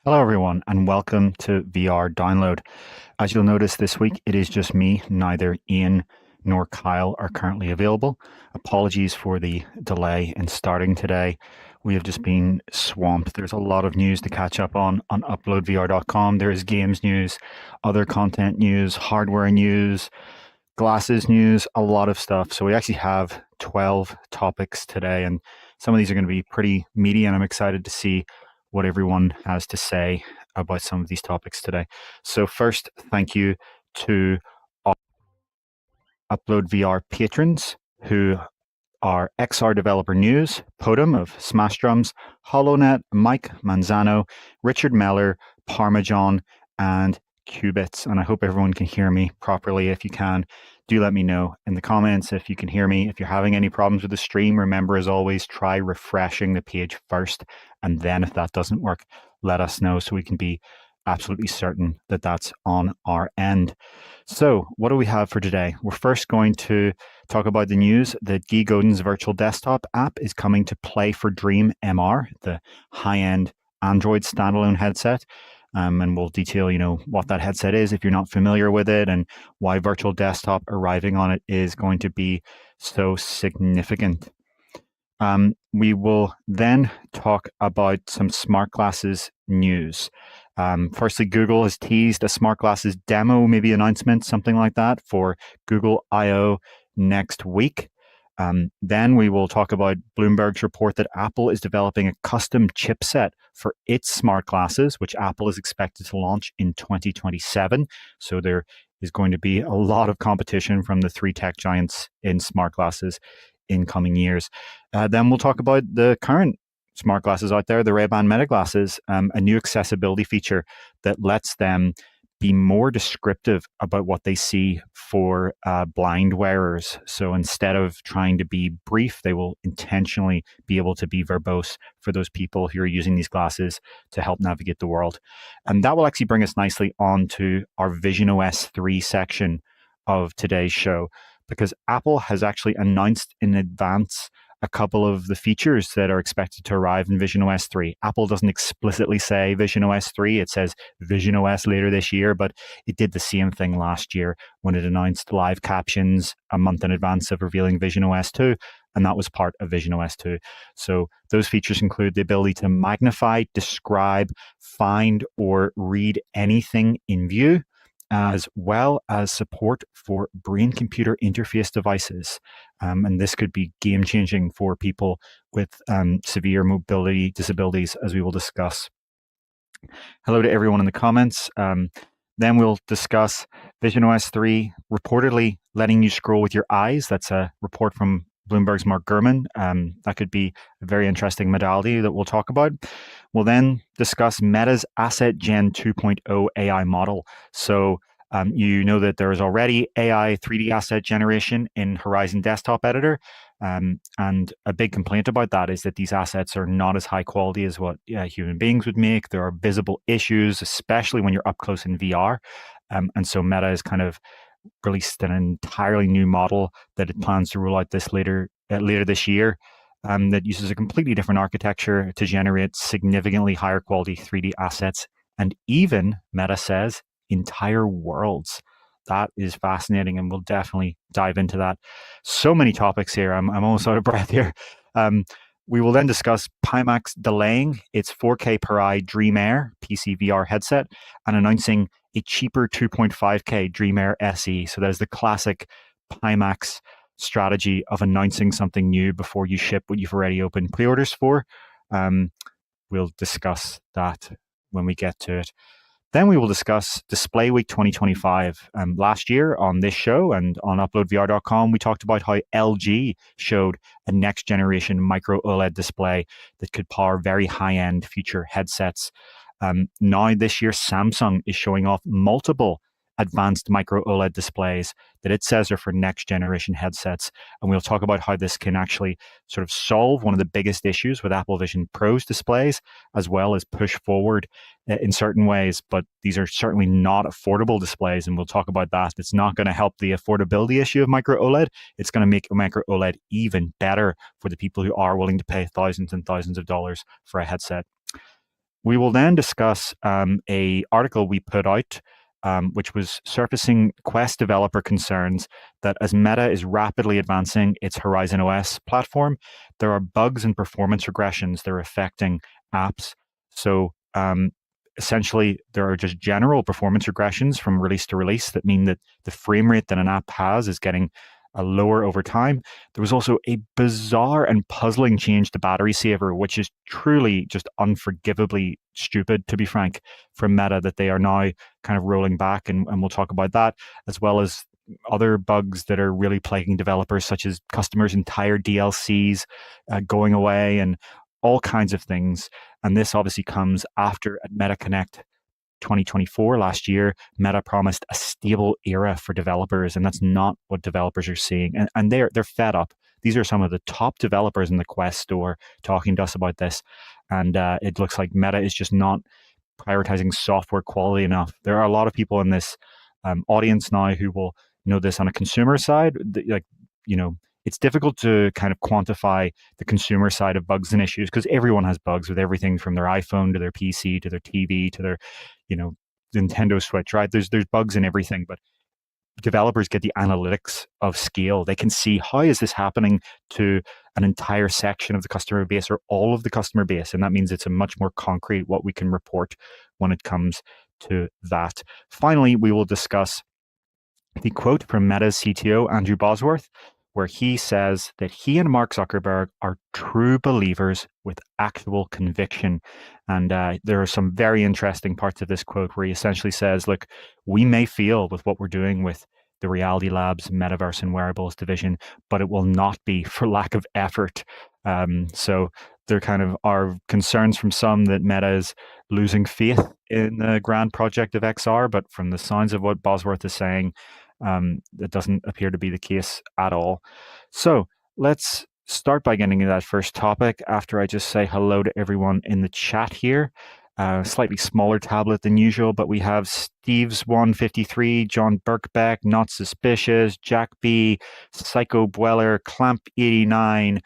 Hello, everyone, and welcome to VR Download. As you'll notice this week, it is just me. Neither Ian nor Kyle are currently available. Apologies for the delay in starting today. We have just been swamped. There's a lot of news to catch up on UploadVR.com. There is games news, other content news, hardware news, glasses news, a lot of stuff. So we actually have 12 topics today, and some of these are going to be pretty meaty, and I'm excited to see what everyone has to say about some of these topics today. So first, thank you to our Upload VR patrons who are XR Developer News, Podum of Smash Drums, HoloNet, Mike Manzano, Richard Meller, Parmesan, and Qubits. And I hope everyone can hear me properly. If you can, do let me know in the comments if you can hear me. If you're having any problems with the stream, remember, as always, try refreshing the page first. And then if that doesn't work, let us know so we can be absolutely certain that that's on our end. So what do we have for today? We're first going to talk about the news that Guy Godin's virtual desktop app is coming to Play for Dream MR, the high-end Android standalone headset. And we'll detail, what that headset is if you're not familiar with it, and why virtual desktop arriving on it is going to be so significant. We will then talk about some smart glasses news. Firstly, Google has teased a smart glasses demo, maybe announcement, something like that, for Google I/O next week. Then we will talk about Bloomberg's report that Apple is developing a custom chipset for its smart glasses, which Apple is expected to launch in 2027. So there is going to be a lot of competition from the three tech giants in smart glasses in coming years. Then we'll talk about the current smart glasses out there, the Ray-Ban Meta glasses, a new accessibility feature that lets them be more descriptive about what they see for blind wearers. So instead of trying to be brief, they will intentionally be able to be verbose for those people who are using these glasses to help navigate the world. And that will actually bring us nicely on to our visionOS 3 section of today's show, because Apple has actually announced in advance a couple of the features that are expected to arrive in visionOS 3. Apple doesn't explicitly say visionOS 3, it says visionOS later this year, but it did the same thing last year when it announced live captions a month in advance of revealing visionOS 2, and that was part of visionOS 2. So those features include the ability to magnify, describe, find, or read anything in view, as well as support for brain-computer interface devices. And this could be game-changing for people with severe mobility disabilities, as we will discuss. Hello to everyone in the comments. Then we'll discuss visionOS 3 reportedly letting you scroll with your eyes. That's a report from Bloomberg's Mark Gurman. That could be a very interesting modality that we'll talk about. We'll then discuss Meta's AssetGen 2.0 AI model. So you know that there is already AI 3D asset generation in Horizon Desktop Editor. And a big complaint about that is that these assets are not as high quality as what human beings would make. There are visible issues, especially when you're up close in VR. And so Meta has kind of released an entirely new model that it plans to roll out later this year, that uses a completely different architecture to generate significantly higher quality 3D assets, and even, Meta says, entire worlds. That is fascinating, and we'll definitely dive into that. So many topics here. I'm almost out of breath here. We will then discuss Pimax delaying its 4K per eye Dream Air PC VR headset and announcing a cheaper 2.5K Dream Air SE. So that is the classic Pimax strategy of announcing something new before you ship what you've already opened pre-orders for. We'll discuss that when we get to it. Then we will discuss Display Week 2025. Last year on this show and on UploadVR.com, we talked about how LG showed a next generation Micro-OLED display that could power very high-end future headsets. Now this year, Samsung is showing off multiple advanced Micro-OLED displays that it says are for next generation headsets. And we'll talk about how this can actually sort of solve one of the biggest issues with Apple Vision Pro's displays, as well as push forward in certain ways. But these are certainly not affordable displays, and we'll talk about that. It's not going to help the affordability issue of Micro-OLED. It's going to make Micro-OLED even better for the people who are willing to pay thousands and thousands of dollars for a headset. We will then discuss a article we put out, which was surfacing Quest developer concerns that as Meta is rapidly advancing its Horizon OS platform, there are bugs and performance regressions that are affecting apps. So essentially, there are just general performance regressions from release to release that mean that the frame rate that an app has is getting lower over time. There was also a bizarre and puzzling change to battery saver, which is truly just unforgivably stupid, to be frank, from Meta that they are now kind of rolling back. And we'll talk about that, as well as other bugs that are really plaguing developers, such as customers' entire DLCs going away and all kinds of things. And this obviously comes after at Meta Connect 2024 last year, Meta promised a stable era for developers, and that's not what developers are seeing. And they're fed up. These are some of the top developers in the Quest store talking to us about this, and it looks like Meta is just not prioritizing software quality enough. There are a lot of people in this audience now who will know this on a consumer side. Like, it's difficult to kind of quantify the consumer side of bugs and issues because everyone has bugs with everything from their iPhone to their PC to their TV to their, Nintendo Switch, right? There's bugs in everything, but developers get the analytics of scale. They can see how is this happening to an entire section of the customer base or all of the customer base. And that means it's a much more concrete what we can report when it comes to that. Finally, we will discuss the quote from Meta's CTO, Andrew Bosworth, where he says that he and Mark Zuckerberg are true believers with actual conviction. And there are some very interesting parts of this quote where he essentially says, look, we may feel with what we're doing with the Reality Labs, Metaverse, and Wearables division, but it will not be for lack of effort. So there kind of are concerns from some that Meta is losing faith in the grand project of XR, but from the signs of what Bosworth is saying, that doesn't appear to be the case at all. So let's start by getting into that first topic after I just say hello to everyone in the chat here. Slightly smaller tablet than usual, but we have Steve's 153, John Birkbeck, Not Suspicious, Jack B, Psycho Bweller, Clamp 89,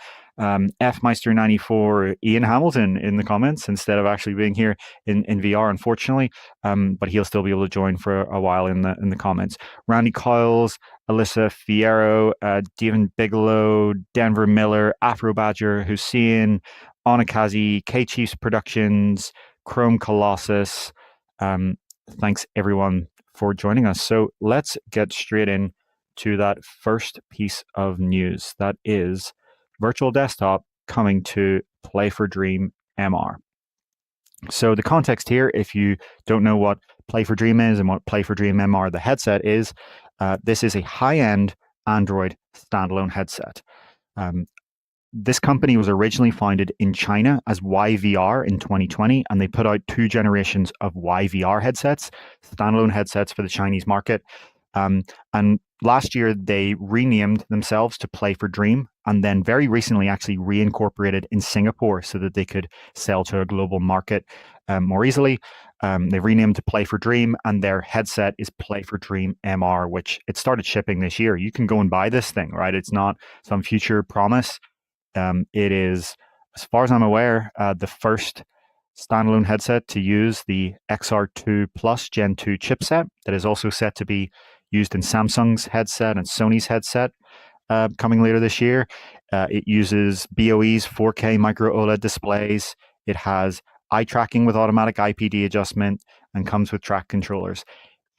F Meister 94, Ian Hamilton in the comments instead of actually being here in VR, unfortunately. But he'll still be able to join for a while in the comments. Randy Coyles, Alyssa Fierro, Devin Bigelow, Denver Miller, Afro Badger, Hussein, Onakazi, K Chiefs Productions, Chrome Colossus. Thanks everyone for joining us. So let's get straight in to that first piece of news. That is Virtual Desktop coming to Play for Dream MR. So the context here, if you don't know what Play for Dream is and what Play for Dream MR, the headset is, this is a high-end Android standalone headset. This company was originally founded in China as YVR in 2020, and they put out 2 generations of YVR headsets, standalone headsets for the Chinese market. And last year, they renamed themselves to Play for Dream, and then very recently actually reincorporated in Singapore so that they could sell to a global market more easily. They renamed to Play for Dream, and their headset is Play for Dream MR, which it started shipping this year. You can go and buy this thing, right? It's not some future promise. It is, as far as I'm aware, the first standalone headset to use the XR2 Plus Gen 2 chipset that is also set to be used in Samsung's headset and Sony's headset coming later this year. It uses BOE's 4K Micro-OLED displays. It has eye tracking with automatic IPD adjustment and comes with track controllers.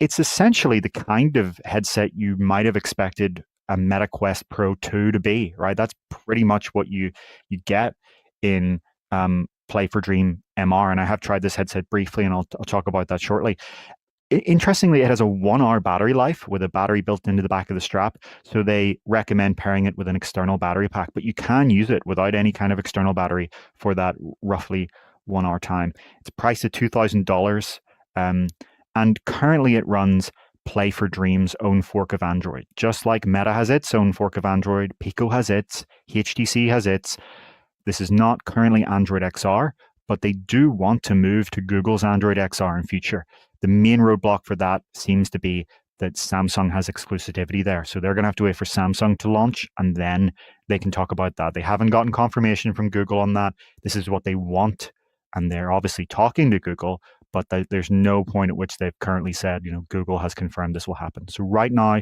It's essentially the kind of headset you might have expected a Meta Quest Pro 2 to be, right? That's pretty much what you get in Play for Dream MR. And I have tried this headset briefly, and I'll talk about that shortly. Interestingly, it has a 1-hour battery life with a battery built into the back of the strap. So they recommend pairing it with an external battery pack, but you can use it without any kind of external battery for that roughly 1-hour time. It's priced at $2,000. And currently it runs Play for Dream's own fork of Android. Just like Meta has its own fork of Android, Pico has its, HTC has its. This is not currently Android XR, but they do want to move to Google's Android XR in future. The main roadblock for that seems to be that Samsung has exclusivity there. So they're going to have to wait for Samsung to launch, and then they can talk about that. They haven't gotten confirmation from Google on that. This is what they want and they're obviously talking to Google, but there's no point at which they've currently said, Google has confirmed this will happen. So right now,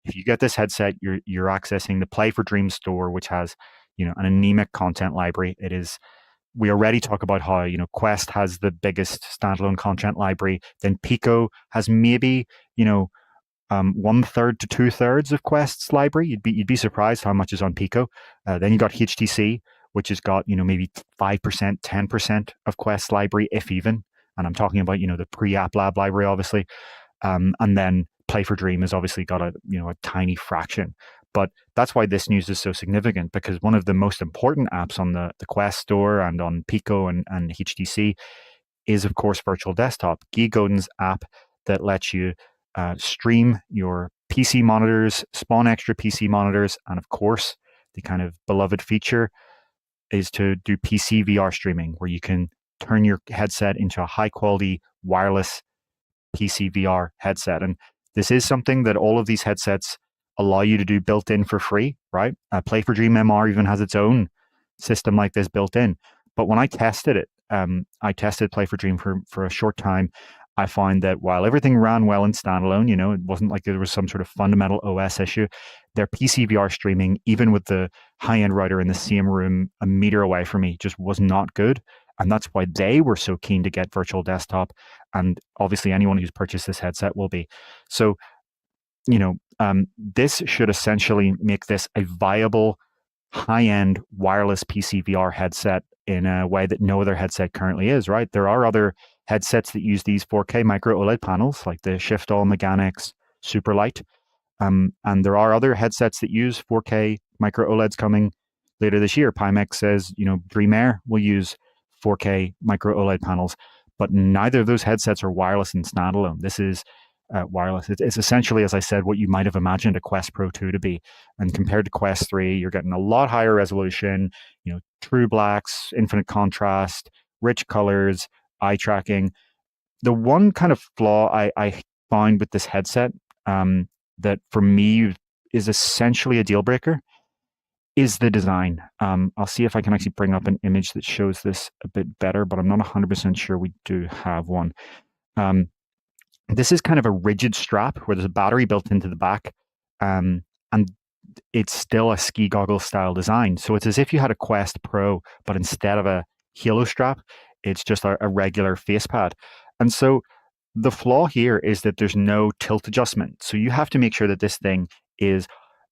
if you get this headset, you're accessing the Play for Dreams store, which has, an anemic content library. We already talk about how, Quest has the biggest standalone content library. Then Pico has maybe, 1/3 to 2/3 of Quest's library. You'd be surprised how much is on Pico. Then you got HTC, which has got, maybe 5%, 10% of Quest's library, if even. And I'm talking about, the pre-App Lab library, obviously. And then Play for Dream has obviously got a tiny fraction. But that's why this news is so significant, because one of the most important apps on the Quest store and on Pico and HTC is, of course, Virtual Desktop, Guy Godin's app that lets you stream your PC monitors, spawn extra PC monitors, and of course, the kind of beloved feature is to do PC VR streaming, where you can turn your headset into a high-quality wireless PC VR headset. And this is something that all of these headsets allow you to do built in for free, right? Play for Dream MR even has its own system like this built in. But when I tested it, I tested Play for Dream for a short time. I find that while everything ran well in standalone, it wasn't like there was some sort of fundamental OS issue. Their PC VR streaming, even with the high-end router in the same room a meter away from me, just was not good. And that's why they were so keen to get Virtual Desktop. And obviously anyone who's purchased this headset will be. So, this should essentially make this a viable high-end wireless PC VR headset in a way that no other headset currently is, right? There are other headsets that use these 4K Micro-OLED panels, like the Shift-All Mechanics Superlight. And there are other headsets that use 4K Micro-OLEDs coming later this year. Pimax says, Dream Air will use 4K Micro-OLED panels, but neither of those headsets are wireless and standalone. This is wireless. It's essentially, as I said, what you might have imagined a Quest Pro 2 to be. And compared to Quest 3, you're getting a lot higher resolution, true blacks, infinite contrast, rich colors, eye tracking. The one kind of flaw I find with this headset that for me is essentially a deal breaker is the design. I'll see if I can actually bring up an image that shows this a bit better, but I'm not 100% sure we do have one. This is kind of a rigid strap where there's a battery built into the back, and it's still a ski goggle style design. So it's as if you had a Quest Pro, but instead of a Halo strap, it's just a regular face pad. And so the flaw here is that there's no tilt adjustment. So you have to make sure that this thing is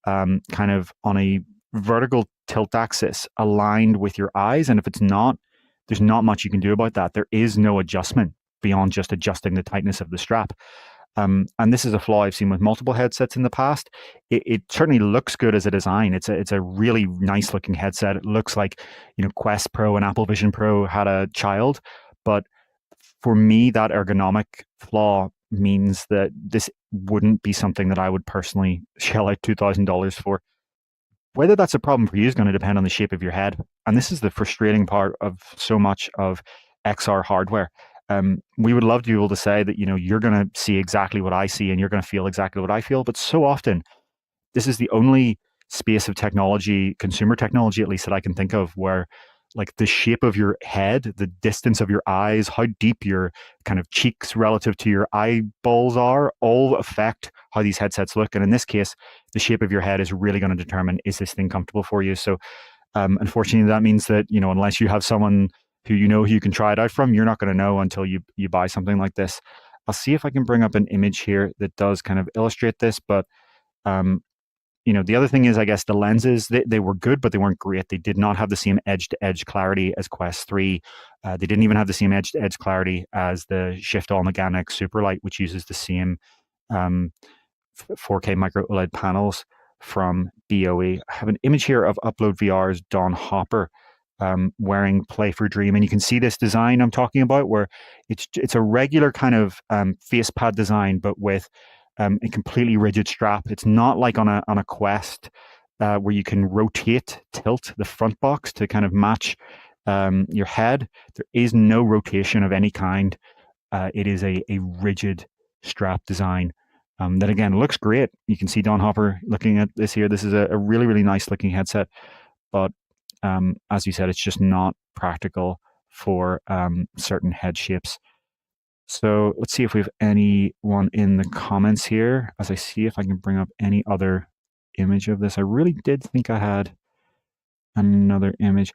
kind of on a vertical tilt axis aligned with your eyes. And if it's not, there's not much you can do about that. There is no adjustment beyond just adjusting the tightness of the strap. And this is a flaw I've seen with multiple headsets in the past. It certainly looks good as a design. It's a really nice looking headset. It looks like, Quest Pro and Apple Vision Pro had a child. But for me, that ergonomic flaw means that this wouldn't be something that I would personally shell out $2,000 for. Whether that's a problem for you is going to depend on the shape of your head. And this is the frustrating part of so much of XR hardware. We would love to be able to say that, you're going to see exactly what I see and you're going to feel exactly what I feel. But so often, this is the only space of technology, consumer technology at least, that I can think of where like the shape of your head, the distance of your eyes, how deep your kind of cheeks relative to your eyeballs are, all affect how these headsets look. And in this case, the shape of your head is really going to determine, is this thing comfortable for you? So unfortunately, that means that, unless you have someone who who you can try it out from, you're not going to know until you buy something like this. I'll see if I can bring up an image here that does kind of illustrate this, but the other thing is, I guess the lenses, they were good, but they weren't great. They did not have the same edge-to-edge clarity as Quest 3. They didn't even have the same edge-to-edge clarity as the Shift-All Mechanics Superlight, which uses the same 4K Micro-OLED panels from BOE. I have an image here of UploadVR's Don Hopper wearing Play for Dream, and you can see this design I'm talking about, where it's a regular kind of face pad design, but with a completely rigid strap. It's not like on a Quest where you can tilt the front box to kind of match your head. There is no rotation of any kind. It is a rigid strap design that, again, looks great. You can see Don Hopper looking at this here. This is a really, really nice looking headset. But as you said, it's just not practical for certain head shapes. So let's see if we have anyone in the comments here, as I see if I can bring up any other image of this. I really did think I had another image.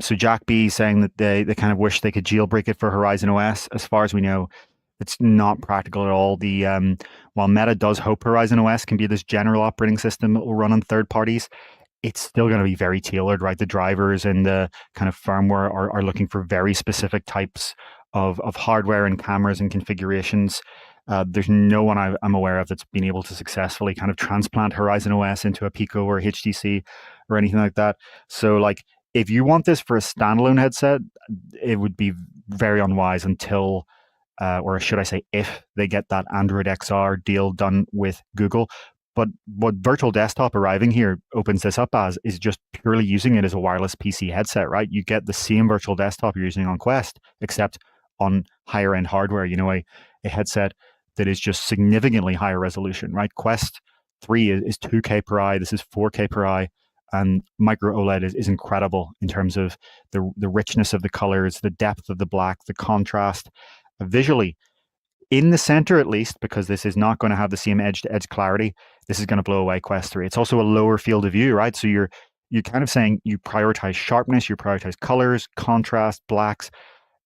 So Jack B saying that they kind of wish they could jailbreak it for Horizon OS. As far as we know, it's not practical at all. While Meta does hope Horizon OS can be this general operating system that will run on third parties, it's still going to be very tailored, right? The drivers and the kind of firmware are looking for very specific types of hardware and cameras and configurations. There's no one I'm aware of that's been able to successfully kind of transplant Horizon OS into a Pico or HTC or anything like that. So like, if you want this for a standalone headset, it would be very unwise until, or should I say, if they get that Android XR deal done with Google. But what Virtual Desktop arriving here opens this up as is just purely using it as a wireless PC headset, right? You get the same Virtual Desktop you're using on Quest, except on higher end hardware, a headset that is just significantly higher resolution, right? Quest 3 is 2K per eye. This is 4K per eye. And Micro-OLED is incredible in terms of the richness of the colors, the depth of the black, the contrast. Visually, in the center at least, because this is not going to have the same edge-to-edge clarity, this is going to blow away Quest 3. It's also a lower field of view, right? So you're kind of saying you prioritize sharpness, you prioritize colors, contrast, blacks.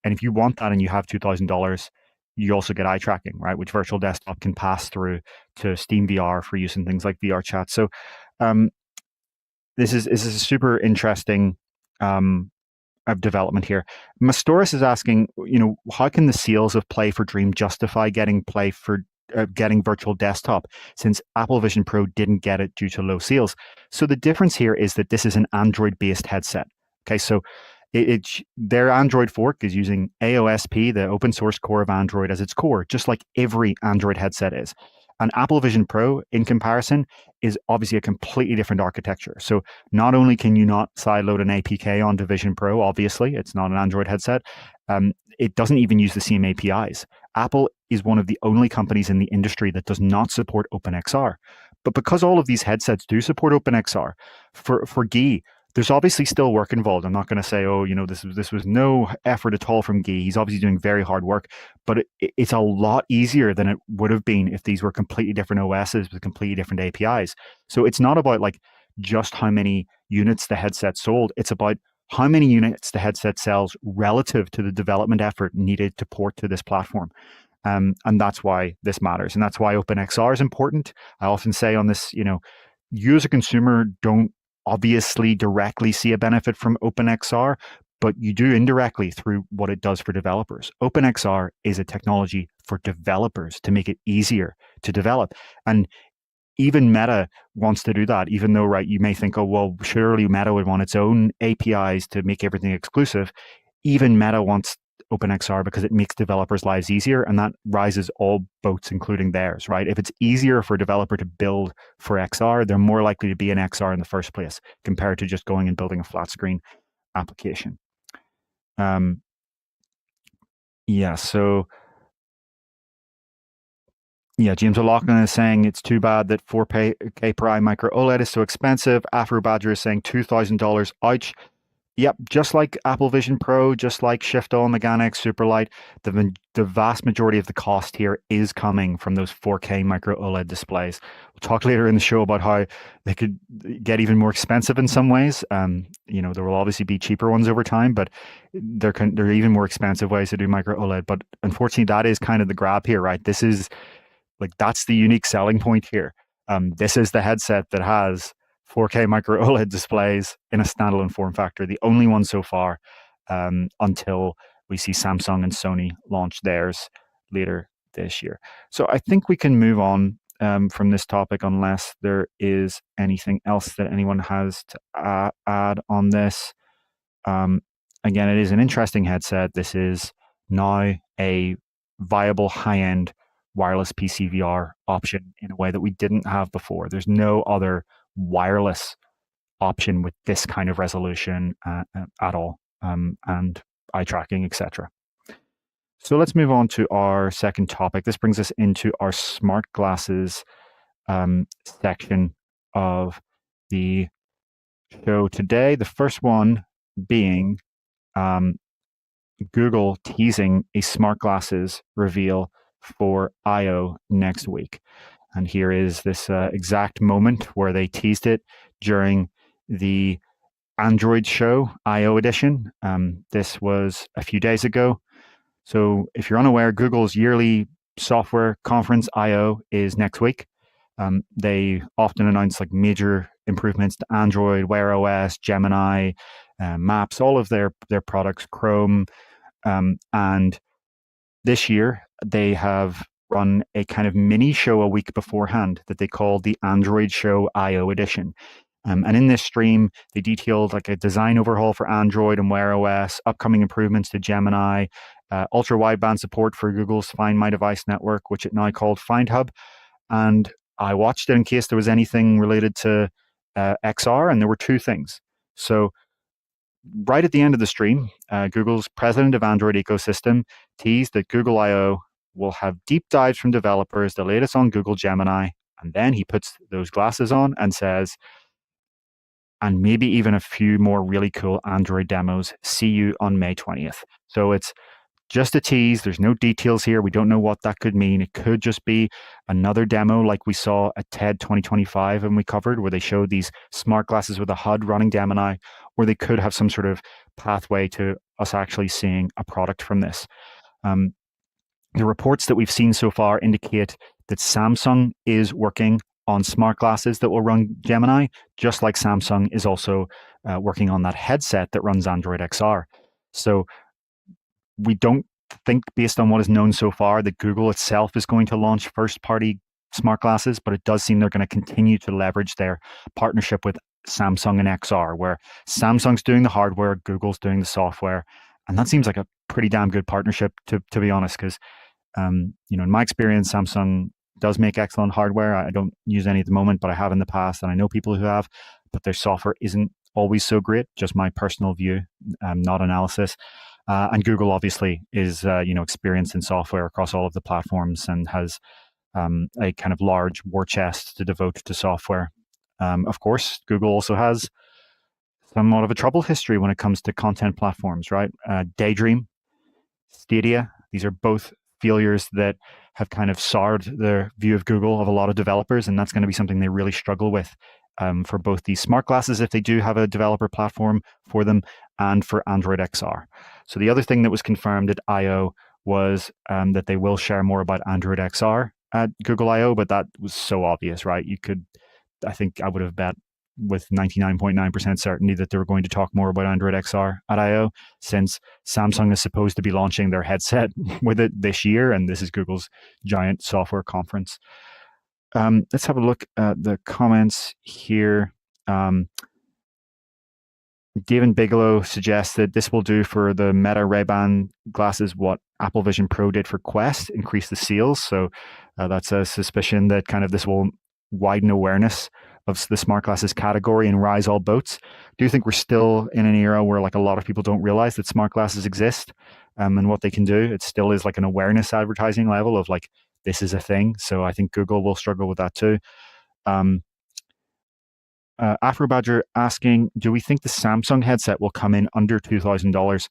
And if you want that and you have $2,000, you also get eye tracking, right? Which Virtual Desktop can pass through to Steam VR for use in things like VR chat. So this is a super interesting of development here. Mastoris is asking, how can the sales of Play for Dream justify getting Virtual Desktop, since Apple Vision Pro didn't get it due to low sales? So the difference here is that this is an Android-based headset. Okay, so their Android fork is using AOSP, the open source core of Android, as its core, just like every Android headset is. And Apple Vision Pro, in comparison, is obviously a completely different architecture. So not only can you not sideload an APK onto Vision Pro, obviously, it's not an Android headset, it doesn't even use the same APIs. Apple is one of the only companies in the industry that does not support OpenXR. But because all of these headsets do support OpenXR, for Guy, there's obviously still work involved. I'm not going to say, this was no effort at all from Guy. He's obviously doing very hard work, but it's a lot easier than it would have been if these were completely different OSs with completely different APIs. So it's not about like just how many units the headset sold. It's about how many units the headset sells relative to the development effort needed to port to this platform. And that's why this matters. And that's why OpenXR is important. I often say on this, you as a consumer don't obviously directly see a benefit from OpenXR, but you do indirectly through what it does for developers. OpenXR is a technology for developers to make it easier to develop. And even Meta wants to do that, even though, right, you may think, oh, well, surely Meta would want its own APIs to make everything exclusive. Even Meta wants OpenXR because it makes developers' lives easier, and that rises all boats, including theirs, right? If it's easier for a developer to build for XR, they're more likely to be in XR in the first place compared to just going and building a flat screen application. James O'Loughlin is saying it's too bad that 4K per eye Micro-OLED is so expensive. Afro Badger is saying $2,000. Ouch. Yep, just like Apple Vision Pro, just like Shift-All, Meganix, Superlight, the vast majority of the cost here is coming from those 4K Micro-OLED displays. We'll talk later in the show about how they could get even more expensive in some ways. There will obviously be cheaper ones over time, but there are even more expensive ways to do Micro-OLED. But unfortunately, that is kind of the grab here, right? That's the unique selling point here. This is the headset that has 4K Micro-OLED displays in a standalone form factor, the only one so far, until we see Samsung and Sony launch theirs later this year. So I think we can move on from this topic unless there is anything else that anyone has to add on this. Again, it is an interesting headset. This is now a viable high-end wireless PC VR option in a way that we didn't have before. There's no other wireless option with this kind of resolution at all, and eye tracking, etc. So let's move on to our second topic. This brings us into our smart glasses section of the show today. The first one being Google teasing a smart glasses reveal for I/O next week. And here is this exact moment where they teased it during the Android show, I/O edition. This was a few days ago. So if you're unaware, Google's yearly software conference, I/O, is next week. They often announce like major improvements to Android, Wear OS, Gemini, Maps, all of their products, Chrome. And this year, they have run a kind of mini show a week beforehand that they call the Android Show I/O edition. And in this stream, they detailed like a design overhaul for Android and Wear OS, upcoming improvements to Gemini, ultra wideband support for Google's Find My Device network, which it now called Find Hub. And I watched it in case there was anything related to XR, and there were two things. So right at the end of the stream, Google's president of Android ecosystem teased that Google I/O will have deep dives from developers, the latest on Google Gemini, and then he puts those glasses on and says, and maybe even a few more really cool Android demos. See you on May 20th. So it's just a tease. There's no details here. We don't know what that could mean. It could just be another demo like we saw at TED 2025 and we covered, where they showed these smart glasses with a HUD running Gemini, or they could have some sort of pathway to us actually seeing a product from this. The reports that we've seen so far indicate that Samsung is working on smart glasses that will run Gemini, just like Samsung is also working on that headset that runs Android XR. So we don't think, based on what is known so far, that Google itself is going to launch first-party smart glasses, but it does seem they're going to continue to leverage their partnership with Samsung and XR, where Samsung's doing the hardware, Google's doing the software, and that seems like a pretty damn good partnership, to be honest, because in my experience, Samsung does make excellent hardware. I don't use any at the moment, but I have in the past, and I know people who have, but their software isn't always so great. Just my personal view, not analysis. And Google obviously is, experienced in software across all of the platforms and has a kind of large war chest to devote to software. Of course, Google also has somewhat of a troubled history when it comes to content platforms, right? Daydream, Stadia, these are both failures that have kind of soured the view of Google of a lot of developers, and that's going to be something they really struggle with for both these smart glasses, if they do have a developer platform for them, and for Android XR. So the other thing that was confirmed at I/O was that they will share more about Android XR at Google I/O, but that was so obvious, right? I think I would have bet with 99.9% certainty that they were going to talk more about Android XR at I/O, since Samsung is supposed to be launching their headset with it this year, and this is Google's giant software conference. Let's have a look at the comments here. David Bigelow suggests that this will do for the Meta Ray-Ban glasses what Apple Vision Pro did for Quest, increase the sales. So that's a suspicion that kind of this will widen awareness of the smart glasses category and rise all boats. Do you think we're still in an era where like a lot of people don't realize that smart glasses exist and what they can do? It still is like an awareness advertising level of like, this is a thing. So I think Google will struggle with that too. Afro Badger asking, do we think the Samsung headset will come in under $2,000?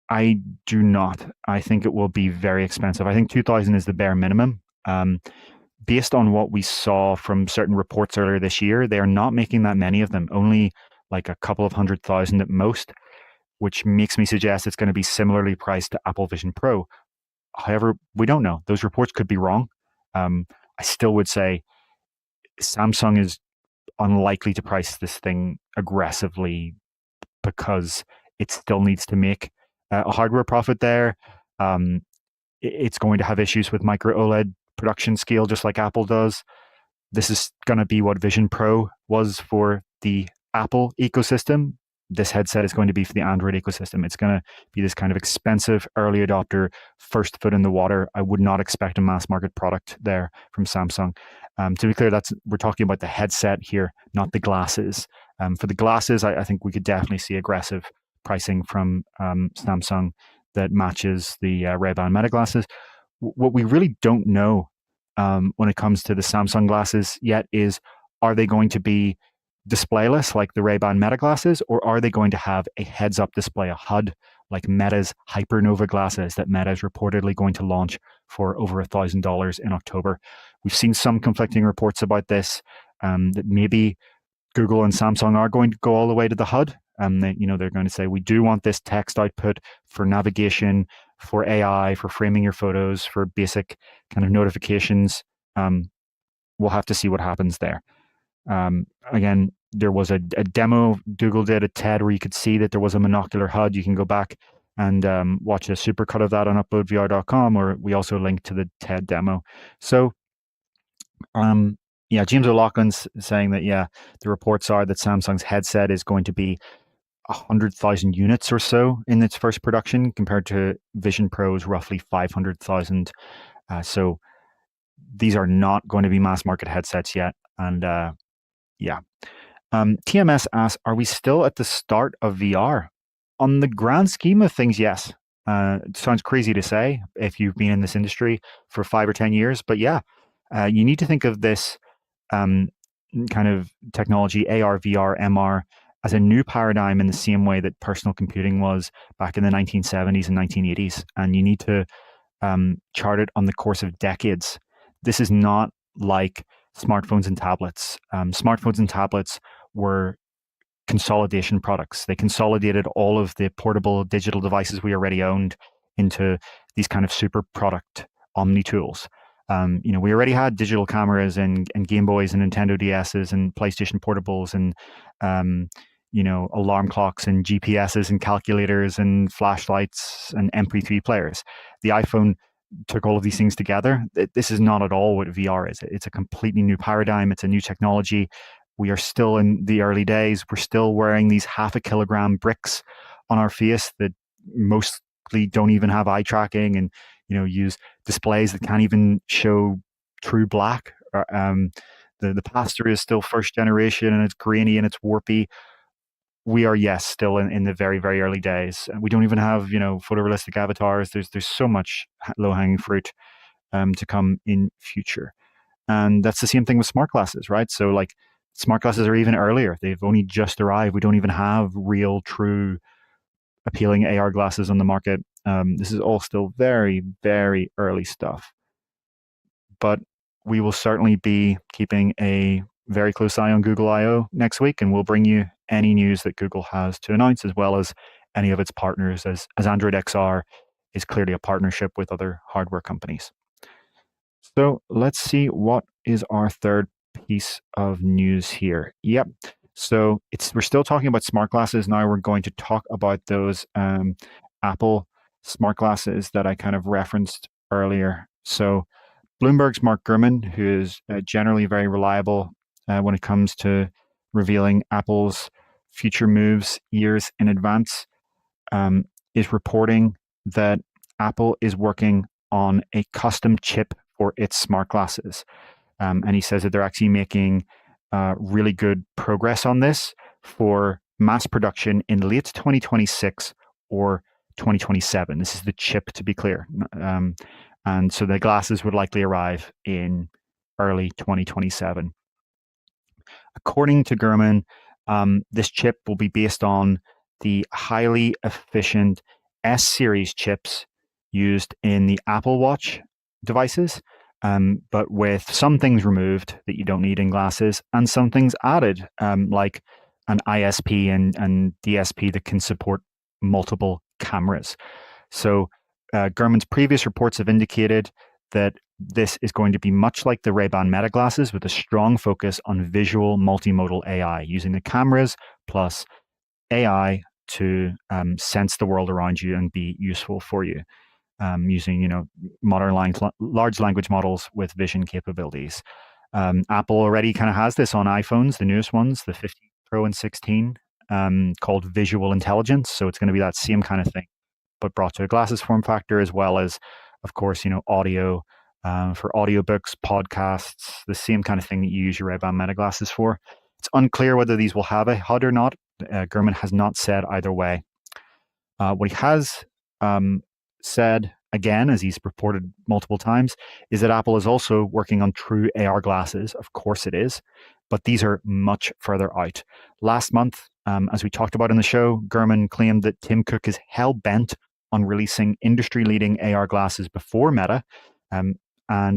I do not. I think it will be very expensive. I think $2,000 is the bare minimum. Based on what we saw from certain reports earlier this year, they are not making that many of them, only like a couple of 100,000 at most, which makes me suggest it's going to be similarly priced to Apple Vision Pro. However, we don't know. Those reports could be wrong. I still would say Samsung is unlikely to price this thing aggressively because it still needs to make a hardware profit there. It's going to have issues with Micro-OLED production scale, just like Apple does. This is going to be what Vision Pro was for the Apple ecosystem. This headset is going to be for the Android ecosystem. It's going to be this kind of expensive early adopter, first foot in the water. I would not expect a mass market product there from Samsung. To be clear, we're talking about the headset here, not the glasses. For the glasses, I think we could definitely see aggressive pricing from Samsung that matches the Ray-Ban Meta glasses. What we really don't know when it comes to the Samsung glasses yet is, are they going to be displayless like the Ray-Ban Meta glasses, or are they going to have a heads-up display, a HUD like Meta's Hypernova glasses that Meta is reportedly going to launch for over $1,000 in October? We've seen some conflicting reports about this, that maybe Google and Samsung are going to go all the way to the HUD. They're going to say, we do want this text output for navigation, for AI, for framing your photos, for basic kind of notifications. We'll have to see what happens there. Again, there was a demo Google did at TED where you could see that there was a monocular HUD. You can go back and watch a supercut of that on UploadVR.com, or we also link to the TED demo. So, James O'Loughlin's saying that, the reports are that Samsung's headset is going to be 100,000 units or so in its first production, compared to Vision Pro's roughly 500,000. So these are not going to be mass market headsets yet. And TMS asks, are we still at the start of VR? On the grand scheme of things, yes. It sounds crazy to say if you've been in this industry for 5 or 10 years, but you need to think of this kind of technology, AR, VR, MR, as a new paradigm in the same way that personal computing was back in the 1970s and 1980s. And you need to chart it on the course of decades. This is not like smartphones and tablets. Smartphones and tablets were consolidation products. They consolidated all of the portable digital devices we already owned into these kind of super product omni tools. We already had digital cameras and Game Boys and Nintendo DSs and PlayStation portables and alarm clocks and GPSs and calculators and flashlights and MP3 players. The iPhone took all of these things together. This is not at all what VR is. It's a completely new paradigm. It's a new technology. We are still in the early days. We're still wearing these 0.5 kilogram bricks on our face that mostly don't even have eye tracking, and use displays that can't even show true black. The pass-through is still first generation, and it's grainy and it's warpy. We are, yes, still in the very, very early days. We don't even have, photorealistic avatars. There's so much low-hanging fruit to come in future. And that's the same thing with smart glasses, right? So like smart glasses are even earlier. They've only just arrived. We don't even have real, true, appealing AR glasses on the market. This is all still very, very early stuff. But we will certainly be keeping a very close eye on Google I/O next week, and we'll bring you any news that Google has to announce, as well as any of its partners, as Android XR is clearly a partnership with other hardware companies. So let's see, what is our third piece of news here? Yep. So we're still talking about smart glasses. Now we're going to talk about those Apple smart glasses that I kind of referenced earlier. So Bloomberg's Mark Gurman, who is generally very reliable when it comes to revealing Apple's future moves years in advance, is reporting that Apple is working on a custom chip for its smart glasses. And he says that they're actually making really good progress on this for mass production in late 2026 or 2027. This is the chip, to be clear. And so the glasses would likely arrive in early 2027. According to Gurman, this chip will be based on the highly efficient S-series chips used in the Apple Watch devices, but with some things removed that you don't need in glasses and some things added, like an ISP and DSP that can support multiple cameras. So Gurman's previous reports have indicated that this is going to be much like the Ray-Ban Meta glasses, with a strong focus on visual multimodal AI, using the cameras plus AI to sense the world around you and be useful for you, using modern large language models with vision capabilities. Apple already kind of has this on iPhones, the newest ones, the 15 Pro and 16, called visual intelligence. So it's going to be that same kind of thing, but brought to a glasses form factor, as well as, of course, audio for audiobooks, podcasts, the same kind of thing that you use your Ray-Ban Meta glasses for. It's unclear whether these will have a HUD or not. Gurman has not said either way. What he has said, again, as he's reported multiple times, is that Apple is also working on true AR glasses. Of course it is, but these are much further out. Last month, as we talked about in the show, Gurman claimed that Tim Cook is hell-bent on releasing industry-leading AR glasses before Meta, and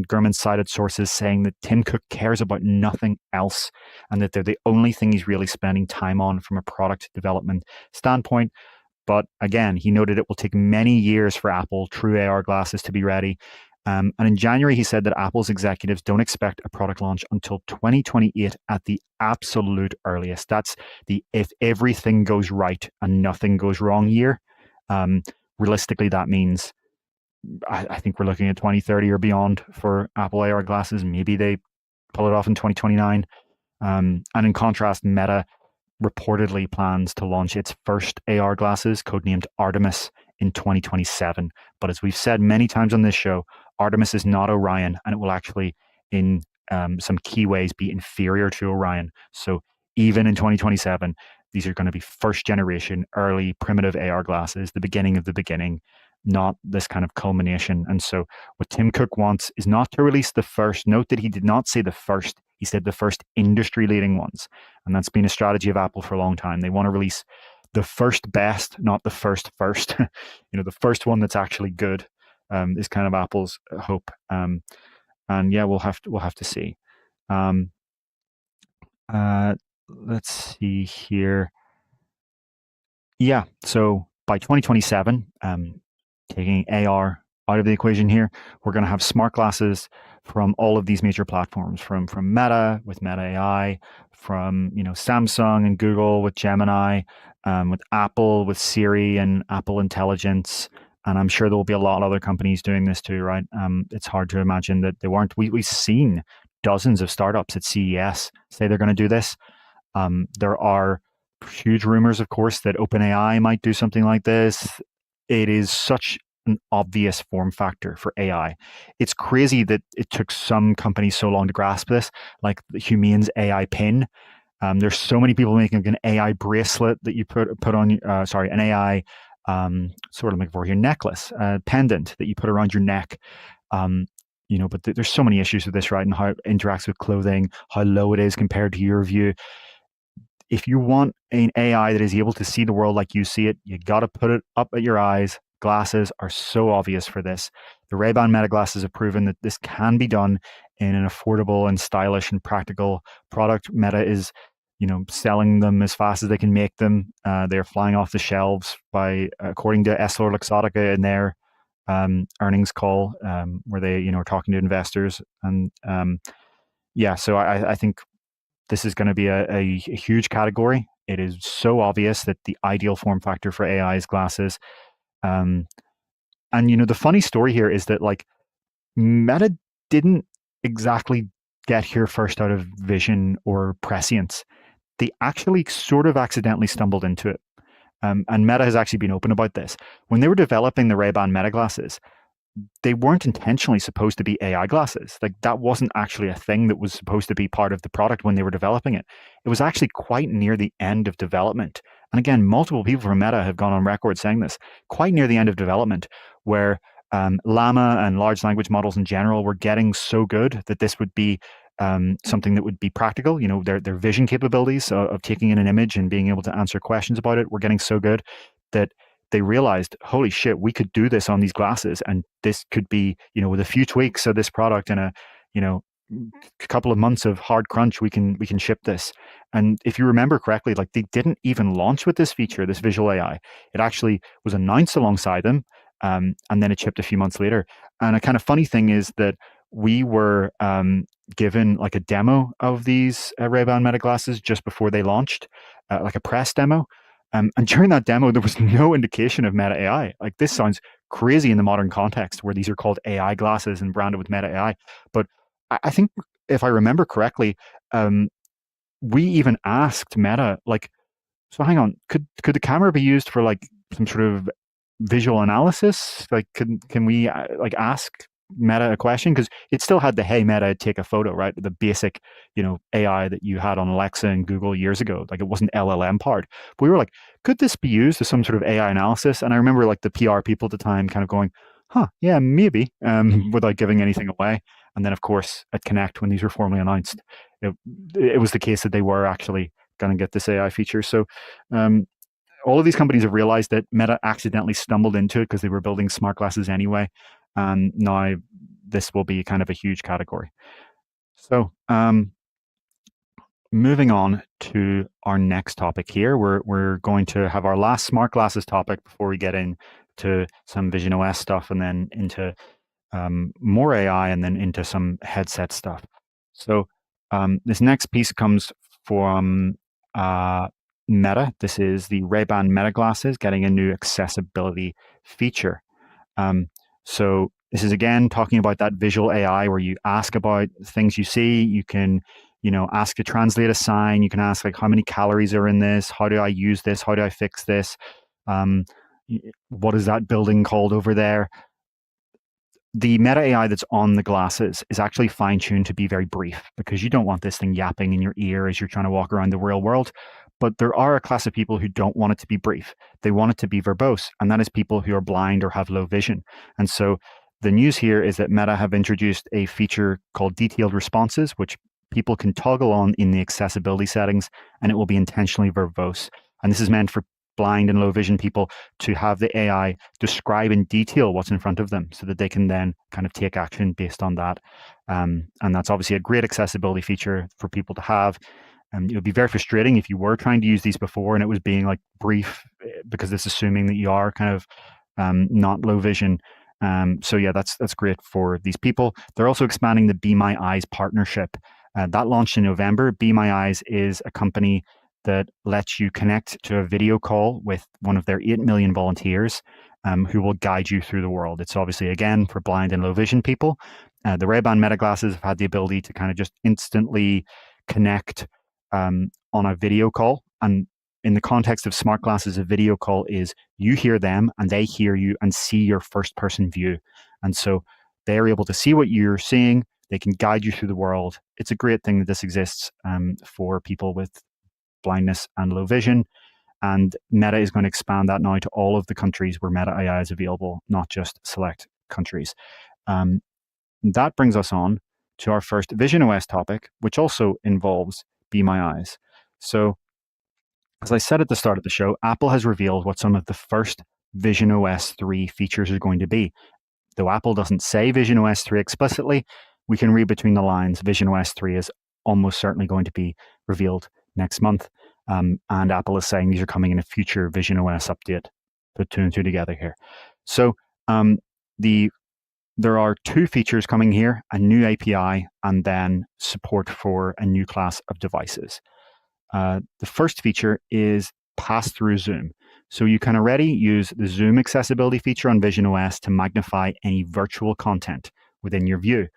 Gurman cited sources saying that Tim Cook cares about nothing else and that they're the only thing he's really spending time on from a product development standpoint. But again, he noted it will take many years for Apple true AR glasses to be ready. And in January, he said that Apple's executives don't expect a product launch until 2028 at the absolute earliest. That's the if everything goes right and nothing goes wrong year. Realistically, that means I think we're looking at 2030 or beyond for Apple AR glasses. Maybe they pull it off in 2029. And in contrast, Meta reportedly plans to launch its first AR glasses, codenamed Artemis, in 2027. But as we've said many times on this show, Artemis is not Orion, and it will actually, in some key ways, be inferior to Orion. So even in 2027, these are going to be first generation, early, primitive AR glasses, the beginning of the beginning, not this kind of culmination. And so what Tim Cook wants is not to release the first. Note that he did not say the first. He said the first industry-leading ones. And that's been a strategy of Apple for a long time. They want to release the first best, not the first. The first one that's actually good is kind of Apple's hope. And yeah, we'll have to see. Let's see here. Yeah, so by 2027, taking AR out of the equation here, we're going to have smart glasses from all of these major platforms, from Meta with Meta AI, from Samsung and Google with Gemini, with Apple with Siri and Apple Intelligence, and I'm sure there will be a lot of other companies doing this too, right? It's hard to imagine that they weren't. We've seen dozens of startups at CES say they're going to do this. There are huge rumors, of course, that OpenAI might do something like this. It is such an obvious form factor for AI. It's crazy that it took some companies so long to grasp this, like the Humane's AI pin. There's so many people making an AI bracelet that you put on, an AI sort of like for your necklace, pendant that you put around your neck. But there's so many issues with this, right? And how it interacts with clothing, how low it is compared to your view. If you want an AI that is able to see the world like you see it, you got to put it up at your eyes. Glasses are so obvious for this. The Ray-Ban Meta glasses have proven that this can be done in an affordable and stylish and practical product. Meta is, selling them as fast as they can make them. They're flying off the shelves according to EssilorLuxottica in their earnings call, where they, are talking to investors. And so I think this is going to be a huge category. It is so obvious that the ideal form factor for AI is glasses. And the funny story here is that Meta didn't exactly get here first out of vision or prescience. They actually sort of accidentally stumbled into it. And Meta has actually been open about this. When they were developing the Ray-Ban Meta glasses, they weren't intentionally supposed to be AI glasses. That wasn't actually a thing that was supposed to be part of the product when they were developing it. It was actually quite near the end of development. And again, multiple people from Meta have gone on record saying this, quite near the end of development, where Llama and large language models in general were getting so good that this would be something that would be practical. Their vision capabilities of taking in an image and being able to answer questions about it were getting so good that they realized, holy shit, we could do this on these glasses, and this could be, with a few tweaks of this product and a couple of months of hard crunch, we can ship this. And if you remember correctly, they didn't even launch with this feature, this visual AI. It actually was announced alongside them, and then it shipped a few months later. And a kind of funny thing is that we were given a demo of these Ray-Ban Meta glasses just before they launched, a press demo. And during that demo, there was no indication of Meta AI. This sounds crazy in the modern context where these are called AI glasses and branded with Meta AI. But I think if I remember correctly, we even asked Meta, so hang on, could the camera be used for some sort of visual analysis? Can we ask Meta a question? Because it still had the "Hey Meta, take a photo," right? The basic, AI that you had on Alexa and Google years ago. It wasn't LLM powered. But we were like, could this be used as some sort of AI analysis? And I remember the PR people at the time kind of going, "Huh, yeah, maybe," without giving anything away. And then, of course, at Connect, when these were formally announced, it was the case that they were actually going to get this AI feature. So all of these companies have realized that Meta accidentally stumbled into it because they were building smart glasses anyway. And now this will be kind of a huge category. So moving on to our next topic here, we're going to have our last smart glasses topic before we get into some visionOS stuff and then into more AI and then into some headset stuff. So this next piece comes from Meta. This is the Ray-Ban Meta glasses getting a new accessibility feature. So this is again talking about that visual AI where you ask about things you see. You can, ask to translate a sign. You can ask like, how many calories are in this? How do I use this? How do I fix this? What is that building called over there? The Meta AI that's on the glasses is actually fine-tuned to be very brief because you don't want this thing yapping in your ear as you're trying to walk around the real world. But there are a class of people who don't want it to be brief. They want it to be verbose, and that is people who are blind or have low vision. And so the news here is that Meta have introduced a feature called detailed responses, which people can toggle on in the accessibility settings, and it will be intentionally verbose. And this is meant for blind and low vision people to have the AI describe in detail what's in front of them so that they can then kind of take action based on that. And that's obviously a great accessibility feature for people to have. It would be very frustrating if you were trying to use these before and it was being like brief because it's assuming that you are kind of not low vision. So yeah, that's great for these people. They're also expanding the Be My Eyes partnership. That launched in November. Be My Eyes is a company that lets you connect to a video call with one of their 8 million volunteers who will guide you through the world. It's obviously, again, for blind and low vision people. The Ray-Ban Meta glasses have had the ability to kind of just instantly connect on a video call. And in the context of smart glasses, a video call is you hear them and they hear you and see your first person view. And so they're able to see what you're seeing. They can guide you through the world. It's a great thing that this exists for people with blindness and low vision. And Meta is going to expand that now to all of the countries where Meta AI is available, not just select countries. That brings us on to our first visionOS topic, which also involves Be My Eyes. So, as I said at the start of the show, Apple has revealed what some of the first visionOS 3 features are going to be. Though Apple doesn't say visionOS 3 explicitly, we can read between the lines. visionOS 3 is almost certainly going to be revealed next month. And Apple is saying these are coming in a future visionOS update. Put two and two together here. So there are two features coming here, a new API and then support for a new class of devices. The first feature is pass-through zoom. So you can already use the zoom accessibility feature on visionOS to magnify any virtual content within your view.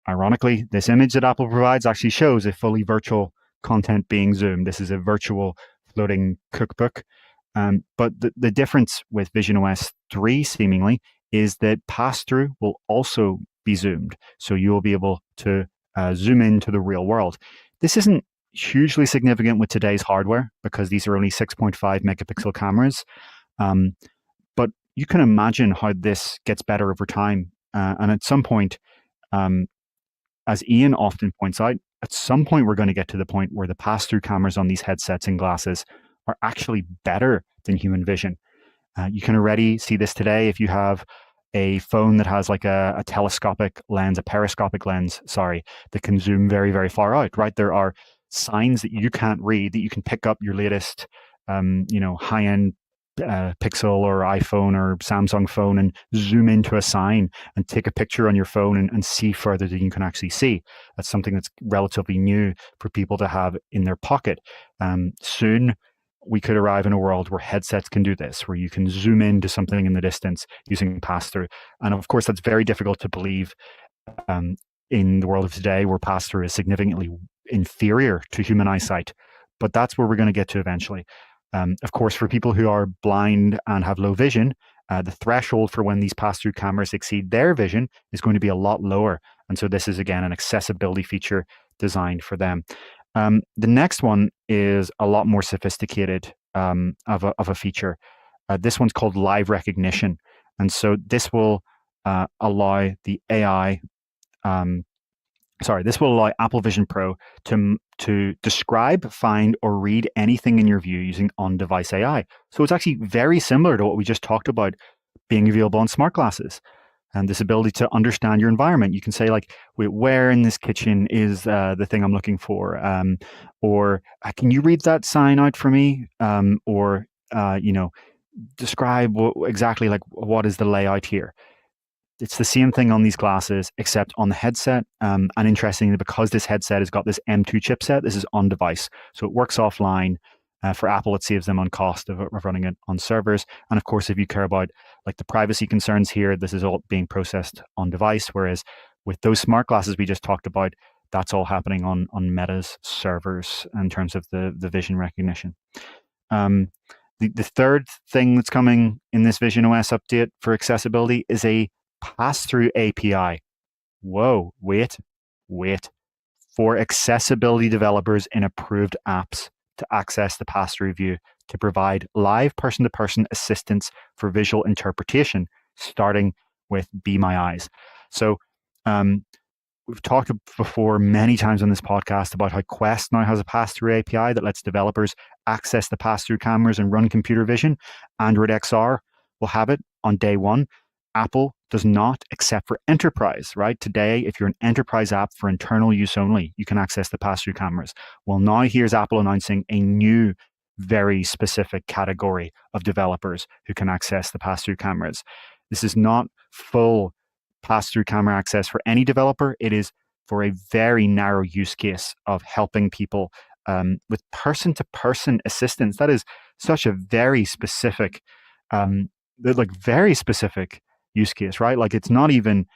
Ironically, this image that Apple provides actually shows a fully virtual content being zoomed. This is a virtual floating cookbook. But the difference with visionOS 3 seemingly is that pass-through will also be zoomed. So you will be able to zoom into the real world. This isn't hugely significant with today's hardware because these are only 6.5 megapixel cameras. But you can imagine how this gets better over time. And at some point, as Ian often points out, at some point we're going to get to the point where the pass-through cameras on these headsets and glasses are actually better than human vision. You can already see this today if you have a phone that has like a telescopic lens, a periscopic lens, sorry, that can zoom very, very far out, right? There are signs that you can't read that you can pick up your latest, high-end Pixel or iPhone or Samsung phone and zoom into a sign and take a picture on your phone and see further than you can actually see. That's something that's relatively new for people to have in their pocket. Soon, we could arrive in a world where headsets can do this, where you can zoom into something in the distance using pass-through. And of course, that's very difficult to believe in the world of today, where pass-through is significantly inferior to human eyesight. But that's where we're going to get to eventually. Of course, for people who are blind and have low vision, the threshold for when these pass-through cameras exceed their vision is going to be a lot lower. And so this is, again, an accessibility feature designed for them. The next one is a lot more sophisticated of a feature. This one's called live recognition. And so this will allow the AI This will allow Apple Vision Pro to describe, find, or read anything in your view using on-device AI. So it's actually very similar to what we just talked about being available on smart glasses. And this ability to understand your environment. You can say like, wait, where in this kitchen is the thing I'm looking for? Or can you read that sign out for me? Or describe exactly like what is the layout here? It's the same thing on these glasses, except on the headset. And interestingly, because this headset has got this M2 chipset, this is on device. So it works offline. For Apple, it saves them on cost of running it on servers. And of course, if you care about like the privacy concerns here, this is all being processed on device. Whereas with those smart glasses we just talked about, that's all happening on Meta's servers in terms of the vision recognition. The third thing that's coming in this visionOS update for accessibility is a pass-through API. Whoa, wait. For accessibility developers in approved apps to access the pass-through view to provide live person-to-person assistance for visual interpretation, starting with Be My Eyes. So we've talked before many times on this podcast about how Quest now has a pass-through API that lets developers access the pass-through cameras and run computer vision. Android XR will have it on day one. Apple does not, except for enterprise, right? Today, if you're an enterprise app for internal use only, you can access the pass-through cameras. Well, now here's Apple announcing a new, very specific category of developers who can access the pass-through cameras. This is not full pass-through camera access for any developer. It is for a very narrow use case of helping people with person-to-person assistance. That is such a very specific, very specific use case, right? Like it's not even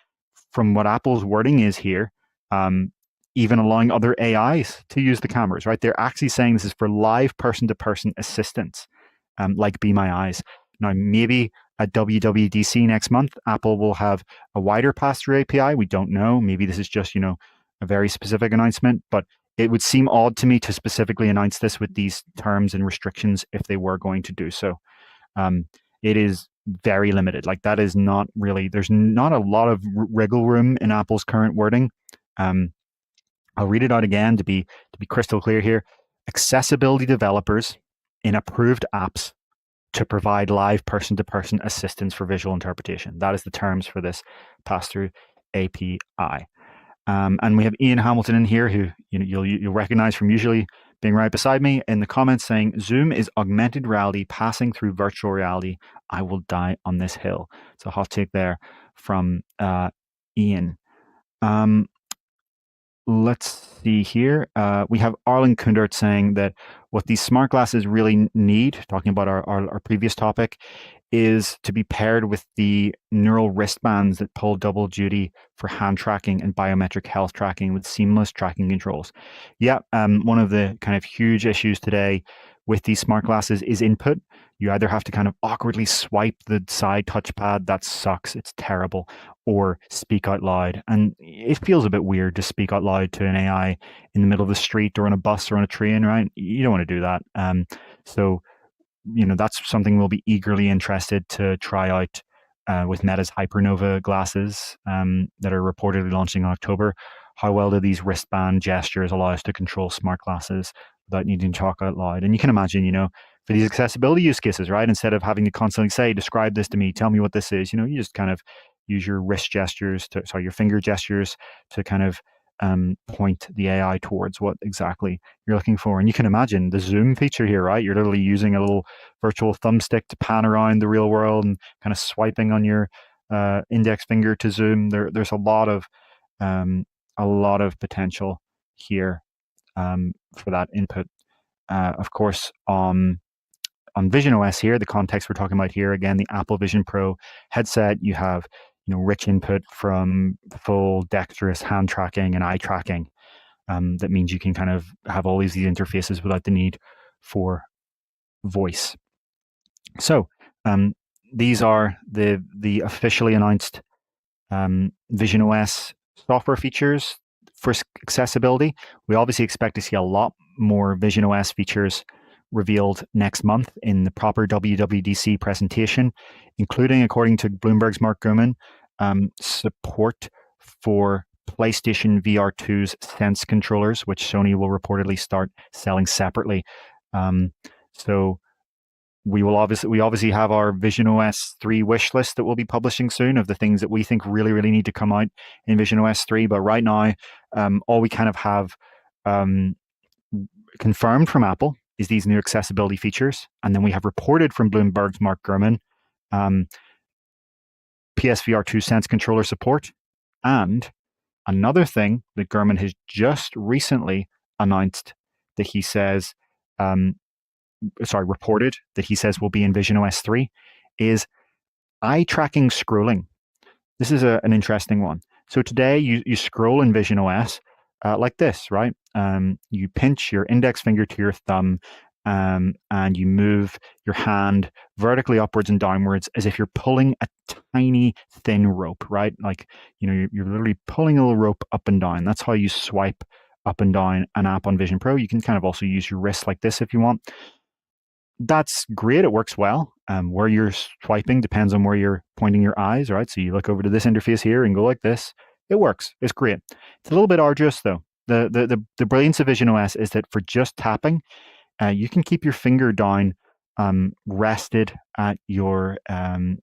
from what Apple's wording is here, even allowing other AIs to use the cameras, right? They're actually saying this is for live person-to-person assistance, like Be My Eyes. Now, maybe at WWDC next month, Apple will have a wider pass-through API. We don't know. Maybe this is just, a very specific announcement, but it would seem odd to me to specifically announce this with these terms and restrictions if they were going to do so. It is very limited. Like that is not really, there's not a lot of wriggle room in Apple's current wording. I'll read it out again to be crystal clear here. Accessibility developers in approved apps to provide live person-to-person assistance for visual interpretation. That is the terms for this pass-through API. And we have Ian Hamilton in here, who you'll recognize from usually being right beside me in the comments, saying, Zoom is augmented reality passing through virtual reality. I will die on this hill. It's a hot take there from Ian. Let's see here. We have Arlen Kundert saying that what these smart glasses really need, talking about our previous topic, is to be paired with the neural wristbands that pull double duty for hand tracking and biometric health tracking with seamless tracking controls. Yeah, one of the kind of huge issues today with these smart glasses is input. You either have to kind of awkwardly swipe the side touchpad, that sucks, it's terrible, or speak out loud. And it feels a bit weird to speak out loud to an AI in the middle of the street or on a bus or on a train, right? You don't want to do that. So that's something we'll be eagerly interested to try out with Meta's Hypernova glasses that are reportedly launching in October. How well do these wristband gestures allow us to control smart glasses without needing to talk out loud? And you can imagine, for these accessibility use cases, right? Instead of having to constantly say, describe this to me, tell me what this is, you just kind of use your your finger gestures to kind of point the AI towards what exactly you're looking for. And you can imagine the zoom feature here, right? You're literally using a little virtual thumbstick to pan around the real world and kind of swiping on your index finger to zoom. There's a lot of potential here for that input. Of course, on visionOS here, the context we're talking about here, again, the Apple Vision Pro headset, you have rich input from full dexterous hand tracking and eye tracking. That means you can kind of have all these interfaces without the need for voice. So these are the officially announced visionOS software features for accessibility. We obviously expect to see a lot more visionOS features revealed next month in the proper WWDC presentation, including, according to Bloomberg's Mark Gurman, support for PlayStation VR2's Sense controllers, which Sony will reportedly start selling separately. So we obviously have our visionOS 3 wish list that we'll be publishing soon of the things that we think really need to come out in visionOS 3. But right now, all we kind of have confirmed from Apple is these new accessibility features, and then we have reported from Bloomberg's Mark Gurman PSVR 2 Sense controller support. And another thing that Gurman has just recently announced that he says, reported that he says will be in visionOS 3 is eye tracking scrolling. This is an interesting one. So today you scroll in visionOS like this, right? You pinch your index finger to your thumb, and you move your hand vertically upwards and downwards as if you're pulling a tiny thin rope, right? Like, you're literally pulling a little rope up and down. That's how you swipe up and down an app on Vision Pro. You can kind of also use your wrist like this if you want. That's great. It works well. Where you're swiping depends on where you're pointing your eyes, right? So you look over to this interface here and go like this. It works. It's great. It's a little bit arduous though. The brilliance of visionOS is that for just tapping, you can keep your finger down, rested at your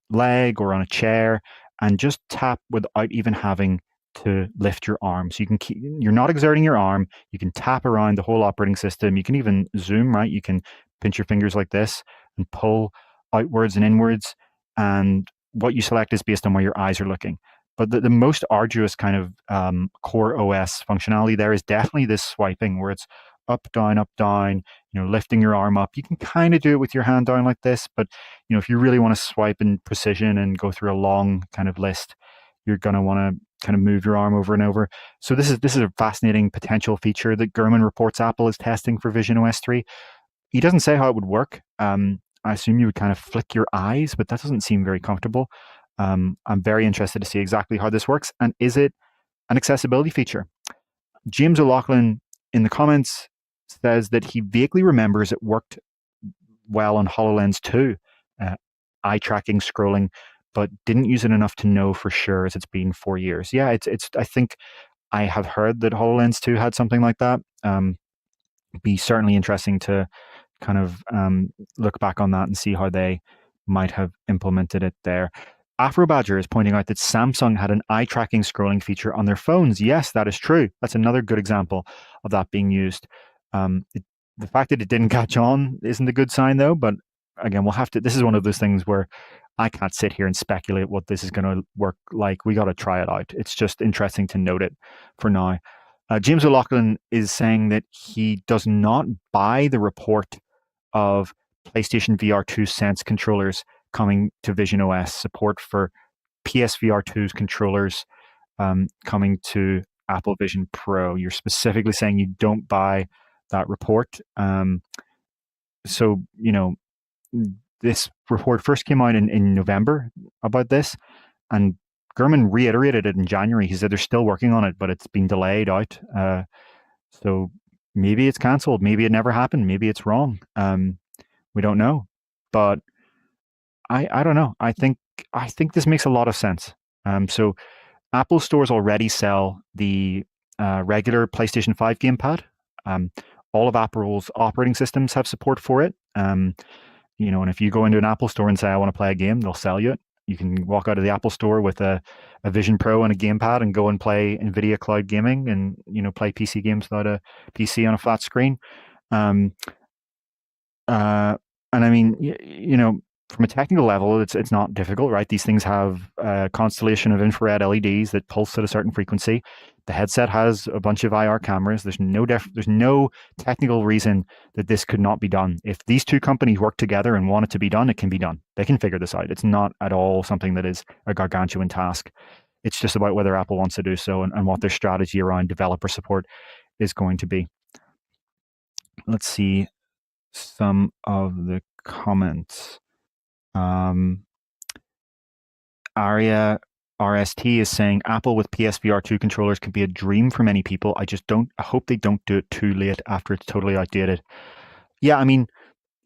leg or on a chair, and just tap without even having to lift your arm. So you're not exerting your arm. You can tap around the whole operating system. You can even zoom, right? You can pinch your fingers like this and pull outwards and inwards. And what you select is based on where your eyes are looking. But the most arduous kind of core OS functionality there is definitely this swiping, where it's up, down, lifting your arm up. You can kind of do it with your hand down like this, but if you really want to swipe in precision and go through a long kind of list, you're going to want to kind of move your arm over and over. So this is a fascinating potential feature that Gurman reports Apple is testing for visionOS 3. He doesn't say how it would work. I assume you would kind of flick your eyes, but that doesn't seem very comfortable. I'm very interested to see exactly how this works, and is it an accessibility feature? James O'Loughlin in the comments says that he vaguely remembers it worked well on HoloLens 2, eye tracking, scrolling, but didn't use it enough to know for sure, as it's been 4 years. Yeah, it's. I think I have heard that HoloLens 2 had something like that. Be certainly interesting to kind of look back on that and see how they might have implemented it there. Afrobadger is pointing out that Samsung had an eye tracking scrolling feature on their phones. Yes, that is true. That's another good example of that being used. The fact that it didn't catch on isn't a good sign, though. But again, we'll have to. This is one of those things where I can't sit here and speculate what this is going to work like. We got to try it out. It's just interesting to note it for now. James O'Loughlin is saying that he does not buy the report of PlayStation VR 2 Sense controllers coming to visionOS, support for PSVR 2's controllers coming to Apple Vision Pro. You're specifically saying you don't buy that report. So, this report first came out in November about this, and Gurman reiterated it in January. He said they're still working on it, but it's been delayed out. So maybe it's canceled. Maybe it never happened. Maybe it's wrong. We don't know. But I don't know. I think this makes a lot of sense. So Apple stores already sell the regular PlayStation 5 gamepad. All of Apple's operating systems have support for it. And if you go into an Apple store and say, I want to play a game, they'll sell you it. You can walk out of the Apple store with a Vision Pro and a gamepad and go and play NVIDIA Cloud Gaming and, play PC games without a PC on a flat screen. And I mean, from a technical level, it's not difficult, right? These things have a constellation of infrared LEDs that pulse at a certain frequency. The headset has a bunch of IR cameras. There's no technical reason that this could not be done. If these two companies work together and want it to be done, it can be done. They can figure this out. It's not at all something that is a gargantuan task. It's just about whether Apple wants to do so and what their strategy around developer support is going to be. Let's see some of the comments. Aria RST is saying Apple with PSVR 2 controllers could be a dream for many people. I hope they don't do it too late after it's totally outdated. Yeah, I mean,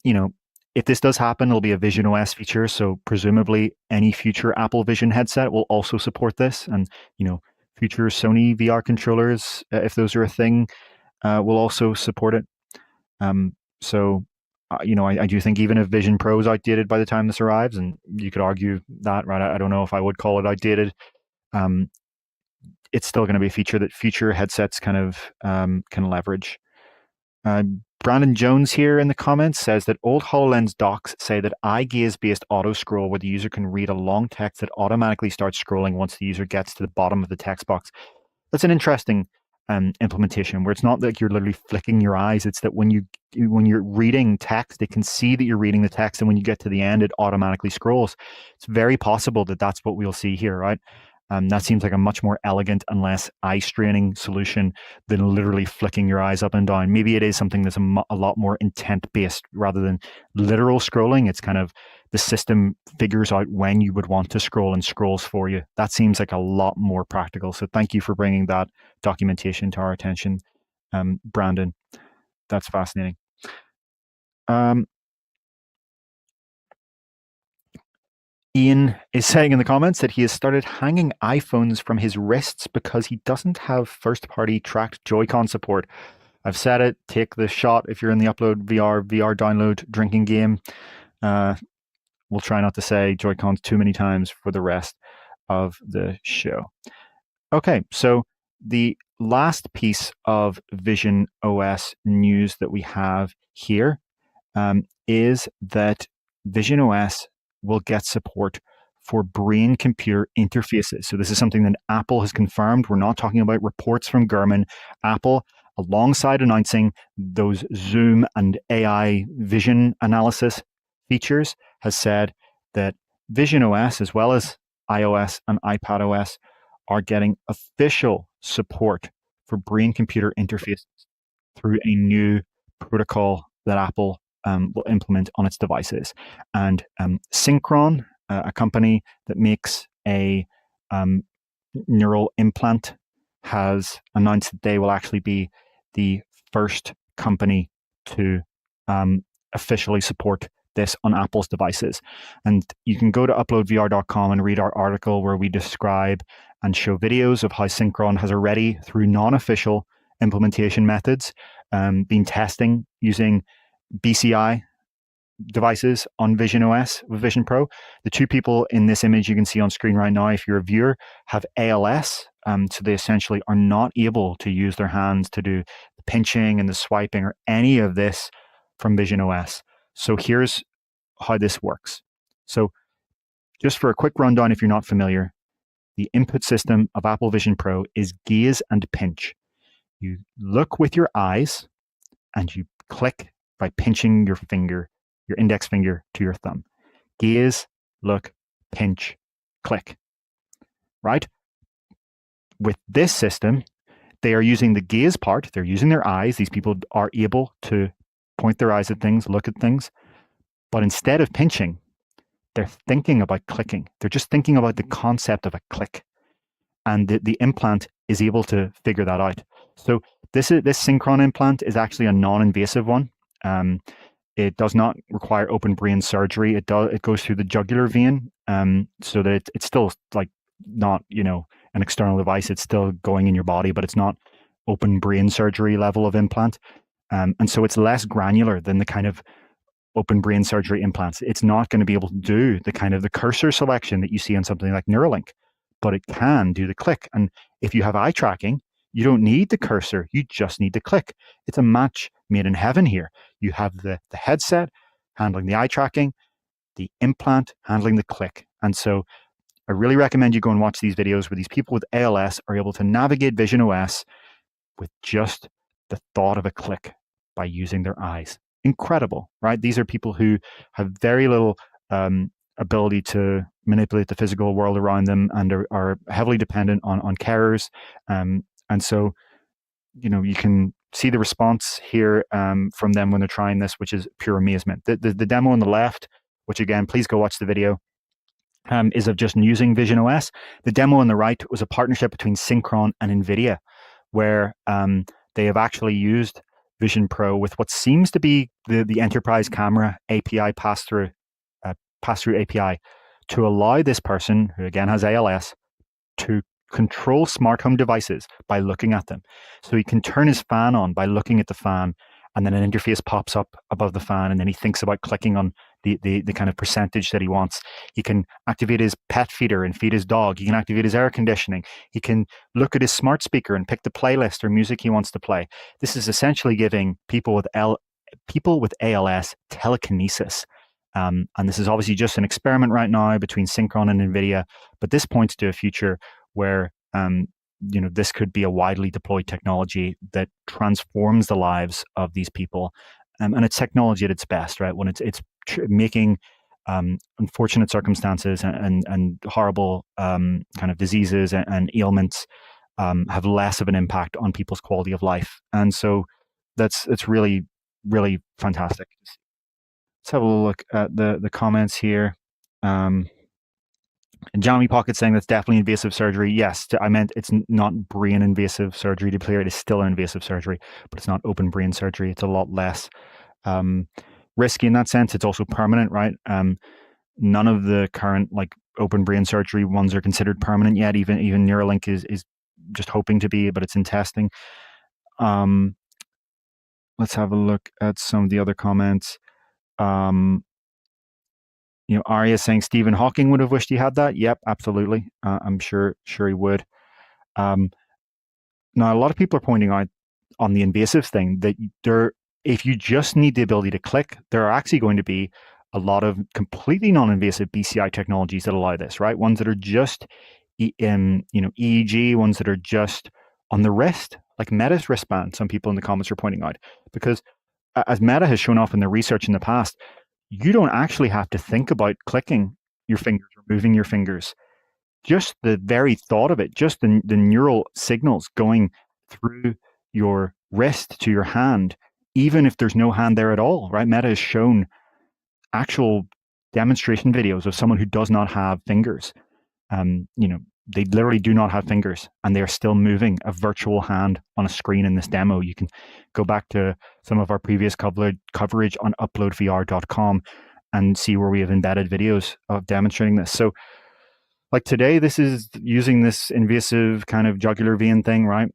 if this does happen, it'll be a visionOS feature. So presumably any future Apple Vision headset will also support this. And, future Sony VR controllers, if those are a thing, will also support it. So, I do think even if Vision Pro is outdated by the time this arrives, and you could argue that, right? I don't know if I would call it outdated. It's still going to be a feature that future headsets kind of can leverage. Brandon Jones here in the comments says that old HoloLens docs say that eye gaze-based auto scroll, where the user can read a long text that automatically starts scrolling once the user gets to the bottom of the text box. That's an interesting implementation, where it's not like you're literally flicking your eyes. It's that when you're reading text, it can see that you're reading the text, and when you get to the end, it automatically scrolls. It's very possible that that's what we'll see here, right? That seems like a much more elegant and less eye-straining solution than literally flicking your eyes up and down. Maybe it is something that's a lot more intent-based rather than literal scrolling. It's kind of the system figures out when you would want to scroll and scrolls for you. That seems like a lot more practical. So thank you for bringing that documentation to our attention, Brandon. That's fascinating. Ian is saying in the comments that he has started hanging iPhones from his wrists because he doesn't have first-party tracked Joy-Con support. I've said it, take the shot if you're in the UploadVR VR download drinking game. We'll try not to say Joy-Cons too many times for the rest of the show. Okay, so the last piece of visionOS news that we have here is that visionOS will get support for brain-computer interfaces. So this is something that Apple has confirmed. We're not talking about reports from Gurman. Apple, alongside announcing those Zoom and AI vision analysis features, has said that visionOS, as well as iOS and iPadOS, are getting official support for brain-computer interfaces through a new protocol that Apple will implement on its devices. And Synchron, a company that makes a neural implant, has announced that they will actually be the first company to officially support this on Apple's devices. And you can go to uploadvr.com and read our article where we describe and show videos of how Synchron has already, through non-official implementation methods, been testing using BCI devices on visionOS with Vision Pro. The two people in this image you can see on screen right now, if you're a viewer, have ALS. So they essentially are not able to use their hands to do the pinching and the swiping or any of this from visionOS. So here's how this works. So just for a quick rundown, if you're not familiar, the input system of Apple Vision Pro is gaze and pinch. You look with your eyes and you click by pinching your finger, your index finger to your thumb. Gaze, look, pinch, click. Right? With this system, they are using the gaze part. They're using their eyes. These people are able to point their eyes at things, look at things. But instead of pinching, they're thinking about clicking. They're just thinking about the concept of a click. And the implant is able to figure that out. So this Synchron implant is actually a non-invasive one. It does not require open brain surgery. It goes through the jugular vein, so that it's still like not an external device. It's still going in your body, but it's not open brain surgery level of implant. And so it's less granular than the kind of open brain surgery implants. It's not going to be able to do the kind of the cursor selection that you see on something like Neuralink, but it can do the click. And if you have eye tracking, you don't need the cursor. You just need to click. It's a match made in heaven here. You have the headset handling the eye tracking, the implant handling the click. And so I really recommend you go and watch these videos where these people with ALS are able to navigate visionOS with just the thought of a click by using their eyes. Incredible, right? These are people who have very little ability to manipulate the physical world around them and are heavily dependent on carers. And so, you can see the response here from them when they're trying this, which is pure amazement. The demo on the left, which again, please go watch the video, is of just using visionOS. The demo on the right was a partnership between Synchron and NVIDIA, where they have actually used Vision Pro with what seems to be the enterprise camera API pass-through API to allow this person, who again has ALS, to control smart home devices by looking at them. So he can turn his fan on by looking at the fan, and then an interface pops up above the fan, and then he thinks about clicking on the kind of percentage that he wants. He can activate his pet feeder and feed his dog. He can activate his air conditioning. He can look at his smart speaker and pick the playlist or music he wants to play. This is essentially giving people with ALS telekinesis. And this is obviously just an experiment right now between Synchron and NVIDIA, but this points to a future where this could be a widely deployed technology that transforms the lives of these people. And it's technology at its best, right? When it's making unfortunate circumstances and horrible kind of diseases and ailments have less of an impact on people's quality of life. And so it's really, really fantastic. Let's have a look at the comments here. Johnny Pocket saying that's definitely invasive surgery. Yes, I meant it's not brain invasive surgery. To be clear, it is still invasive surgery, but it's not open brain surgery. It's a lot less risky in that sense. It's also permanent, right? None of the current open brain surgery ones are considered permanent yet. Even Neuralink is just hoping to be, but it's in testing. Let's have a look at some of the other comments. Arya saying Stephen Hawking would have wished he had that. Yep, absolutely. I'm sure he would. Now, a lot of people are pointing out on the invasive thing that if you just need the ability to click, there are actually going to be a lot of completely non-invasive BCI technologies that allow this, right? Ones that are just EEG, ones that are just on the wrist, like Meta's wristband. Some people in the comments are pointing out, because as Meta has shown off in the research in the past, you don't actually have to think about clicking your fingers or moving your fingers. Just the very thought of it, just the neural signals going through your wrist to your hand, even if there's no hand there at all, right? Meta has shown actual demonstration videos of someone who does not have fingers. They literally do not have fingers, and they're still moving a virtual hand on a screen in this demo. You can go back to some of our previous coverage on UploadVR.com and see where we have embedded videos of demonstrating this. So, like today, this is using this invasive kind of jugular vein thing, right?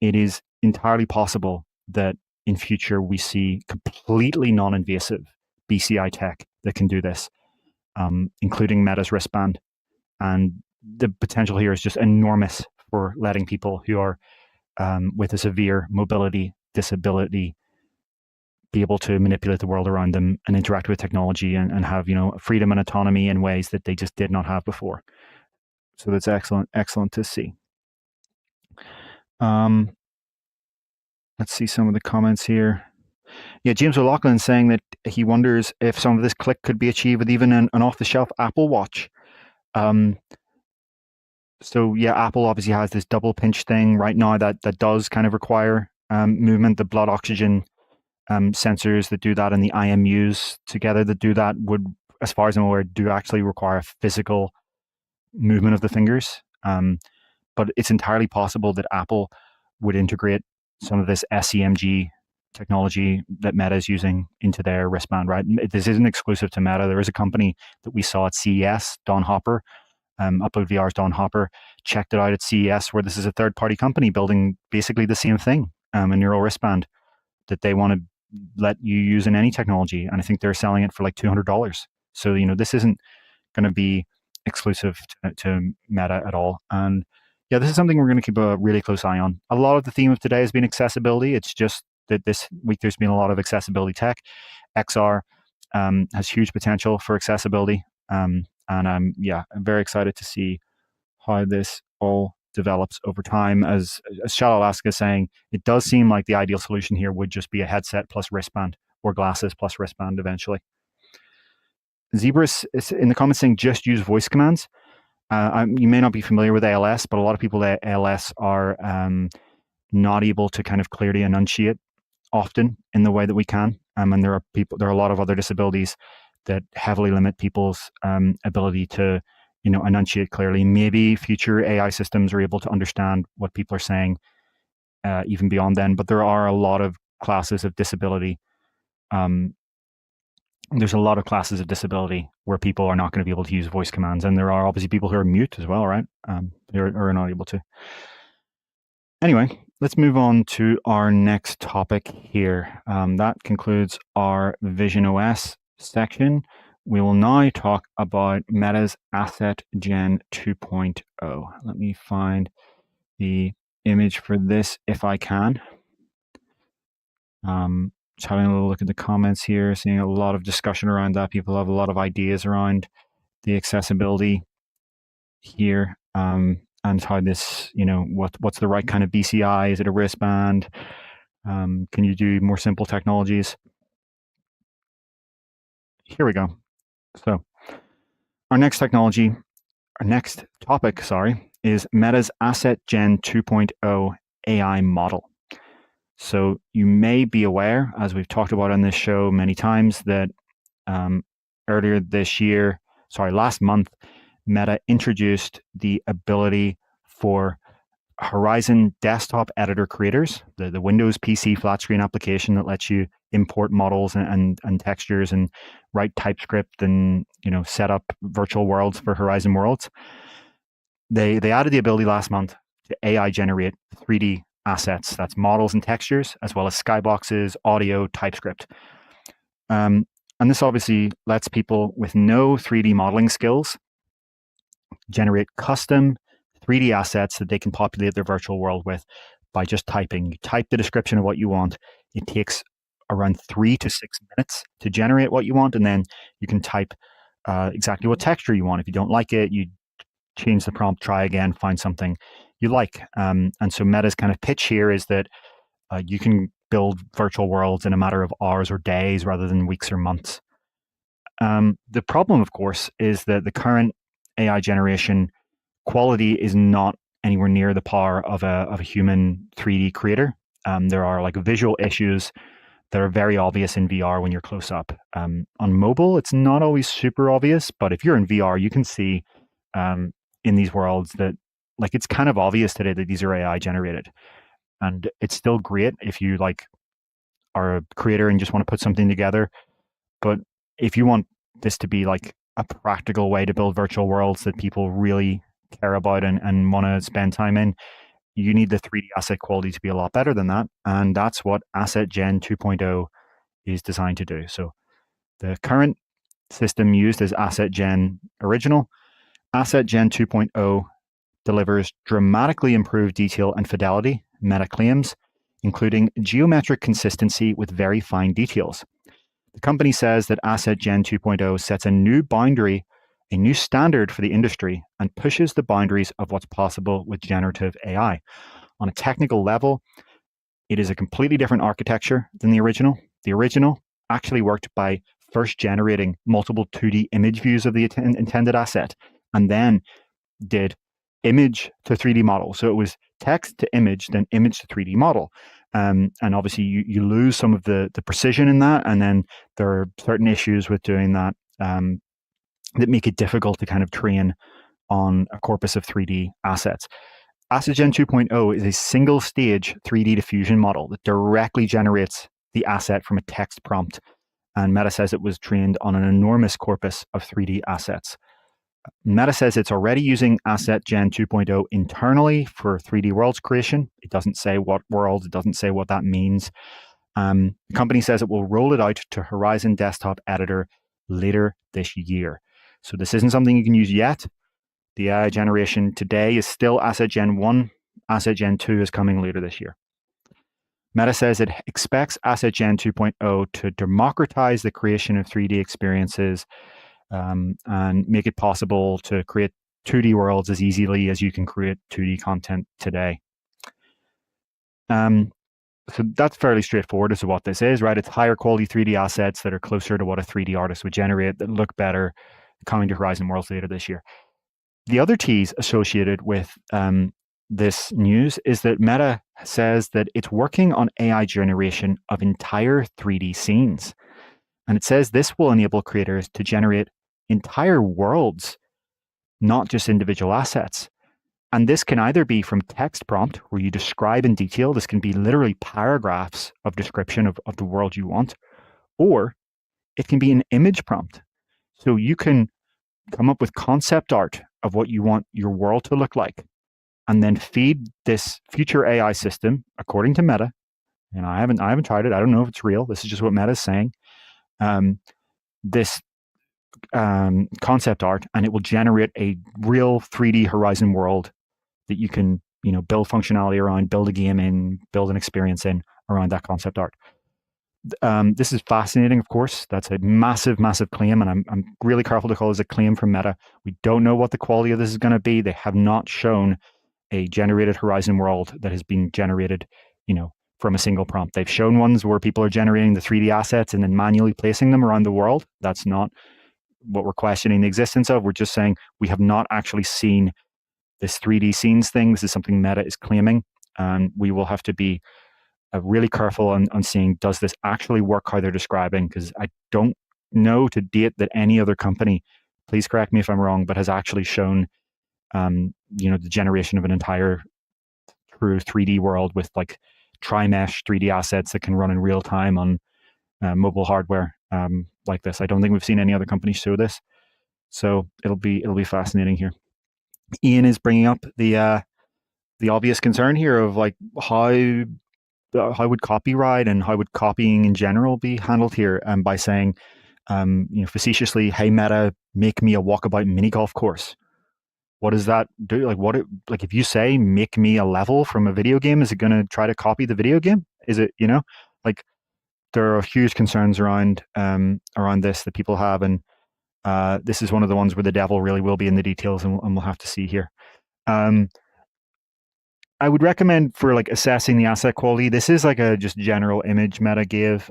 It is entirely possible that in future we see completely non-invasive BCI tech that can do this, including Meta's wristband. And the potential here is just enormous for letting people who are with a severe mobility disability be able to manipulate the world around them and interact with technology and have, freedom and autonomy in ways that they just did not have before. So that's excellent to see. Let's see some of the comments here. Yeah, James O'Loughlin saying that he wonders if some of this click could be achieved with even an off-the-shelf Apple Watch. So yeah, Apple obviously has this double pinch thing right now that does kind of require movement. The blood oxygen sensors that do that and the IMUs together that do that would, as far as I'm aware, do actually require a physical movement of the fingers. But it's entirely possible that Apple would integrate some of this SEMG technology that Meta is using into their wristband, right? This isn't exclusive to Meta. There is a company that we saw at CES, Don Hopper, UploadVR's Don Hopper, checked it out at CES, where this is a third-party company building basically the same thing, a neural wristband that they want to let you use in any technology. And I think they're selling it for like $200. So, this isn't going to be exclusive to Meta at all. And yeah, this is something we're going to keep a really close eye on. A lot of the theme of today has been accessibility. It's just that this week there's been a lot of accessibility tech. XR has huge potential for accessibility. And I'm very excited to see how this all develops over time. As Shallow Alaska is saying, it does seem like the ideal solution here would just be a headset plus wristband, or glasses plus wristband eventually. Zebras is in the comments saying just use voice commands. You may not be familiar with ALS, but a lot of people with ALS are not able to kind of clearly enunciate often in the way that we can. And there are a lot of other disabilities that heavily limit people's ability to, enunciate clearly. Maybe future AI systems are able to understand what people are saying even beyond then. But there are a lot of classes of disability there's a lot of classes of disability where people are not going to be able to use voice commands, and there are obviously people who are mute as well, right? Who are not able to. Anyway, let's move on to our next topic here. That concludes our visionOS section. We will now talk about Meta's AssetGen 2.0. Let me find the image for this if I can. Just having a little look at the comments here, seeing a lot of discussion around that. People have a lot of ideas around the accessibility here, and how this, what's the right kind of BCI? Is it a wristband? Can you do more simple technologies? Here we go. So our next topic, is Meta's AssetGen 2.0 AI model. So you may be aware, as we've talked about on this show many times, that last month, Meta introduced the ability for Horizon desktop editor creators, the Windows PC flat screen application that lets you import models and textures and write TypeScript and set up virtual worlds for Horizon worlds. They added the ability last month to AI generate 3D assets. That's models and textures, as well as skyboxes, audio, TypeScript. And this obviously lets people with no 3D modeling skills generate custom 3D assets that they can populate their virtual world with by just typing. You type the description of what you want. It takes around 3 to 6 minutes to generate what you want, and then you can type exactly what texture you want. If you don't like it, you change the prompt, try again, find something you like. And so Meta's kind of pitch here is that you can build virtual worlds in a matter of hours or days rather than weeks or months. The problem, of course, is that the current AI generation quality is not anywhere near the power of a human 3D creator. There are like visual issues that are very obvious in VR when you're close up. On mobile, it's not always super obvious, but if you're in VR, you can see in these worlds that it's kind of obvious today that these are AI generated. And it's still great if you are a creator and just want to put something together. But if you want this to be a practical way to build virtual worlds that people really care about and want to spend time in, you need the 3D asset quality to be a lot better than that. And that's what AssetGen 2.0 is designed to do. So the current system used is AssetGen Original. AssetGen 2.0 delivers dramatically improved detail and fidelity, Meta claims, including geometric consistency with very fine details. The company says that AssetGen 2.0 sets a new standard for the industry, and pushes the boundaries of what's possible with generative AI. On a technical level, it is a completely different architecture than the original. The original actually worked by first generating multiple 2D image views of the intended asset, and then did image to 3D model. So it was text to image, then image to 3D model. And obviously you lose some of the precision in that. And then there are certain issues with doing that that make it difficult to kind of train on a corpus of 3D assets. AssetGen 2.0 is a single stage 3D diffusion model that directly generates the asset from a text prompt. And Meta says it was trained on an enormous corpus of 3D assets. Meta says it's already using AssetGen 2.0 internally for 3D worlds creation. It doesn't say what worlds, it doesn't say what that means. The company says it will roll it out to Horizon Desktop Editor later this year. So this isn't something you can use yet. The AI generation today is still AssetGen 1. AssetGen 2 is coming later this year. Meta says it expects AssetGen 2.0 to democratize the creation of 3D experiences and make it possible to create 2D worlds as easily as you can create 2D content today. So that's fairly straightforward as to what this is, right? It's higher quality 3D assets that are closer to what a 3D artist would generate, that look better, coming to Horizon Worlds later this year. The other tease associated with this news is that Meta says that it's working on AI generation of entire 3D scenes. And it says this will enable creators to generate entire worlds, not just individual assets. And this can either be from text prompt, where you describe in detail. This can be literally paragraphs of description of the world you want. Or it can be an image prompt. So you can come up with concept art of what you want your world to look like, and then feed this future AI system, according to Meta. And I haven't tried it. I don't know if it's real. This is just what Meta is saying. This concept art, and it will generate a real 3D Horizon world that you can, build functionality around, build a game in, build an experience in around that concept art. This is fascinating, of course. That's a massive, massive claim, and I'm really careful to call this a claim from Meta. We don't know what the quality of this is going to be. They have not shown a generated Horizon world that has been generated, from a single prompt. They've shown ones where people are generating the 3D assets and then manually placing them around the world. That's not what we're questioning the existence of. We're just saying we have not actually seen this 3D scenes thing. This is something Meta is claiming, and we will have to be really careful on seeing, does this actually work how they're describing? Because I don't know to date that any other company, please correct me if I'm wrong, but has actually shown, the generation of an entire true 3D world with like tri-mesh 3D assets that can run in real time on mobile hardware like this. I don't think we've seen any other company show this, so it'll be fascinating here. Ian is bringing up the obvious concern here of like how would copyright and how would copying in general be handled here, by saying, facetiously, "Hey Meta, make me a walkabout mini golf course." What does that do? Like if you say, "Make me a level from a video game," is it going to try to copy the video game? Is it, like there are huge concerns around this that people have, and this is one of the ones where the devil really will be in the details, and we'll have to see here. I would recommend for like assessing the asset quality, this is like a just general image Meta gave.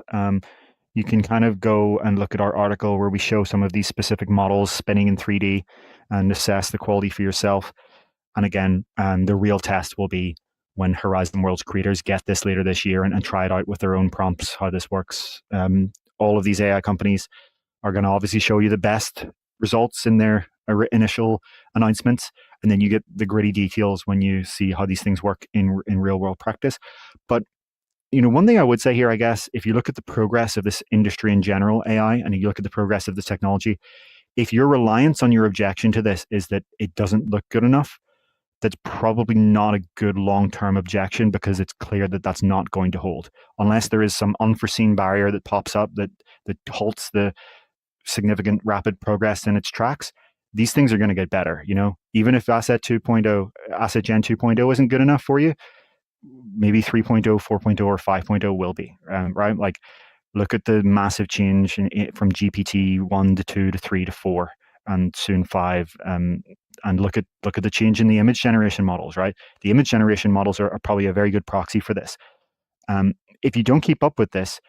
You can kind of go and look at our article where we show some of these specific models spinning in 3D and assess the quality for yourself. And again, the real test will be when Horizon Worlds creators get this later this year and try it out with their own prompts, how this works. All of these AI companies are going to obviously show you the best results in their initial announcements, and then you get the gritty details when you see how these things work in real world practice. But one thing I would say here, I guess, if you look at the progress of this industry in general, AI, and you look at the progress of this technology, if your reliance on your objection to this is that it doesn't look good enough, that's probably not a good long-term objection, because it's clear that that's not going to hold unless there is some unforeseen barrier that pops up that halts the significant rapid progress in its tracks. These things are going to get better, even if AssetGen 2.0 isn't good enough for you, maybe 3.0, 4.0, or 5.0 will be, right? Like, look at the massive change from GPT 1 to 2 to 3 to 4 and soon 5, and look at the change in the image generation models, right? The image generation models are probably a very good proxy for this. If you don't keep up with this,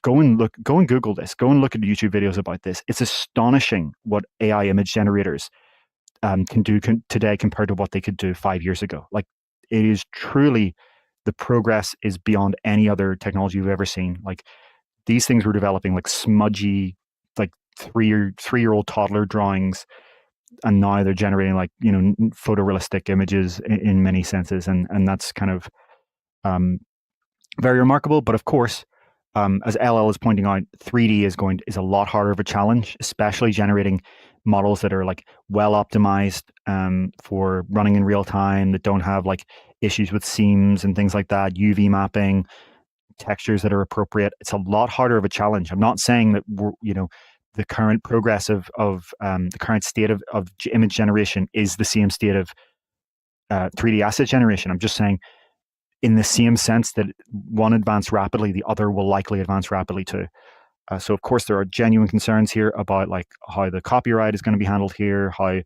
go and Google this, go and look at YouTube videos about this. It's astonishing what AI image generators can do today compared to what they could do 5 years ago. Like, it is truly, the progress is beyond any other technology we've ever seen. Like, these things were developing like smudgy, like three-year-old toddler drawings, and now they're generating like, photorealistic images in many senses, and that's kind of very remarkable. But of course, as LL is pointing out, 3D is a lot harder of a challenge, especially generating models that are like well optimized for running in real time, that don't have like issues with seams and things like that, UV mapping, textures that are appropriate. It's a lot harder of a challenge. I'm not saying that the current progress of the current state of image generation is the same state of 3D asset generation. I'm just saying, in the same sense that one advanced rapidly, the other will likely advance rapidly too. So of course there are genuine concerns here about like how the copyright is going to be handled here, how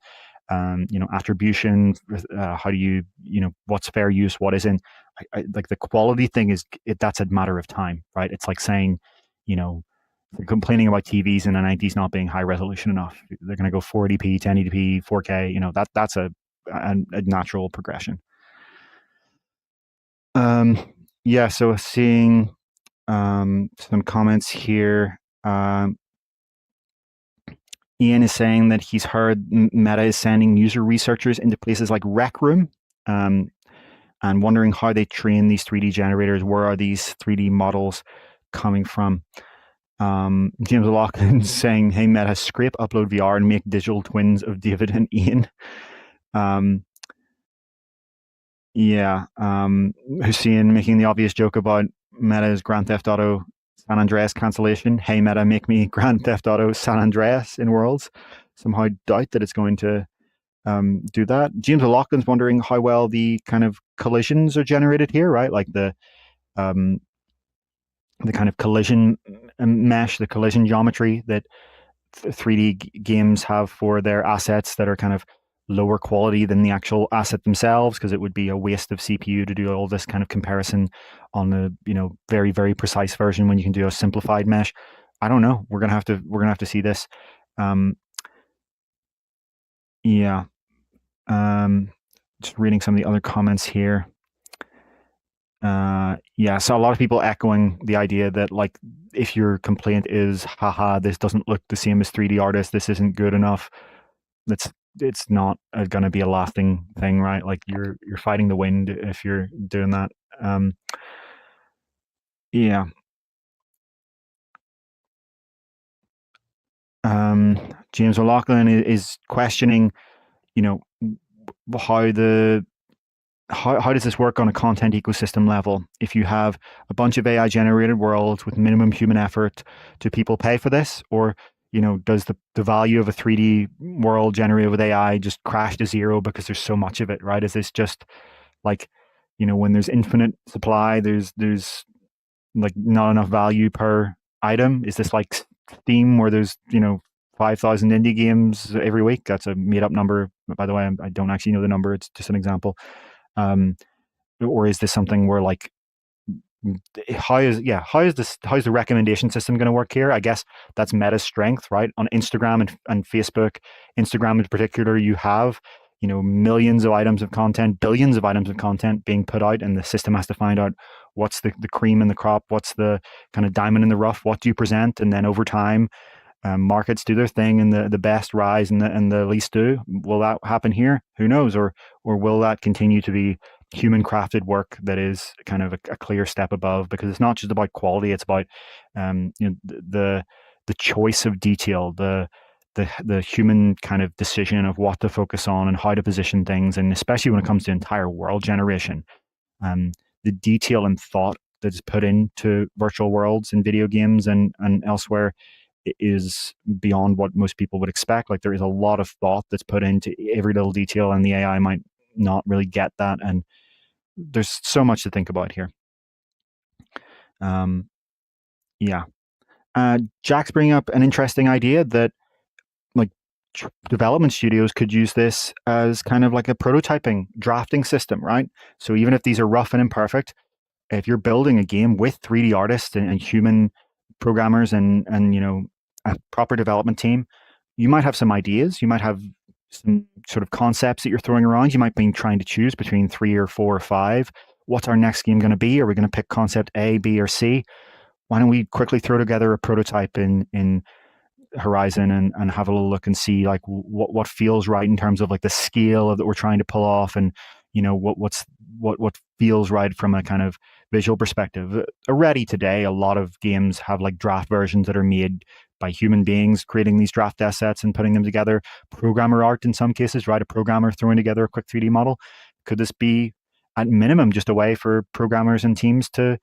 attribution, how do you what's fair use, what isn't. Like the quality thing that's a matter of time, right? It's like saying, complaining about TVs in the 90s not being high resolution enough. They're going to go 480p, 1080p, 4K. That's a natural progression. So seeing some comments here. Ian is saying that he's heard Meta is sending user researchers into places like Rec Room, and wondering how they train these 3D generators. Where are these 3D models coming from? James O'Loughlin saying, "Hey Meta, scrape UploadVR and make digital twins of David and Ian." Yeah. Hussein making the obvious joke about Meta's Grand Theft Auto San Andreas cancellation. Hey Meta, make me Grand Theft Auto San Andreas in Worlds. Somehow doubt that it's going to do that. James O'Loughlin's wondering how well the kind of collisions are generated here, right? Like um, the kind of collision mesh, the collision geometry that 3D games have for their assets that are kind of lower quality than the actual asset themselves, because it would be a waste of CPU to do all this kind of comparison on the very, very precise version when you can do a simplified mesh. I don't know. We're gonna have to see this. Yeah. Just reading some of the other comments here. Yeah, so a lot of people echoing the idea that, like, if your complaint is, haha, this doesn't look the same as 3D artists, this isn't good enough, it's not going to be a lasting thing, right? Like, you're fighting the wind if you're doing that. Yeah. James O'Loughlin is questioning, how does this work on a content ecosystem level? If you have a bunch of AI generated worlds with minimum human effort, do people pay for this? Or, does the value of a 3D world generated with AI just crash to zero because there's so much of it, right? Is this just like, when there's infinite supply, there's like not enough value per item? Is this like Steam where there's, 5,000 indie games every week? That's a made up number, by the way. I don't actually know the number. It's just an example. Or is this something where, like, how is the recommendation system going to work here? I guess that's Meta's strength, right? On Instagram and Facebook, Instagram in particular, you have millions of items of content, billions of items of content being put out, and the system has to find out what's the cream in the crop, what's the kind of diamond in the rough, what do you present, and then over time, markets do their thing, and the best rise and the least do. Will that happen here? Who knows? Or will that continue to be human crafted work that is kind of a clear step above? Because it's not just about quality; it's about the choice of detail, the human kind of decision of what to focus on and how to position things, and especially when it comes to entire world generation, the detail and thought that is put into virtual worlds in video games and elsewhere is beyond what most people would expect. Like, there is a lot of thought that's put into every little detail, and the AI might not really get that. And there's so much to think about here. Yeah. Jack's bringing up an interesting idea that, like, development studios could use this as kind of like a prototyping drafting system, right? So even if these are rough and imperfect, if you're building a game with 3D artists and human programmers and a proper development team, you might have some ideas. You might have some sort of concepts that you're throwing around. You might be trying to choose between 3 or 4 or 5. What's our next game going to be? Are we going to pick concept A, B, or C? Why don't we quickly throw together a prototype in Horizon and have a little look and see, like, what feels right in terms of, like, the scale that we're trying to pull off, and what feels right from a kind of visual perspective. Already today, a lot of games have, like, draft versions that are made by human beings creating these draft assets and putting them together. Programmer art in some cases, right? A programmer throwing together a quick 3D model. Could this be, at minimum, just a way for programmers and teams to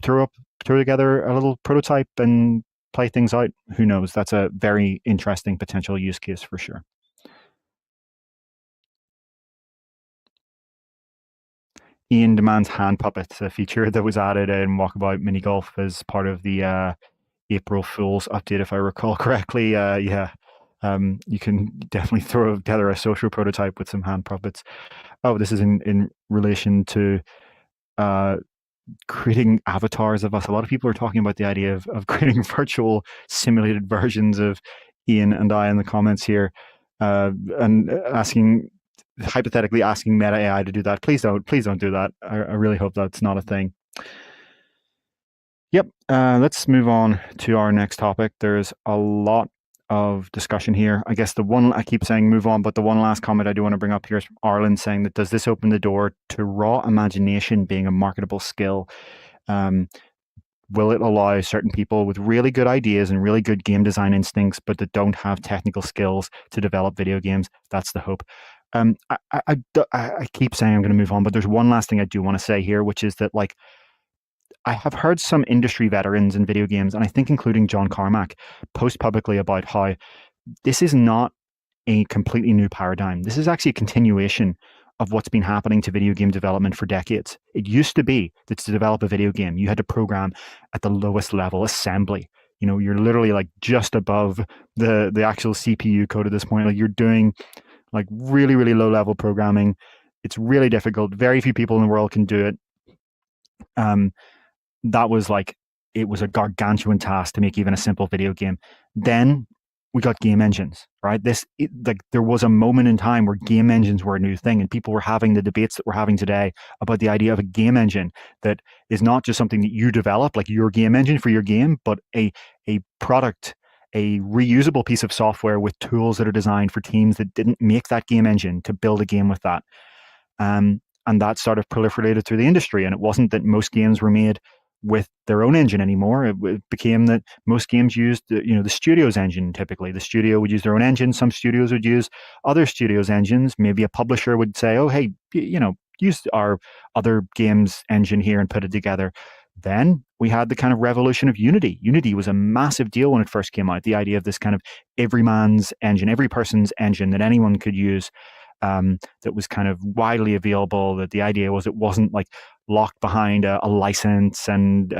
throw together a little prototype and play things out? Who knows? That's a very interesting potential use case for sure. Ian demands hand puppets, a feature that was added in Walkabout Mini Golf as part of the April Fool's update, if I recall correctly. Yeah, you can definitely throw together a social prototype with some hand puppets. Oh, this is in relation to creating avatars of us. A lot of people are talking about the idea of creating virtual simulated versions of Ian and I in the comments here, and hypothetically asking Meta AI to do that. Please don't do that. I really hope that's not a thing. Yep. Let's move on to our next topic. There's a lot of discussion here. I guess the one, I keep saying move on, but the one last comment I do want to bring up here is from Arlen saying that, does this open the door to raw imagination being a marketable skill? Will it allow certain people with really good ideas and really good game design instincts, but that don't have technical skills to develop video games? That's the hope. I keep saying I'm going to move on, but there's one last thing I do want to say here, which is that, like, I have heard some industry veterans in video games, and I think including John Carmack, post publicly about how this is not a completely new paradigm. This is actually a continuation of what's been happening to video game development for decades. It used to be that to develop a video game, you had to program at the lowest level, assembly. You know, you're literally like just above the actual CPU code at this point. Like, you're doing like really, really low level programming. It's really difficult. Very few people in the world can do it. That was like, it was a gargantuan task to make even a simple video game. Then we got game engines, right? There was a moment in time where game engines were a new thing, and people were having the debates that we're having today about the idea of a game engine that is not just something that you develop, like your game engine for your game, but a product, a reusable piece of software with tools that are designed for teams that didn't make that game engine to build a game with that. And that sort of proliferated through the industry. And it wasn't that most games were made with their own engine anymore. It became that most games used the studio's engine. Typically the studio would use their own engine. Some studios would use other studios' engines. Maybe a publisher would say, oh, hey, use our other game's engine here and put it together. Then we had the kind of revolution of Unity. Unity was a massive deal when it first came out. The idea of this kind of every man's engine, every person's engine that anyone could use, that was kind of widely available. That the idea was it wasn't like locked behind a license and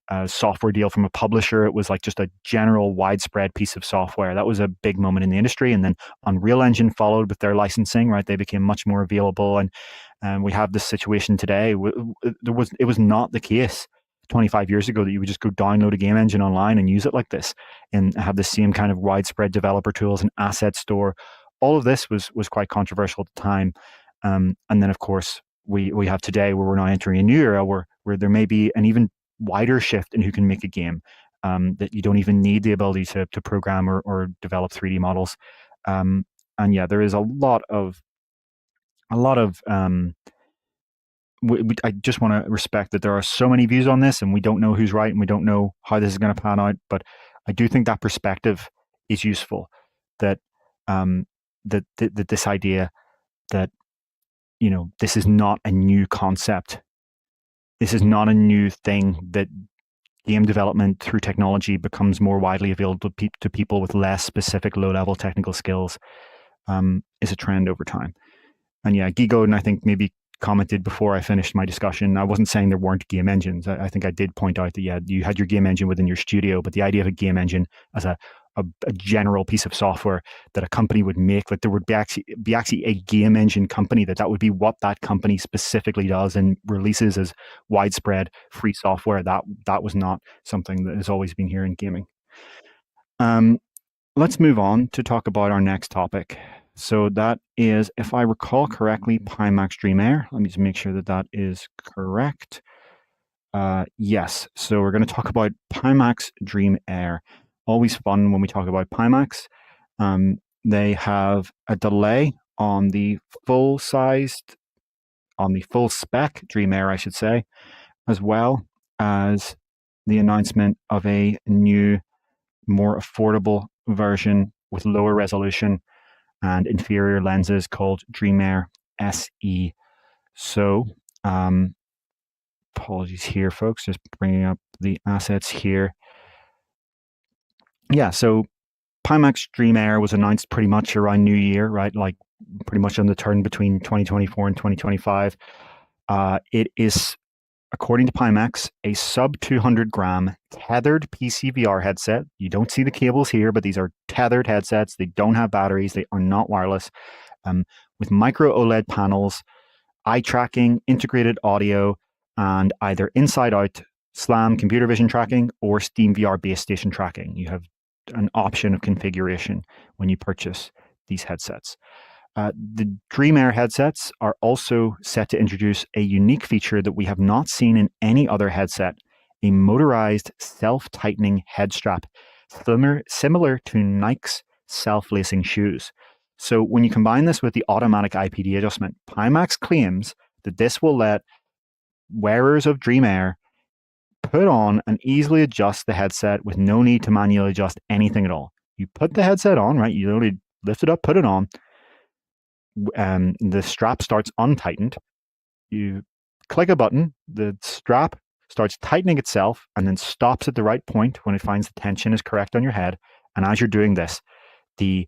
a software deal from a publisher. It was like just a general widespread piece of software. That was a big moment in the industry. And then Unreal Engine followed with their licensing, right? They became much more available. And we have this situation today. It was not the case 25 years ago that you would just go download a game engine online and use it like this and have the same kind of widespread developer tools and asset store. All of this was quite controversial at the time. And then, of course, we have today where we're now entering a new era where there may be an even wider shift in who can make a game, that you don't even need the ability to program or develop 3D models. And yeah, there is a lot of I just want to respect that there are so many views on this, and we don't know who's right, and we don't know how this is going to pan out. But I do think that perspective is useful. That this idea that this is not a new concept. This is not a new thing, that game development through technology becomes more widely available to people with less specific low-level technical skills, is a trend over time. And yeah, Godin, I think, maybe commented before I finished my discussion. I wasn't saying there weren't game engines. I think I did point out that, yeah, you had your game engine within your studio, but the idea of a game engine as a general piece of software that a company would make, that there would be actually a game engine company, that would be what that company specifically does and releases as widespread free software. That was not something that has always been here in gaming. Let's move on to talk about our next topic. So that is, if I recall correctly, Pimax Dream Air. Let me just make sure that is correct. Yes, so we're going to talk about Pimax Dream Air. Always fun when we talk about Pimax. They have a delay on the full spec Dream Air, I should say, as well as the announcement of a new, more affordable version with lower resolution and inferior lenses called Dream Air SE. So, apologies here, folks, just bringing up the assets here. Yeah, so Pimax Dream Air was announced pretty much around New Year, right? Like pretty much on the turn between 2024 and 2025. It is, according to Pimax, a sub 200 gram tethered PC VR headset. You don't see the cables here, but these are tethered headsets. They don't have batteries. They are not wireless. With Micro-OLED panels, eye tracking, integrated audio, and either inside-out SLAM computer vision tracking or SteamVR base station tracking. You have an option of configuration when you purchase these headsets. The Dream Air headsets are also set to introduce a unique feature that we have not seen in any other headset, a motorized self-tightening head strap, similar to Nike's self-lacing shoes. So when you combine this with the automatic IPD adjustment, Pimax claims that this will let wearers of Dream Air put on and easily adjust the headset with no need to manually adjust anything at all. You put the headset on, right? You literally lift it up, put it on. The strap starts untightened. You click a button, the strap starts tightening itself and then stops at the right point when it finds the tension is correct on your head. And as you're doing this, the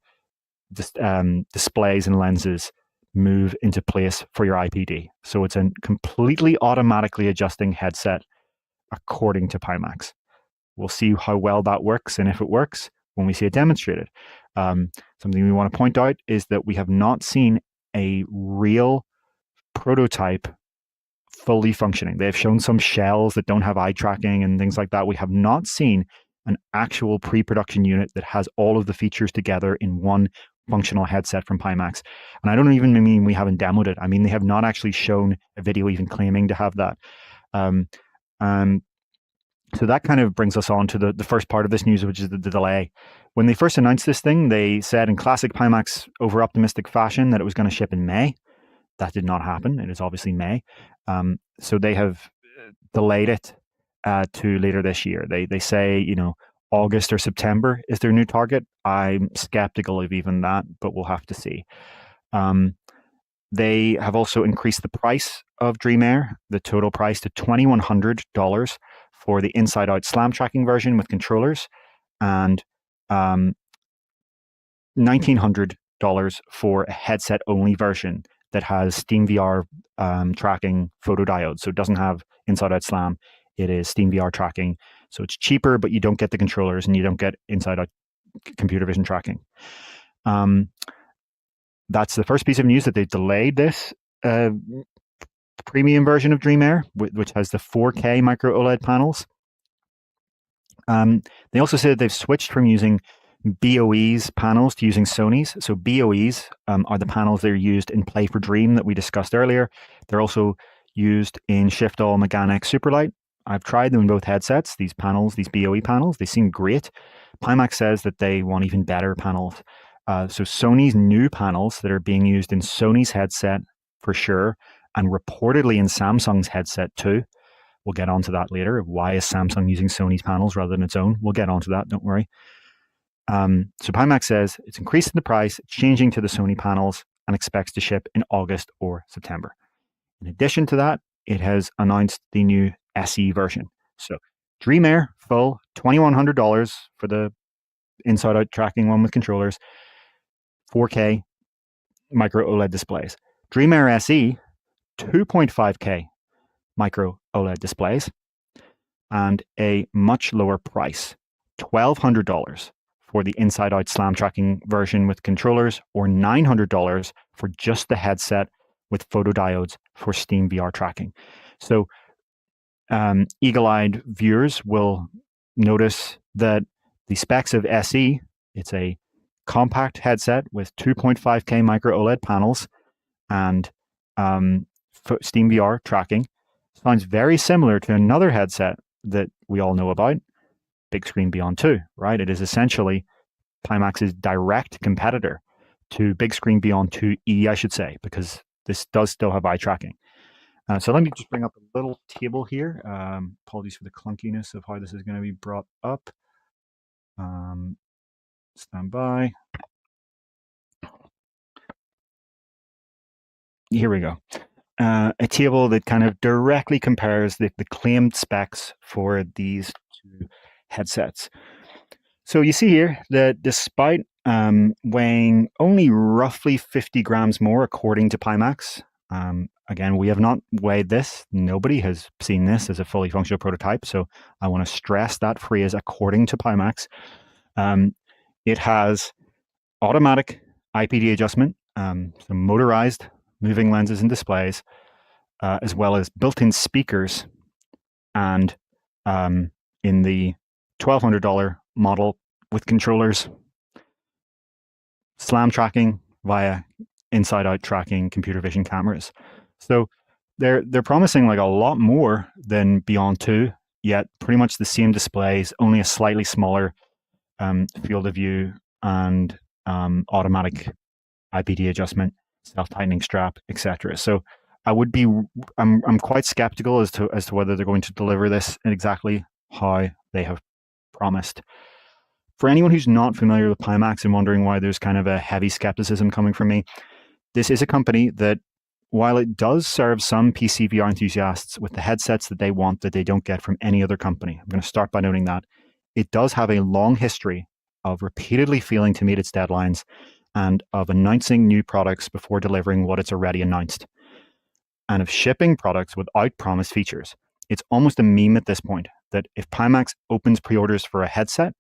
displays and lenses move into place for your IPD. So it's a completely automatically adjusting headset according to Pimax. We'll see how well that works and if it works when we see it demonstrated. Something we want to point out is that we have not seen a real prototype fully functioning. They've shown some shells that don't have eye tracking and things like that. We have not seen an actual pre-production unit that has all of the features together in one functional headset from Pimax. And I don't even mean we haven't demoed it. I mean, they have not actually shown a video even claiming to have that. So that kind of brings us on to the first part of this news, which is the delay. When they first announced this thing, they said in classic Pimax over-optimistic fashion that it was going to ship in May. That did not happen. It is obviously May. So they have delayed it to later this year. They say, August or September is their new target. I'm skeptical of even that, but we'll have to see. They have also increased the price of Dream Air, the total price to $2,100 for the inside-out slam tracking version with controllers, and $1,900 for a headset-only version that has SteamVR tracking photodiodes. So it doesn't have inside-out slam. It is SteamVR tracking. So it's cheaper, but you don't get the controllers and you don't get inside-out computer vision tracking. That's the first piece of news, that they delayed this premium version of Dream Air, which has the 4K Micro-OLED panels. They also said they've switched from using BOE's panels to using Sony's. So BOE's are the panels that are used in Play for Dream that we discussed earlier. They're also used in Shift-All Meganic Superlight. I've tried them in both headsets, these panels, these BOE panels. They seem great. Pimax says that they want even better panels. So Sony's new panels that are being used in Sony's headset for sure, and reportedly in Samsung's headset too. We'll get onto that later. Why is Samsung using Sony's panels rather than its own? We'll get onto that, don't worry. So Pimax says it's increasing the price, changing to the Sony panels, and expects to ship in August or September. In addition to that, it has announced the new SE version. So Dream Air full, $2,100 for the inside-out tracking one with controllers, 4K Micro-OLED displays. Dream Air SE, 2.5K Micro-OLED displays, and a much lower price, $1,200 for the inside-out slam tracking version with controllers, or $900 for just the headset with photodiodes for SteamVR tracking. So eagle-eyed viewers will notice that the specs of SE, it's a compact headset with 2.5K Micro-OLED panels and SteamVR tracking, sounds very similar to another headset that we all know about, Big Screen Beyond 2, right? It is essentially Pimax's direct competitor to Big Screen Beyond 2E, I should say, because this does still have eye tracking. So let me just bring up a little table here. Apologies for the clunkiness of how this is going to be brought up. Stand by. Here we go. A table that kind of directly compares the claimed specs for these two headsets. So you see here that despite weighing only roughly 50 grams more according to Pimax, again, we have not weighed this. Nobody has seen this as a fully functional prototype. So I want to stress that phrase, according to Pimax. It has automatic IPD adjustment, some motorized moving lenses and displays, as well as built-in speakers, and in the $1,200 model with controllers, slam tracking via inside-out tracking computer vision cameras. So they're promising like a lot more than Beyond 2, yet pretty much the same displays, only a slightly smaller field of view and automatic IPD adjustment, self-tightening strap, etc. So I would be. I'm quite skeptical as to whether they're going to deliver this exactly how they have promised. For anyone who's not familiar with Pimax and wondering why there's kind of a heavy skepticism coming from me, this is a company that, while it does serve some PC VR enthusiasts with the headsets that they want that they don't get from any other company, I'm going to start by noting that it does have a long history of repeatedly failing to meet its deadlines and of announcing new products before delivering what it's already announced, and of shipping products without promised features. It's almost a meme at this point that if Pimax opens pre-orders for a headset,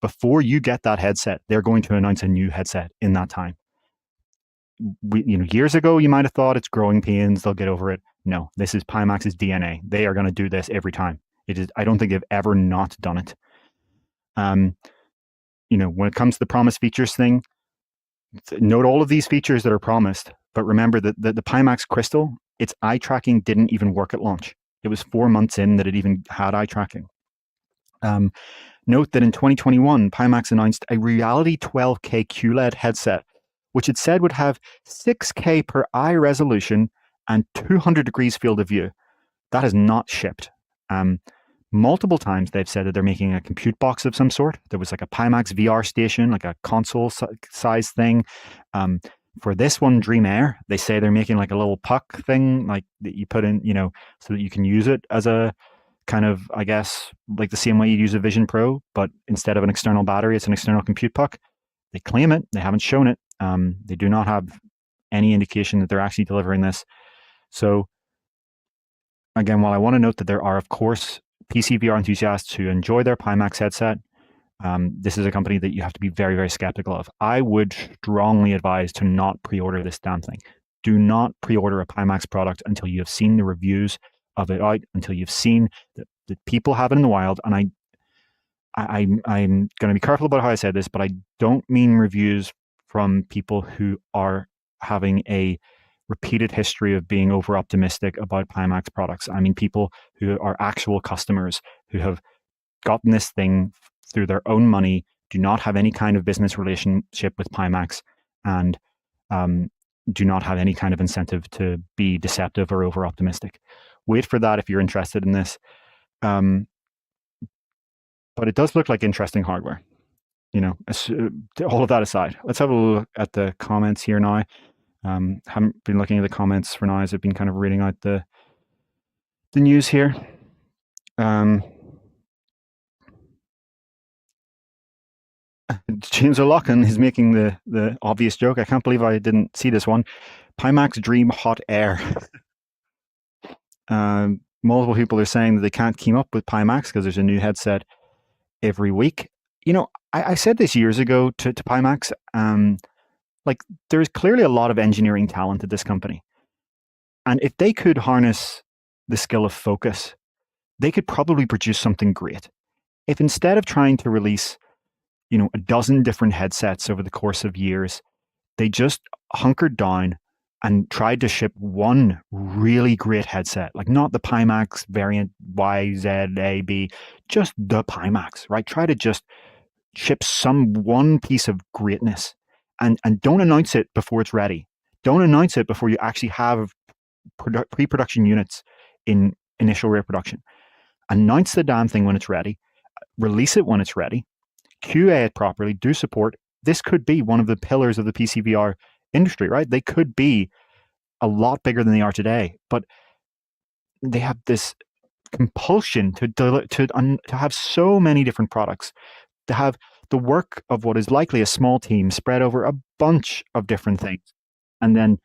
before you get that headset, they're going to announce a new headset in that time. Years ago, you might have thought it's growing pains, they'll get over it. No, this is Pimax's DNA. They are going to do this every time. I don't think they've ever not done it. When it comes to the promised features thing, note all of these features that are promised, but remember that the Pimax Crystal, its eye tracking didn't even work at launch. It was 4 months in that it even had eye tracking. Note that in 2021, Pimax announced a Reality 12K QLED headset, which it said would have 6K per eye resolution and 200 degrees field of view. That has not shipped. Multiple times they've said that they're making a compute box of some sort. There was like a Pimax VR station, like a console size thing. For this one, Dream Air, they say they're making like a little puck thing, like that you put in, so that you can use it as a kind of, I guess, like the same way you use a Vision Pro, but instead of an external battery, it's an external compute puck. They claim it. They haven't shown it. They do not have any indication that they're actually delivering this. So again, while I want to note that there are, of course, PC VR enthusiasts who enjoy their Pimax headset, this is a company that you have to be very, very skeptical of. I would strongly advise to not pre-order this damn thing. Do not pre-order a Pimax product until you have seen the reviews of it out, until you've seen that people have it in the wild. And I'm going to be careful about how I said this, but I don't mean reviews from people who are having a repeated history of being over optimistic about Pimax products. I mean people who are actual customers who have gotten this thing through their own money, do not have any kind of business relationship with Pimax, and do not have any kind of incentive to be deceptive or over optimistic. Wait for that if you're interested in this. But it does look like interesting hardware. All of that aside, let's have a look at the comments here now. Haven't been looking at the comments for now as I've been kind of reading out the news here. James O'Loughlin is making the obvious joke. I can't believe I didn't see this one. Pimax Dream Hot Air. Multiple people are saying that they can't keep up with Pimax because there's a new headset every week. I said this years ago to Pimax. Like, there's clearly a lot of engineering talent at this company. And if they could harness the skill of focus, they could probably produce something great. If instead of trying to release, a dozen different headsets over the course of years, they just hunkered down and tried to ship one really great headset, like not the Pimax variant Y, Z, A, B, just the Pimax, right? Try to just ship one piece of greatness and don't announce it before it's ready. Don't announce it before you actually have pre-production units in initial rear production. Announce the damn thing when it's ready. Release it when it's ready. QA it properly. Do support. This could be one of the pillars of the PC VR industry, right? They could be a lot bigger than they are today, but they have this compulsion to have so many different products, to have the work of what is likely a small team spread over a bunch of different things. And then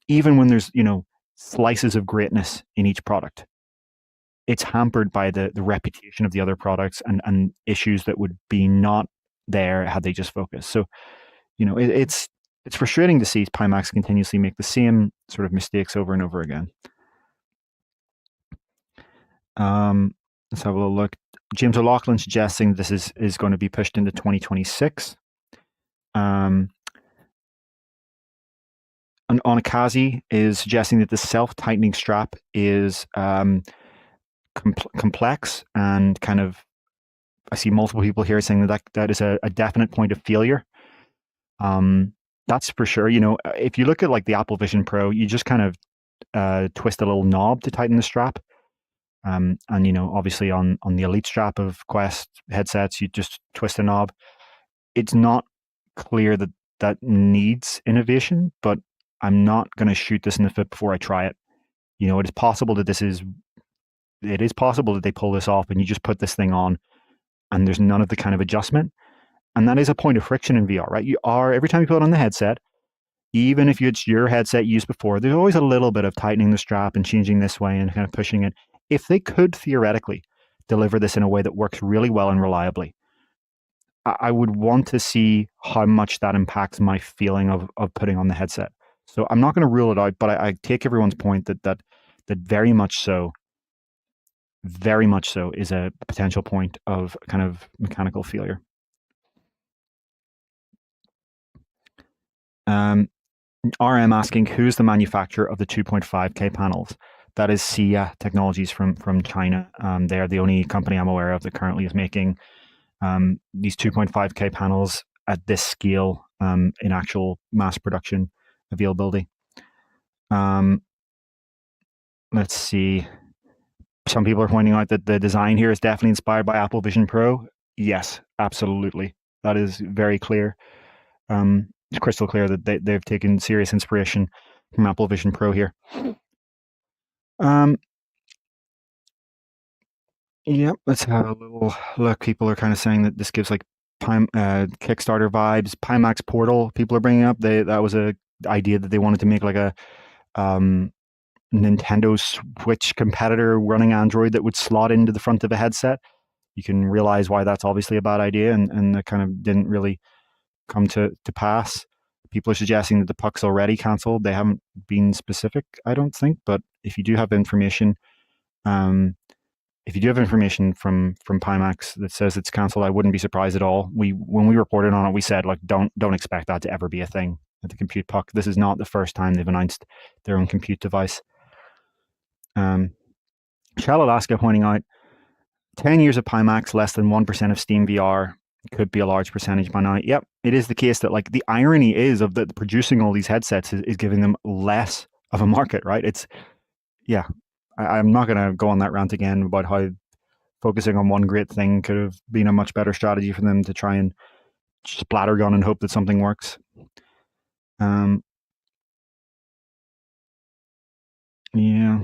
even when there's, slices of greatness in each product, it's hampered by the reputation of the other products and issues that would be not there had they just focused. So, it's frustrating to see Pimax continuously make the same sort of mistakes over and over again. Let's have a little look. James O'Loughlin suggesting this is going to be pushed into 2026. And Onakazi is suggesting that the self-tightening strap is complex and kind of, I see multiple people here saying that is a definite point of failure. That's for sure. If you look at like the Apple Vision Pro, you just kind of twist a little knob to tighten the strap. And obviously on the Elite strap of Quest headsets, you just twist a knob. It's not clear that that needs innovation, but I'm not going to shoot this in the foot before I try it. It is possible that they pull this off and you just put this thing on and there's none of the kind of adjustment. And that is a point of friction in VR, right? Every time you put it on the headset, even if it's your headset used before, there's always a little bit of tightening the strap and changing this way and kind of pushing it. If they could theoretically deliver this in a way that works really well and reliably, I would want to see how much that impacts my feeling of putting on the headset. So I'm not going to rule it out, but I take everyone's point that very much so is a potential point of kind of mechanical failure. RM asking, who's the manufacturer of the 2.5K panels? That is Sia Technologies from China. They are the only company I'm aware of that currently is making these 2.5K panels at this scale in actual mass production availability. Let's see. Some people are pointing out that the design here is definitely inspired by Apple Vision Pro. Yes, absolutely. That is very clear. It's crystal clear that they've taken serious inspiration from Apple Vision Pro here. Yep, let's have a little look. People are kind of saying that this gives like Kickstarter vibes. Pimax Portal, people are bringing up. That was a idea that they wanted to make like a Nintendo Switch competitor running Android that would slot into the front of a headset. You can realize why that's obviously a bad idea, and that kind of didn't really come to pass. People are suggesting that the puck's already cancelled. They haven't been specific, I don't think, but if you do have information, from Pimax that says it's cancelled, I wouldn't be surprised at all. When we reported on it, we said like don't expect that to ever be a thing at the Compute Puck. This is not the first time they've announced their own compute device. Shall Alaska pointing out 10 years of Pimax, less than 1% of Steam VR, could be a large percentage by now. Yep, it is the case that like the irony is of that producing all these headsets is giving them less of a market, right? I'm not going to go on that rant again about how focusing on one great thing could have been a much better strategy for them to try and splattergun and hope that something works. Yeah.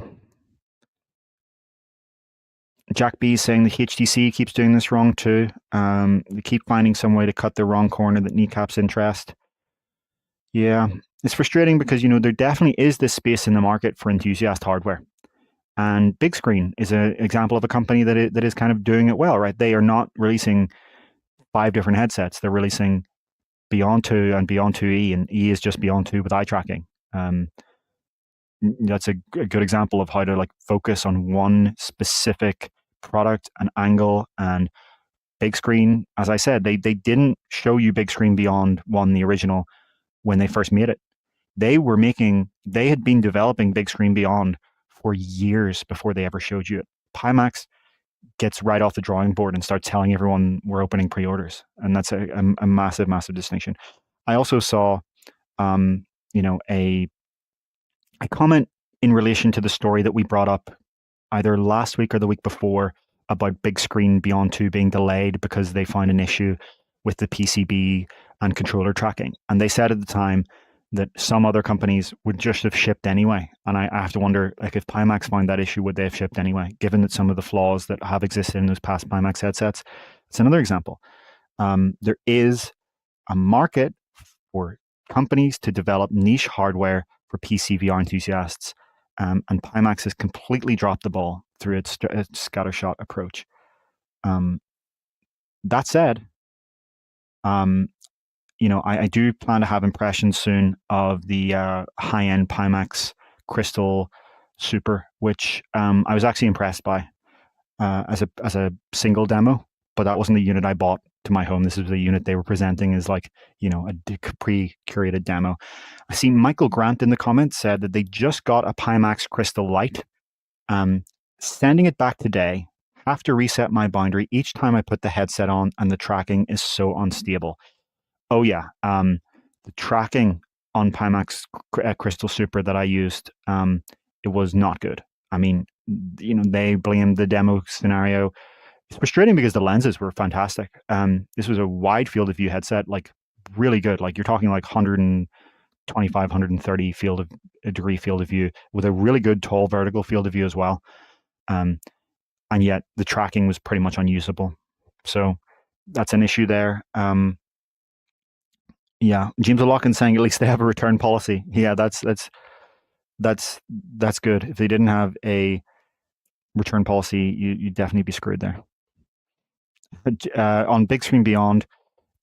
Jack B is saying the HTC keeps doing this wrong too. They keep finding some way to cut the wrong corner that kneecaps interest. Yeah, it's frustrating because there definitely is this space in the market for enthusiast hardware, and Big Screen is an example of a company that is kind of doing it well. Right, they are not releasing 5 different headsets; they're releasing Beyond 2 and Beyond 2E, and E is just Beyond 2 with eye tracking. That's a good example of how to like focus on one specific product and angle. And Big Screen, as I said, they didn't show you Big Screen Beyond 1, the original, when they first made it. They had been developing Big Screen Beyond for years before they ever showed you it. Pimax gets right off the drawing board and starts telling everyone we're opening pre-orders. And that's a massive, massive distinction. I also saw, a comment in relation to the story that we brought up either last week or the week before about Big Screen Beyond 2 being delayed because they found an issue with the PCB and controller tracking. And they said at the time that some other companies would just have shipped anyway. And I have to wonder, like, if Pimax found that issue, would they have shipped anyway, given that some of the flaws that have existed in those past Pimax headsets? It's another example. There is a market for companies to develop niche hardware for PC VR enthusiasts, and Pimax has completely dropped the ball through its scattershot approach. That said, I do plan to have impressions soon of the high-end Pimax Crystal Super, which I was actually impressed by as a single demo, but that wasn't the unit I bought to my home. This is the unit they were presenting as like, a pre-curated demo. I see Michael Grant in the comments said that they just got a Pimax Crystal Lite. Sending it back today, have to reset my boundary each time I put the headset on, and the tracking is so unstable. Oh yeah, the tracking on Pimax Crystal Super that I used it was not good. I mean, they blamed the demo scenario. It's frustrating because the lenses were fantastic. This was a wide field of view headset, like really good. Like you're talking like 125, 130 degree field of view with a really good tall vertical field of view as well. And yet the tracking was pretty much unusable. So that's an issue there. Yeah, James O'Loughlin saying at least they have a return policy. Yeah, that's good. If they didn't have a return policy, you'd definitely be screwed there. On Big Screen Beyond,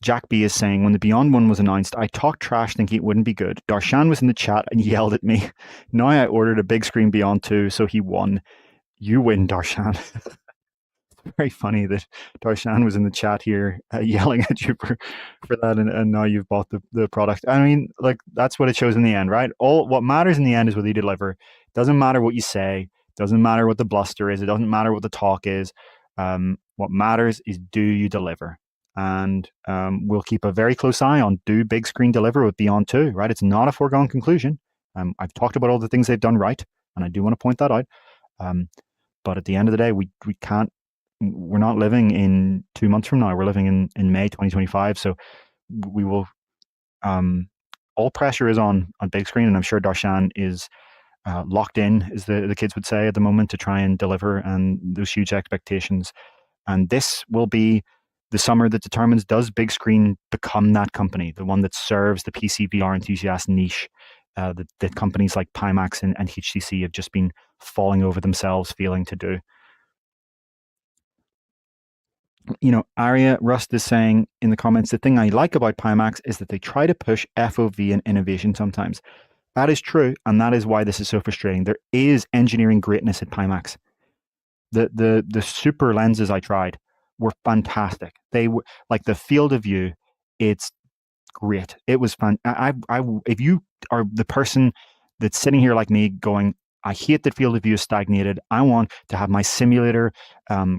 Jack B is saying, when the Beyond one was announced, I talked trash thinking it wouldn't be good. Darshan was in the chat and yelled at me. Now I ordered a Big Screen Beyond 2, so he won. You win, Darshan. Very funny that Darshan was in the chat here yelling at you for that, and now you've bought the product. I mean, like, that's what it shows in the end, right? What matters in the end is what you deliver. It doesn't matter what you say. It doesn't matter what the bluster is. It doesn't matter what the talk is. What matters is, do you deliver? And we'll keep a very close eye on, do Big Screen deliver with Beyond 2, right? It's not a foregone conclusion. I've talked about all the things they've done right, and I do want to point that out. But at the end of the day, we're not living in 2 months from now. We're living in May 2025. So we will, all pressure is on Big Screen, and I'm sure Darshan is locked in, as the kids would say at the moment, to try and deliver, and those huge expectations. And this will be the summer that determines, does Big Screen become that company, the one that serves the PC VR enthusiast niche that companies like Pimax and HTC have just been falling over themselves failing to do. Arya Rust is saying in the comments, the thing I like about Pimax is that they try to push FOV and innovation sometimes. That is true, and that is why this is so frustrating. There is engineering greatness at Pimax. The super lenses I tried were fantastic. They were like the field of view. It's great. It was fun. If you are the person that's sitting here like me going, I hate that field of view is stagnated. I want to have my simulator,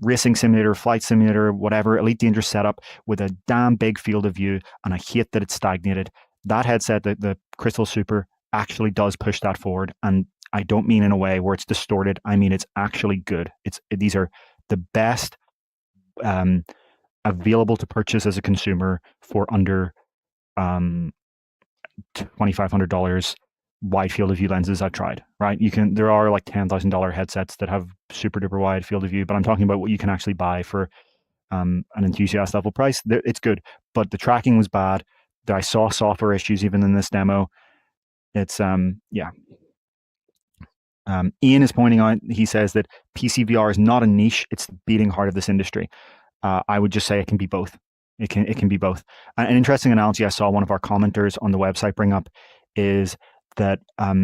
racing simulator, flight simulator, whatever, Elite Dangerous setup with a damn big field of view, and I hate that it's stagnated. That headset, the Crystal Super, actually does push that forward, and I don't mean in a way where it's distorted. I mean it's actually good. These are the best available to purchase as a consumer for under $2,500 wide field of view lenses I've tried, right? There are like $10,000 headsets that have super duper wide field of view, but I'm talking about what you can actually buy for an enthusiast level price. It's good, but the tracking was bad. I saw software issues even in this demo. It's yeah. Ian is pointing out, he says that PC VR is not a niche, it's the beating heart of this industry. I would just say it can be both. It can be both. An interesting analogy I saw one of our commenters on the website bring up is that a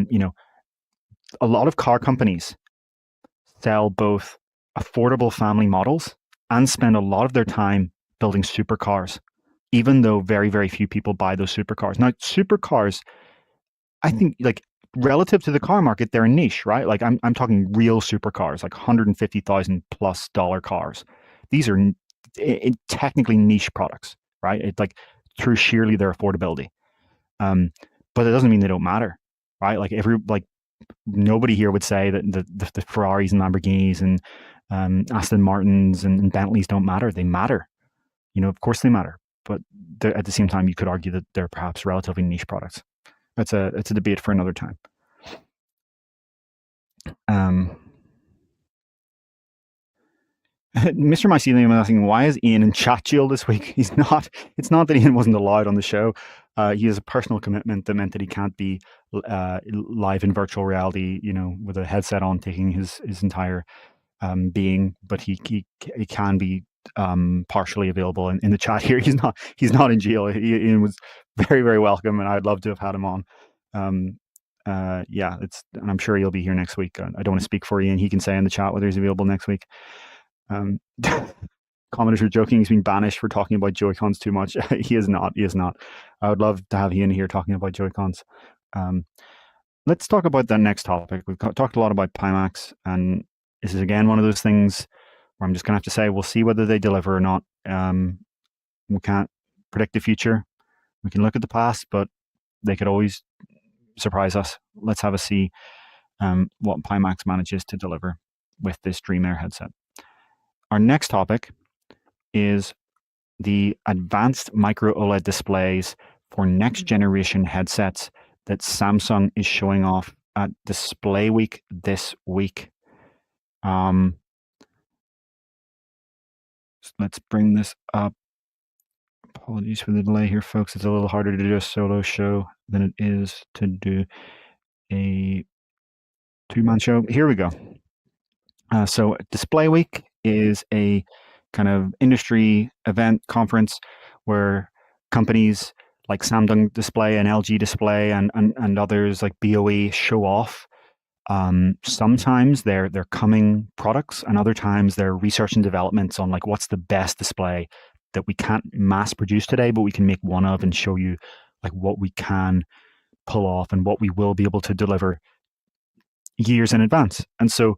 lot of car companies sell both affordable family models and spend a lot of their time building supercars, even though very, very few people buy those supercars. Now, supercars, I think, like, relative to the car market, they're a niche, right? Like I'm talking real supercars, like $150,000+ cars. These are technically niche products, right? It's like through sheerly their affordability. But it doesn't mean they don't matter, right? Like nobody here would say that the Ferraris and Lamborghinis and Aston Martins and Bentleys don't matter. They matter, of course they matter. But at the same time, you could argue that they're perhaps relatively niche products. It's a debate for another time. Mr. Mycelium asking, why is Ian in chat jail this week? He's not. It's not that Ian wasn't allowed on the show. He has a personal commitment that meant that he can't be live in virtual reality, with a headset on, taking his entire being. But he can be partially available in the chat here. He's not in jail. Ian was very, very welcome, and I'd love to have had him on. Yeah, and I'm sure he'll be here next week. I don't want to speak for Ian. He can say in the chat whether he's available next week. Commenters are joking he's been banished for talking about Joy-Cons too much. He is not. I would love to have Ian here talking about Joy-Cons. Let's talk about that next topic. We've talked a lot about Pimax, and this is again one of those things where I'm just going to have to say we'll see whether they deliver or not. We can't predict the future. We can look at the past, but they could always surprise us. Let's have a see. what Pimax manages to deliver with this Dream Air headset. Our next topic is the advanced micro-OLED displays for next generation headsets that Samsung is showing off at Display Week this week. Let's bring this up. Apologies for the delay here, folks. It's a little harder to do a solo show than it is to do a two-man show. Here we go. So Display Week is a kind of industry event conference where companies like Samsung Display and LG Display and others like BOE show off. Sometimes they're coming products, and other times they're research and developments on like what's the best display that we can't mass produce today, but we can make one of and show you like what we can pull off and what we will be able to deliver years in advance. And so,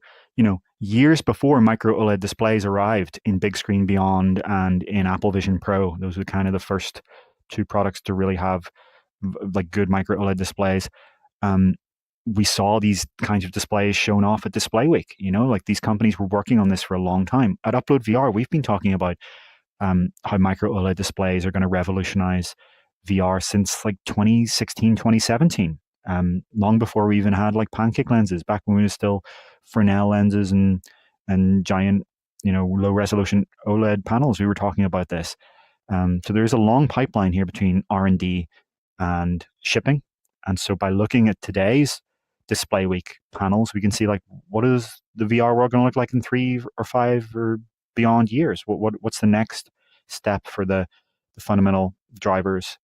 years before micro-OLED displays arrived in Big Screen Beyond and in Apple Vision Pro, those were kind of the first two products to really have like good micro-OLED displays. We saw these kinds of displays shown off at Display Week. Like these companies were working on this for a long time. At UploadVR, we've been talking about how micro-OLED displays are going to revolutionize VR since like 2016, 2017. Long before we even had like pancake lenses, back when we were still Fresnel lenses and giant, low resolution OLED panels, we were talking about this. So there's a long pipeline here between R&D and shipping. And so by looking at today's Display Week panels, we can see like, what is the VR world going to look like in 3 or 5 or beyond years? What's the next step for the fundamental drivers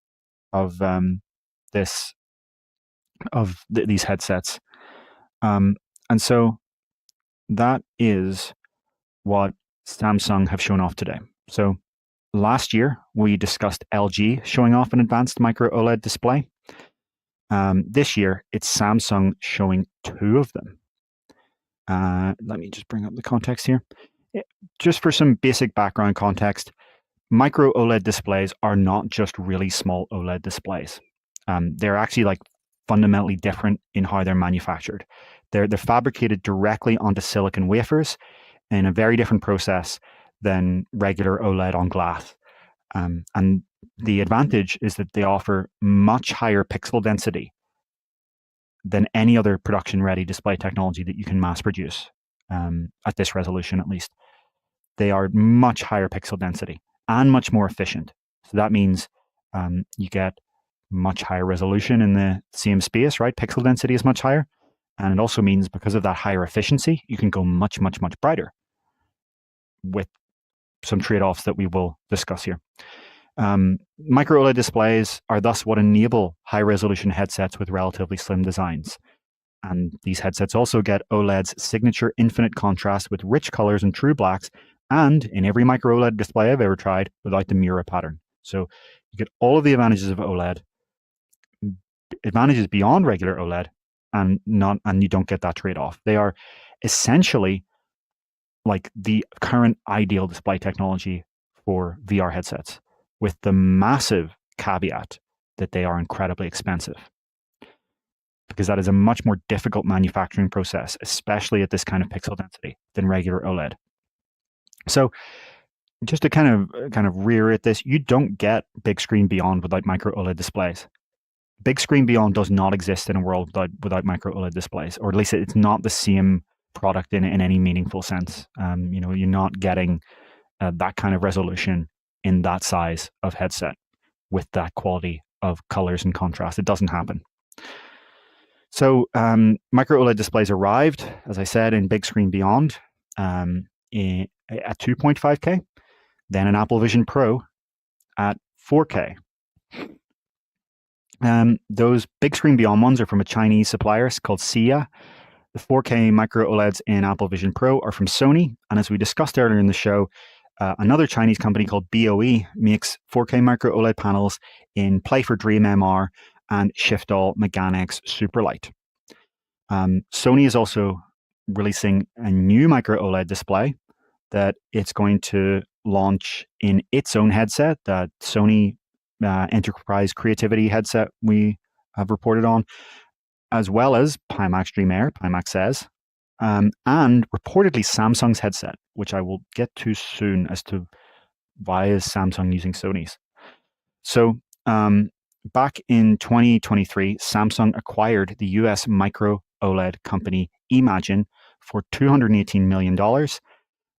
of these headsets? And so that is what Samsung have shown off today. So last year, we discussed LG showing off an advanced micro-OLED display. This year, it's Samsung showing 2 of them. Let me just bring up the context here. Just for some basic background context, micro-OLED displays are not just really small OLED displays. They're actually like fundamentally different in how they're manufactured. They're fabricated directly onto silicon wafers in a very different process than regular OLED on glass. And the advantage is that they offer much higher pixel density than any other production-ready display technology that you can mass produce, at this resolution at least. They are much higher pixel density and much more efficient. So that means you get much higher resolution in the same space, right? Pixel density is much higher. And it also means because of that higher efficiency, you can go much, much, much brighter with some trade-offs that we will discuss here. Micro-OLED displays are thus what enable high-resolution headsets with relatively slim designs. And these headsets also get OLED's signature infinite contrast with rich colors and true blacks, and in every micro-OLED display I've ever tried, without the Mura pattern. So you get all of the advantages of OLED, advantages beyond regular OLED, and you don't get that trade-off. They are essentially like the current ideal display technology for VR headsets, with the massive caveat that they are incredibly expensive, because that is a much more difficult manufacturing process, especially at this kind of pixel density, than regular OLED. So just to kind of reiterate this, you don't get Big Screen Beyond without Micro-OLED displays. Big Screen Beyond does not exist in a world without Micro-OLED displays, or at least it's not the same product in any meaningful sense. You're not getting that kind of resolution in that size of headset with that quality of colors and contrast. It doesn't happen. So Micro-OLED displays arrived, as I said, in Big Screen Beyond at 2.5K, then in Apple Vision Pro at 4K. Those Big Screen Beyond ones are from a Chinese supplier called Sia. The 4K Micro-OLEDs in Apple Vision Pro are from Sony. And as we discussed earlier in the show, another Chinese company called BOE makes 4K Micro-OLED panels in Play for Dream MR and Shift-All Meganix Superlight. Sony is also releasing a new Micro-OLED display that it's going to launch in its own headset, that Sony Enterprise Creativity headset we have reported on. as well as Pimax Dream Air, Pimax says, and reportedly Samsung's headset, which I will get to soon as to why is Samsung using Sony's. So back in 2023, Samsung acquired the US Micro-OLED company Imagine for $218 million.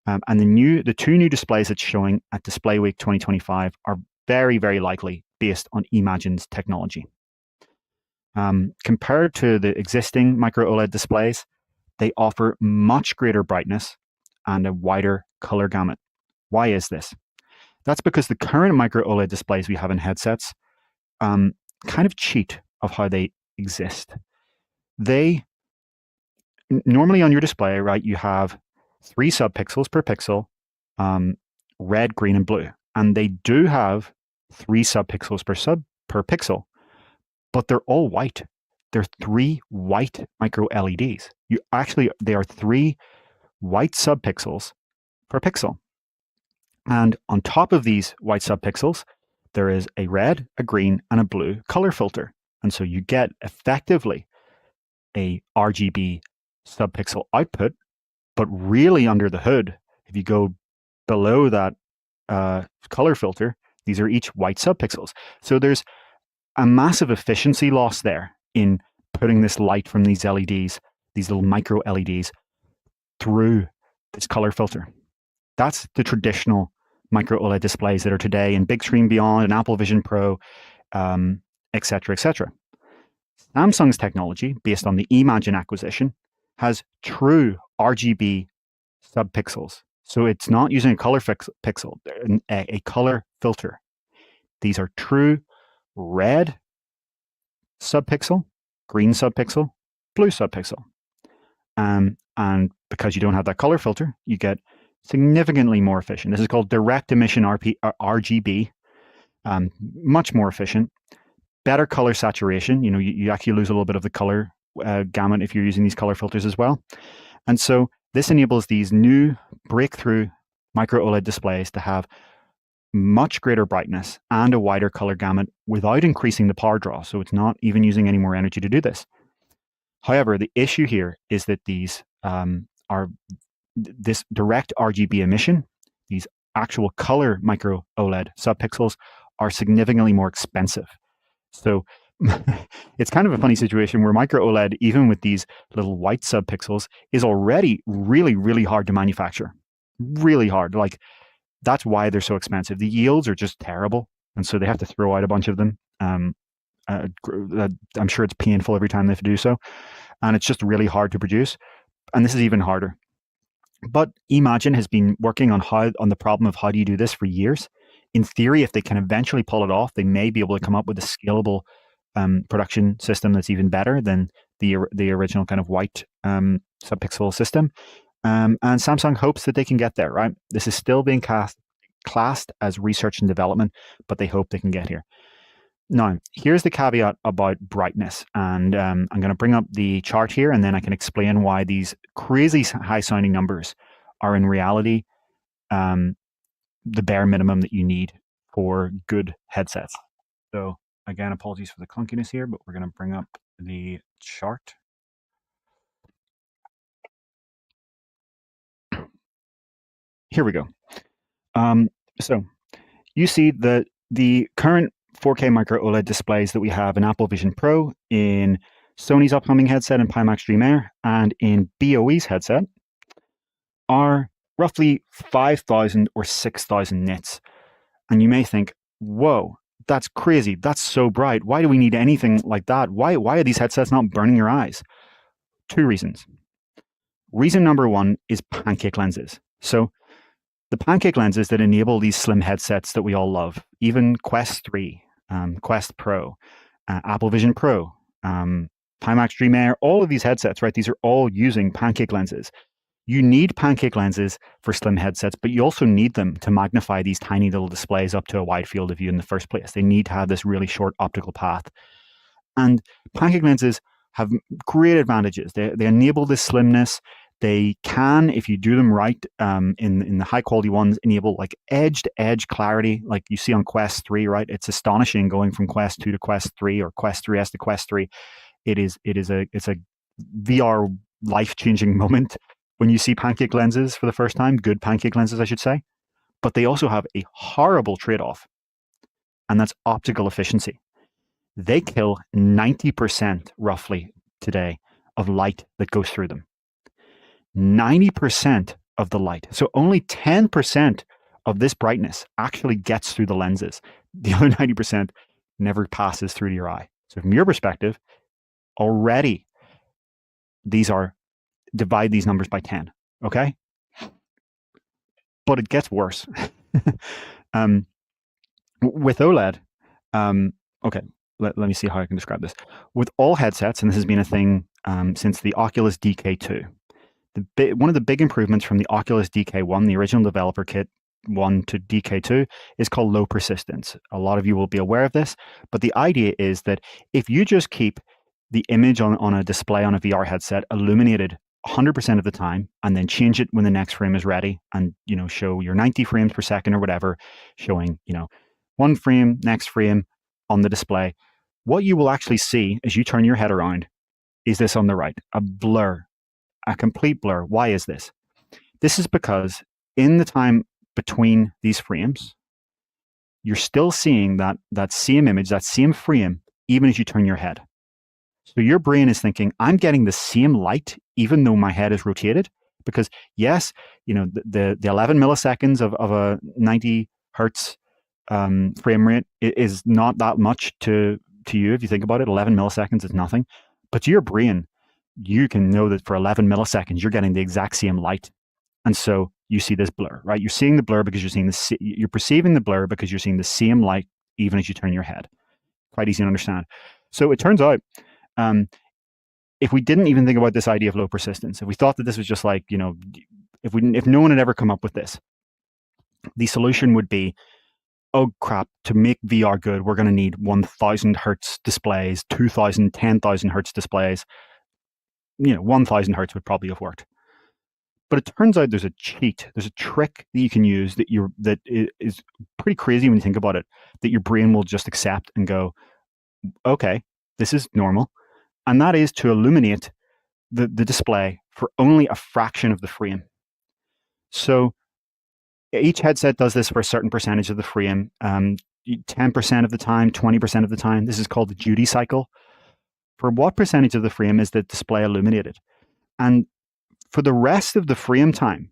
And the two new displays it's showing at Display Week 2025 are very, very likely based on Imagine's technology. Compared to the existing Micro-OLED displays, they offer much greater brightness and a wider color gamut. Why is this? That's because the current Micro-OLED displays we have in headsets kind of cheat of how they exist. They normally on your display, right, you have 3 subpixels per pixel, red, green, and blue. And they do have 3 subpixels per pixel, but they're all white. They're 3 white micro LEDs. They are 3 white subpixels per pixel. And on top of these white subpixels, there is a red, a green, and a blue color filter. And so you get effectively a RGB subpixel output, but really under the hood, if you go below that color filter, these are each white subpixels. So there's a massive efficiency loss there in putting this light from these LEDs, these little micro LEDs, through this color filter. That's the traditional micro OLED displays that are today in Big Screen Beyond and Apple Vision Pro, et cetera, et cetera. Samsung's technology, based on the Imagine acquisition, has true RGB subpixels. So it's not using a color pixel, a color filter. These are true red subpixel, green subpixel, blue subpixel. And because you don't have that color filter, you get significantly more efficient. This is called direct emission RGB, much more efficient, better color saturation. You actually lose a little bit of the color gamut if you're using these color filters as well. And so this enables these new breakthrough micro OLED displays to have much greater brightness and a wider color gamut without increasing the power draw. So it's not even using any more energy to do this. However, the issue here is that these this direct RGB emission, these actual color micro OLED subpixels, are significantly more expensive. So it's kind of a funny situation where micro OLED, even with these little white subpixels, is already really, really hard to manufacture. Really hard. Like, that's why they're so expensive. The yields are just terrible. And so they have to throw out a bunch of them. I'm sure it's painful every time they have to do so. And it's just really hard to produce. And this is even harder. But Imagine has been working on the problem of how do you do this for years. In theory, if they can eventually pull it off, they may be able to come up with a scalable production system that's even better than the original kind of white subpixel system. And Samsung hopes that they can get there, right? This is still being classed as research and development, but they hope they can get here. Now, here's the caveat about brightness. And I'm going to bring up the chart here, and then I can explain why these crazy high-sounding numbers are in reality the bare minimum that you need for good headsets. So again, apologies for the clunkiness here, but we're going to bring up the chart. Here we go. So you see that the current 4K micro OLED displays that we have in Apple Vision Pro, in Sony's upcoming headset and Pimax Dream Air, and in BOE's headset are roughly 5,000 or 6,000 nits. And you may think, whoa, that's crazy. That's so bright. Why do we need anything like that? Why are these headsets not burning your eyes? 2 reasons. Reason number 1 is pancake lenses. So the pancake lenses that enable these slim headsets that we all love, even Quest 3, Quest Pro, Apple Vision Pro, Pimax Dream Air, all of these headsets, right? These are all using pancake lenses. You need pancake lenses for slim headsets, but you also need them to magnify these tiny little displays up to a wide field of view in the first place. They need to have this really short optical path. And pancake lenses have great advantages. They enable this slimness. They can, if you do them right, in the high quality ones, enable like edge-to-edge clarity, like you see on Quest 3, right? It's astonishing going from Quest 2 to Quest 3 or Quest 3S to Quest 3. it's a VR life-changing moment when you see pancake lenses for the first time, good pancake lenses, I should say. But they also have a horrible trade-off, and that's optical efficiency. They kill 90% roughly today of light that goes through them. 90% of the light. So only 10% of this brightness actually gets through the lenses. The other 90% never passes through to your eye. So from your perspective, already divide these numbers by 10, okay? But it gets worse. With OLED, okay, let me see how I can describe this. With all headsets, and this has been a thing since the Oculus DK2, one of the big improvements from the Oculus DK1, the original developer kit 1 to DK2, is called low persistence. A lot of you will be aware of this, but the idea is that if you just keep the image on a display on a VR headset illuminated 100% of the time, and then change it when the next frame is ready, and show your 90 frames per second or whatever, showing one frame, next frame on the display, what you will actually see as you turn your head around is this on the right, a blur, a complete blur. Why is this? This is because in the time between these frames, you're still seeing that same image, that same frame, even as you turn your head. So your brain is thinking, I'm getting the same light even though my head is rotated, because yes, the 11 milliseconds of a 90 hertz frame rate is not that much to you. If you think about it, 11 milliseconds is nothing. But to your brain, you can know that for 11 milliseconds, you're getting the exact same light. And so you see this blur, right? You're seeing the blur because you're perceiving the blur because you're seeing the same light even as you turn your head. Quite easy to understand. So it turns out, if we didn't even think about this idea of low persistence, if we thought that this was just like, if no one had ever come up with this, the solution would be, oh crap, to make VR good, we're going to need 1000 hertz displays, 2000, 10,000 hertz displays. 1000 hertz would probably have worked. But it turns out there's a cheat, there's a trick that you can use that is pretty crazy when you think about it, that your brain will just accept and go, okay, this is normal. And that is to illuminate the display for only a fraction of the frame. So each headset does this for a certain percentage of the frame, 10% of the time, 20% of the time. This is called the duty cycle. For what percentage of the frame is the display illuminated? And for the rest of the frame time,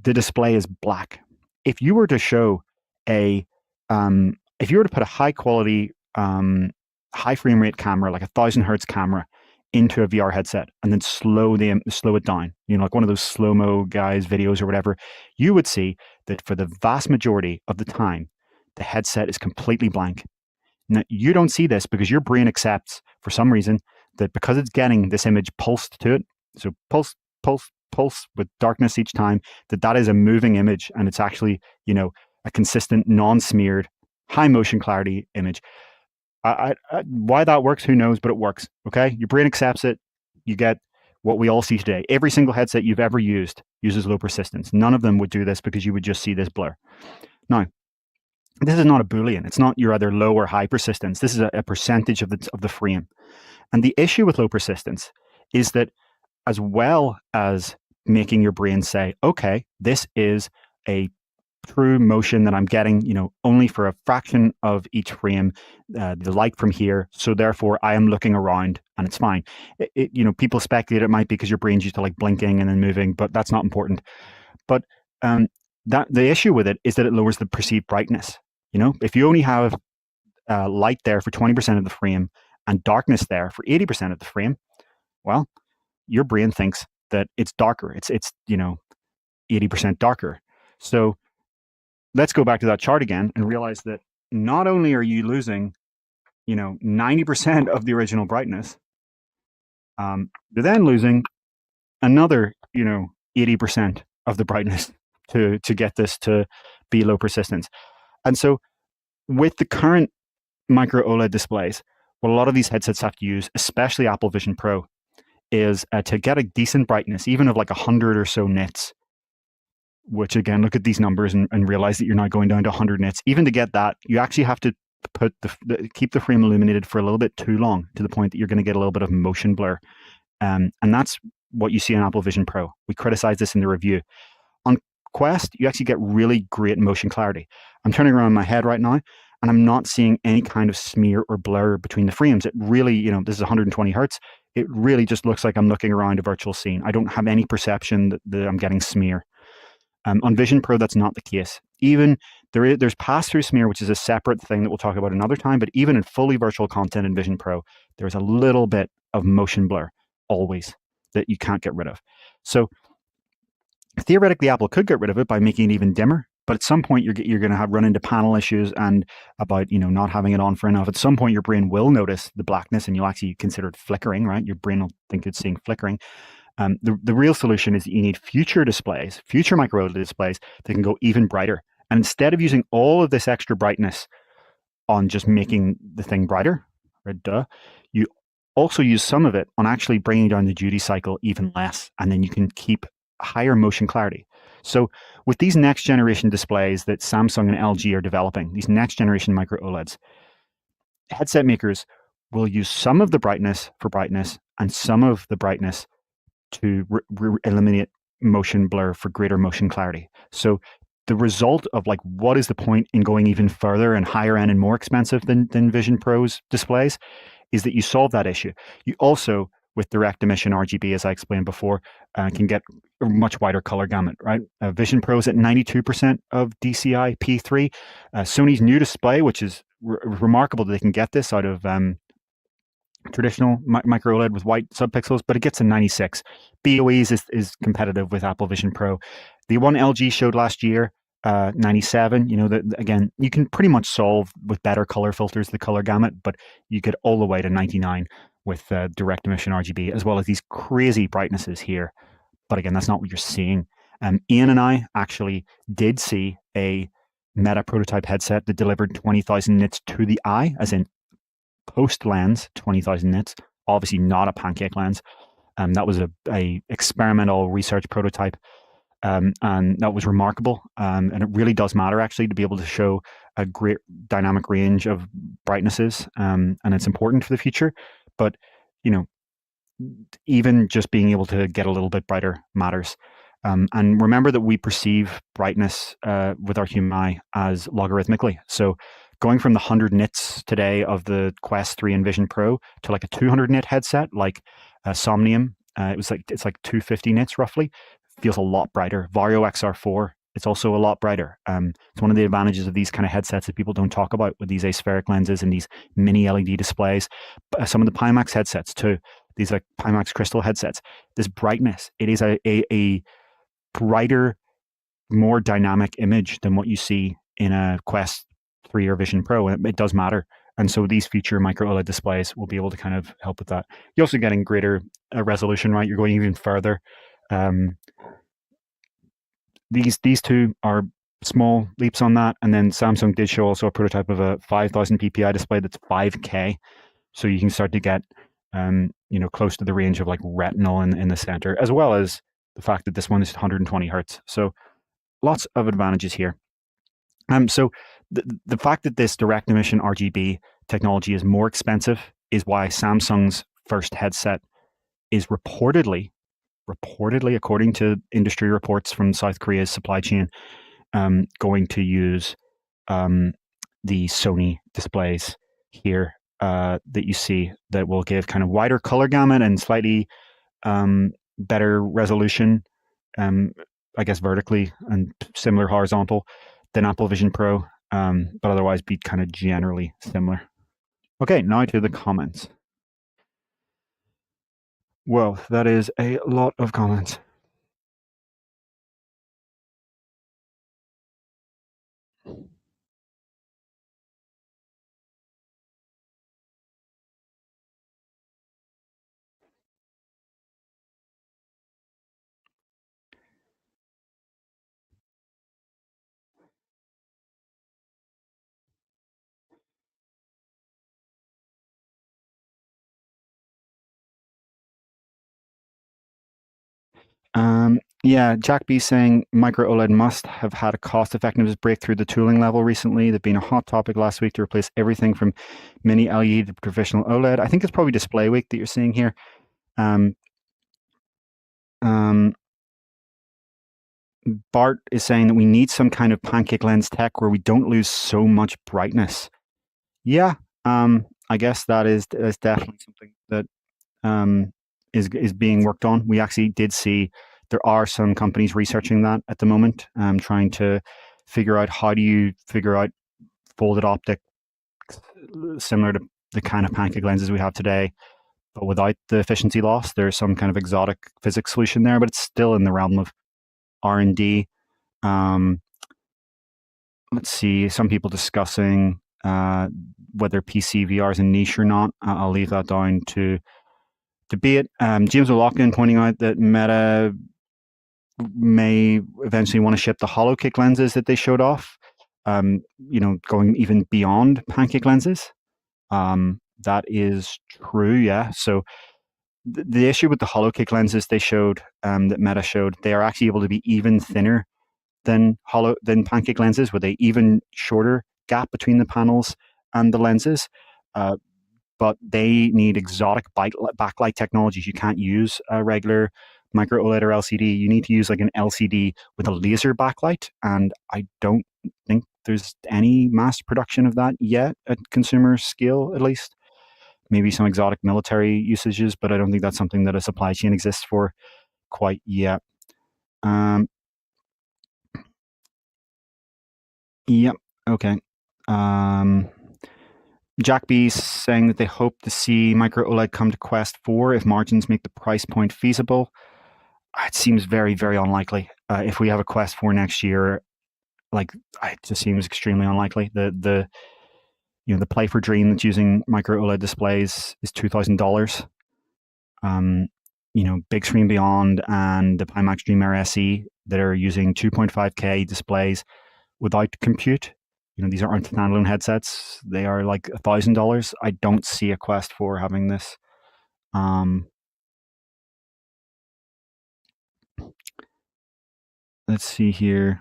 the display is black. If you were to show if you were to put a high quality, high frame rate camera, like 1000 hertz camera, into a VR headset and then slow it down, like one of those slow-mo guys videos or whatever, you would see that for the vast majority of the time, the headset is completely blank. Now, you don't see this because your brain accepts, for some reason, that because it's getting this image pulsed to it, so pulse with darkness each time, that is a moving image, and it's actually, a consistent, non-smeared, high motion clarity image. Why that works, who knows, but it works, okay? Your brain accepts it. You get what we all see today. Every single headset you've ever used uses low persistence. None of them would do this because you would just see this blur. Now, this is not a Boolean. It's not you're either low or high persistence. This is a percentage of the frame. And the issue with low persistence is that, as well as making your brain say, okay, this is a true motion that I'm getting, only for a fraction of each frame, the light from here. So therefore, I am looking around and it's fine. People speculate it might be because your brain's used to like blinking and then moving, but that's not important. But the issue with it is that it lowers the perceived brightness. If you only have light there for 20% of the frame and darkness there for 80% of the frame, well, your brain thinks that it's darker. It's 80% darker. So let's go back to that chart again and realize that not only are you losing, 90% of the original brightness, you're then losing another, 80% of the brightness to get this to be low persistence. And so with the current Micro-OLED displays, what a lot of these headsets have to use, especially Apple Vision Pro, is to get a decent brightness, even of like 100 or so nits, which again, look at these numbers and realize that you're not going down to 100 nits. Even to get that, you actually have to keep the frame illuminated for a little bit too long, to the point that you're going to get a little bit of motion blur. And that's what you see in Apple Vision Pro. We criticize this in the review. On Quest, you actually get really great motion clarity. I'm turning around my head right now, and I'm not seeing any kind of smear or blur between the frames. It really, this is 120 hertz. It really just looks like I'm looking around a virtual scene. I don't have any perception that I'm getting smear. On Vision Pro, that's not the case. Even there's pass-through smear, which is a separate thing that we'll talk about another time. But even in fully virtual content in Vision Pro, there's a little bit of motion blur always that you can't get rid of. So theoretically, Apple could get rid of it by making it even dimmer. But at some point, you're going to run into panel issues and about not having it on for enough. At some point, your brain will notice the blackness, and you'll actually consider it flickering. Right? Your brain will think it's seeing flickering. The real solution is that you need future displays, future micro-OLED displays that can go even brighter. And instead of using all of this extra brightness on just making the thing brighter, you also use some of it on actually bringing down the duty cycle even less, and then you can keep higher motion clarity. So with these next generation displays that Samsung and LG are developing, these next generation micro-OLEDs, headset makers will use some of the brightness for brightness and some of the brightness to eliminate motion blur for greater motion clarity. So the result of what is the point in going even further and higher end and more expensive than Vision Pro's displays is that you solve that issue. You also, with direct emission RGB, as I explained before, can get a much wider color gamut, right? Vision Pro is at 92% of DCI P3. Sony's new display, which is remarkable that they can get this out of traditional micro-OLED with white subpixels, but it gets a 96. BOEs is competitive with Apple Vision Pro. The one LG showed last year, 97. Again, you can pretty much solve with better color filters the color gamut, but you get all the way to 99 with direct emission RGB, as well as these crazy brightnesses here. But again, that's not what you're seeing. Ian and I actually did see a Meta prototype headset that delivered 20,000 nits to the eye, as in post lens, 20,000 nits, obviously not a pancake lens. That was a experimental research prototype, and that was remarkable. And it really does matter, actually, to be able to show a great dynamic range of brightnesses, and it's important for the future. But even just being able to get a little bit brighter matters. And remember that we perceive brightness with our human eye as logarithmically. So going from the 100 nits today of the Quest 3 and Vision Pro to a 200 nit headset like Somnium, it's like 250 nits roughly, feels a lot brighter. Vario XR4, it's also a lot brighter. It's one of the advantages of these kind of headsets that people don't talk about with these aspheric lenses and these mini LED displays. Some of the Pimax headsets too, these Pimax crystal headsets, this brightness, it is a brighter, more dynamic image than what you see in a Quest 3 or Vision Pro. It does matter. And so these future micro-OLED displays will be able to kind of help with that. You're also getting greater resolution, right? You're going even further. These two are small leaps on that. And then Samsung did show also a prototype of a 5,000 ppi display that's 5K. So you can start to get close to the range of retinal in the center, as well as the fact that this one is 120 hertz. So lots of advantages here. So the fact that this direct emission RGB technology is more expensive is why Samsung's first headset is reportedly, according to industry reports from South Korea's supply chain, going to use the Sony displays here that you see, that will give kind of wider color gamut and slightly better resolution, I guess vertically and similar horizontal than Apple Vision Pro, but otherwise be kind of generally similar. Okay, now to the comments. Well, that is a lot of comments. Yeah, Jack B saying Micro-OLED must have had a cost-effectiveness breakthrough the tooling level recently. They've been a hot topic last week to replace everything from mini LED to traditional OLED. I think it's probably display week that you're seeing here. Um, um, Bart is saying that we need some kind of pancake lens tech where we don't lose so much brightness. Yeah, I guess that is definitely something that um, is being worked on. We actually did see there are some companies researching that at the moment, trying to figure out how do you figure out folded optic similar to the kind of pancake lenses we have today, but without the efficiency loss. There's some kind of exotic physics solution there, but it's still in the realm of R&D. Um, let's see, some people discussing whether PC VR is a niche or not. I'll leave that down to debate. James O'Loughlin pointing out that Meta may eventually want to ship the hollow kick lenses that they showed off, going even beyond pancake lenses. That is true, yeah. So the issue with the hollow kick lenses they showed, that Meta showed, they are actually able to be even thinner than pancake lenses with a even shorter gap between the panels and the lenses. But they need exotic backlight technologies. You can't use a regular micro OLED or LCD. You need to use like an LCD with a laser backlight, and I don't think there's any mass production of that yet at consumer scale, at least. Maybe some exotic military usages, but I don't think that's something that a supply chain exists for quite yet. Yep. Okay. Jack B saying that they hope to see Micro OLED come to Quest 4 if margins make the price point feasible. It seems very, very unlikely. If we have a Quest 4 next year, it just seems extremely unlikely. The Play for Dream that's using Micro OLED displays is $2,000. Big Screen Beyond and the Pimax Dream Air SE that are using 2.5K displays without compute. These aren't standalone headsets. They are like $1,000. I don't see a Quest 4 having this. Let's see here.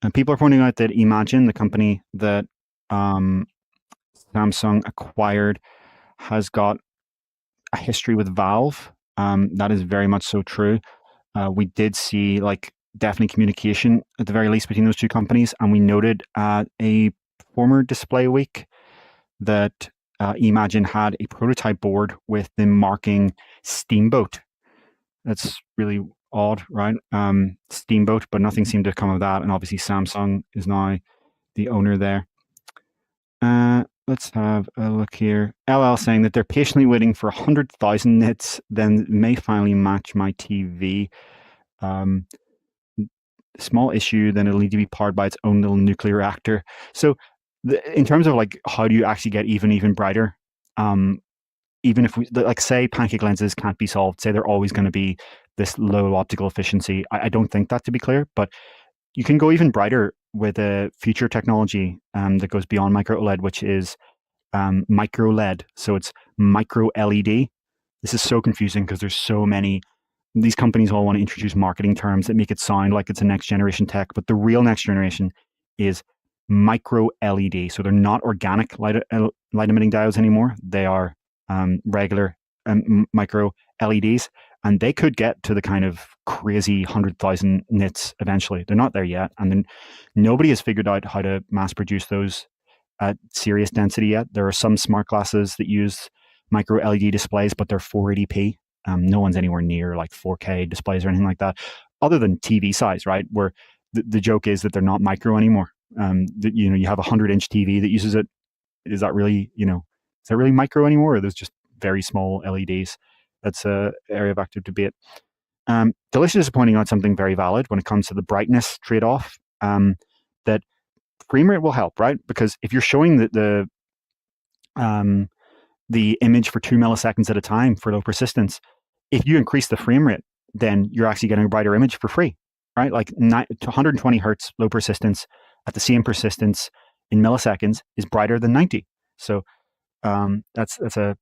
And people are pointing out that Imagine, the company that Samsung acquired, has got a history with Valve. That is very much so true. We did see definitely communication at the very least between those two companies, and we noted at a former Display Week that Imagine had a prototype board with the marking Steamboat. That's really odd, right? Steamboat, but nothing seemed to come of that, and obviously Samsung is now the owner there. Let's have a look here. LL saying that they're patiently waiting for 100,000 nits, then may finally match my TV. Small issue, then it'll need to be powered by its own little nuclear reactor. So in terms of how do you actually get even brighter, even if we say pancake lenses can't be solved, say they're always going to be this low optical efficiency. I don't think that, to be clear, but you can go even brighter with a future technology that goes beyond micro OLED, which is micro LED. So it's micro LED. This is so confusing because there's so many. These companies all want to introduce marketing terms that make it sound like it's a next generation tech, but the real next generation is micro LED. So they're not organic light emitting diodes anymore. They are regular micro LEDs, and they could get to the kind of crazy 100,000 nits eventually. They're not there yet, and then nobody has figured out how to mass produce those at serious density yet. There are some smart glasses that use micro LED displays, but they're 480p. No one's anywhere near 4K displays or anything like that, other than TV size, right? Where the joke is that they're not micro anymore. You have a 100-inch TV that uses it. Is that really, is that really micro anymore? Or there's just very small LEDs? That's an area of active debate. Delicious is pointing out something very valid when it comes to the brightness trade-off, that frame rate will help, right? Because if you're showing the image for 2 milliseconds at a time for low persistence, if you increase the frame rate, then you're actually getting a brighter image for free, right? 120 hertz low persistence at the same persistence in milliseconds is brighter than 90. So that's a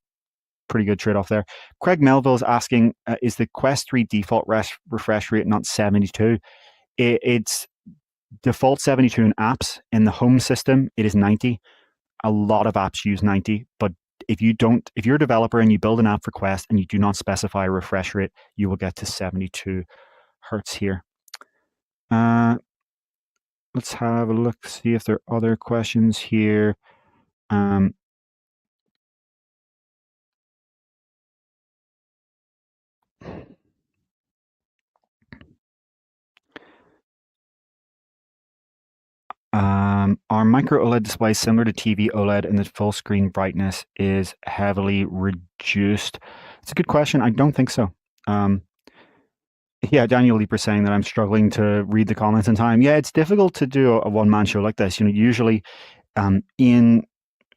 pretty good trade-off there. Craig Melville is asking, is the Quest 3 default refresh rate not 72? It's default 72 in apps. In the home system, it is 90. A lot of apps use 90, but if you're a developer and you build an app for Quest and you do not specify a refresh rate, you will get to 72 hertz here. Let's have a look, see if there are other questions here. Are Micro-OLED displays similar to TV OLED in that full screen brightness is heavily reduced? It's a good question. I don't think so. Yeah, Daniel Leeper saying that I'm struggling to read the comments in time. Yeah, it's difficult to do a one-man show like this. Usually Ian